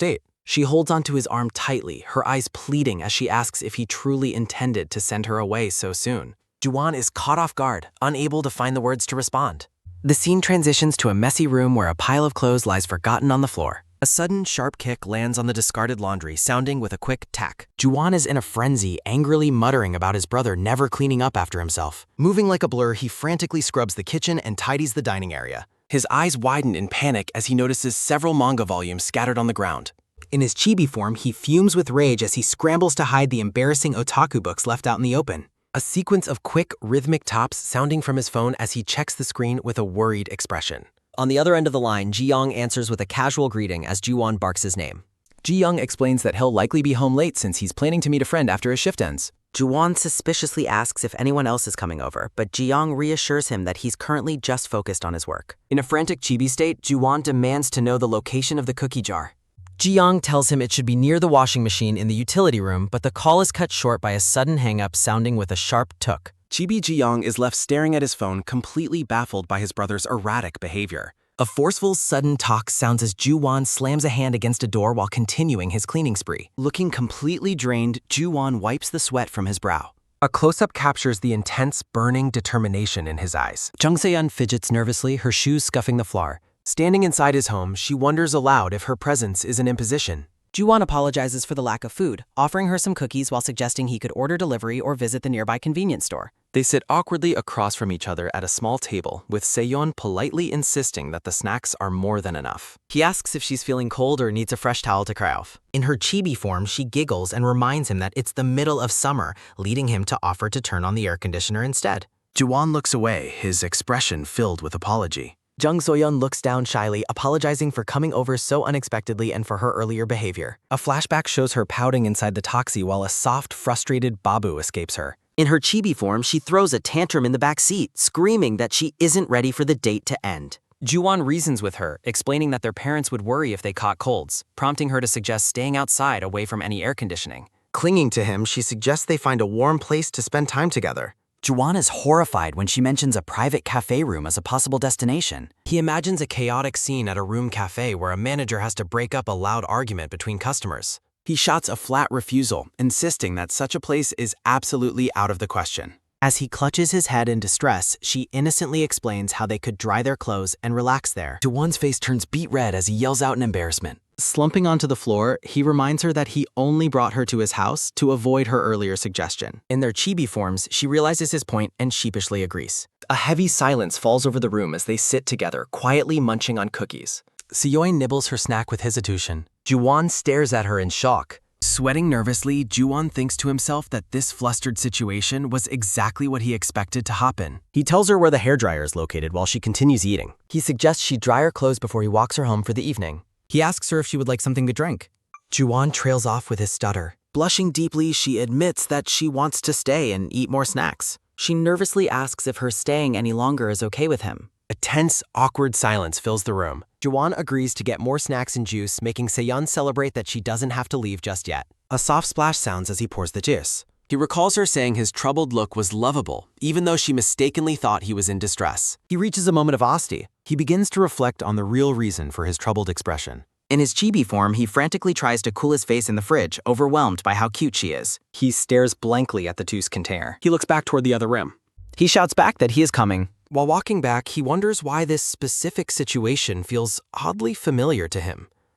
date. She holds onto his arm tightly, her eyes pleading as she asks if he truly intended to send her away so soon. Juwon is caught off guard, unable to find the words to respond. The scene transitions to a messy room where a pile of clothes lies forgotten on the floor. A sudden, sharp kick lands on the discarded laundry, sounding with a quick tack. Juwon is in a frenzy, angrily muttering about his brother never cleaning up after himself. Moving like a blur, he frantically scrubs the kitchen and tidies the dining area. His eyes widen in panic as he notices several manga volumes scattered on the ground. In his chibi form, he fumes with rage as he scrambles to hide the embarrassing otaku books left out in the open. A sequence of quick, rhythmic taps sounding from his phone as he checks the screen with a worried expression. On the other end of the line, Ji-young answers with a casual greeting as Juwon barks his name. Ji-young explains that he'll likely be home late since he's planning to meet a friend after his shift ends. Juwon suspiciously asks if anyone else is coming over, but Ji-young reassures him that he's currently just focused on his work. In a frantic chibi state, Juwon demands to know the location of the cookie jar. Ji-young tells him it should be near the washing machine in the utility room, but the call is cut short by a sudden hang-up sounding with a sharp tuk. Chibi Ji-young is left staring at his phone, completely baffled by his brother's erratic behavior. A forceful, sudden talk sounds as Juwon slams a hand against a door while continuing his cleaning spree. Looking completely drained, Juwon wipes the sweat from his brow. A close-up captures the intense, burning determination in his eyes. Jung Se-yeon fidgets nervously, her shoes scuffing the floor. Standing inside his home, she wonders aloud if her presence is an imposition. Juwon apologizes for the lack of food, offering her some cookies while suggesting he could order delivery or visit the nearby convenience store. They sit awkwardly across from each other at a small table, with Se-yeon politely insisting that the snacks are more than enough. He asks if she's feeling cold or needs a fresh towel to cry off. In her chibi form, she giggles and reminds him that it's the middle of summer, leading him to offer to turn on the air conditioner instead. Juwon looks away, his expression filled with apology. Jung So-yeon looks down shyly, apologizing for coming over so unexpectedly and for her earlier behavior. A flashback shows her pouting inside the taxi while a soft, frustrated Babu escapes her. In her chibi form, she throws a tantrum in the back seat, screaming that she isn't ready for the date to end. Juwon reasons with her, explaining that their parents would worry if they caught colds, prompting her to suggest staying outside away from any air conditioning. Clinging to him, she suggests they find a warm place to spend time together. Juwon is horrified when she mentions a private cafe room as a possible destination. He imagines a chaotic scene at a room cafe where a manager has to break up a loud argument between customers. He shouts a flat refusal, insisting that such a place is absolutely out of the question. As he clutches his head in distress, she innocently explains how they could dry their clothes and relax there. Juwon's face turns beet red as he yells out in embarrassment. Slumping onto the floor, he reminds her that he only brought her to his house to avoid her earlier suggestion. In their chibi forms, she realizes his point and sheepishly agrees. A heavy silence falls over the room as they sit together, quietly munching on cookies. Se-yeon nibbles her snack with hesitation. Juwon stares at her in shock. Sweating nervously, Juwon thinks to himself that this flustered situation was exactly what he expected to happen. He tells her where the hairdryer is located while she continues eating. He suggests she dry her clothes before he walks her home for the evening. He asks her if she would like something to drink. Juwon trails off with his stutter. Blushing deeply, she admits that she wants to stay and eat more snacks. She nervously asks if her staying any longer is okay with him. A tense, awkward silence fills the room. Juwon agrees to get more snacks and juice, making Se-yeon celebrate that she doesn't have to leave just yet. A soft splash sounds as he pours the juice. He recalls her saying his troubled look was lovable, even though she mistakenly thought he was in distress. He reaches a moment of honesty. He begins to reflect on the real reason for his troubled expression. In his chibi form, he frantically tries to cool his face in the fridge, overwhelmed by how cute she is. He stares blankly at the Tooth container. He looks back toward the other room. He shouts back that he is coming. While walking back, he wonders why this specific situation feels oddly familiar to him.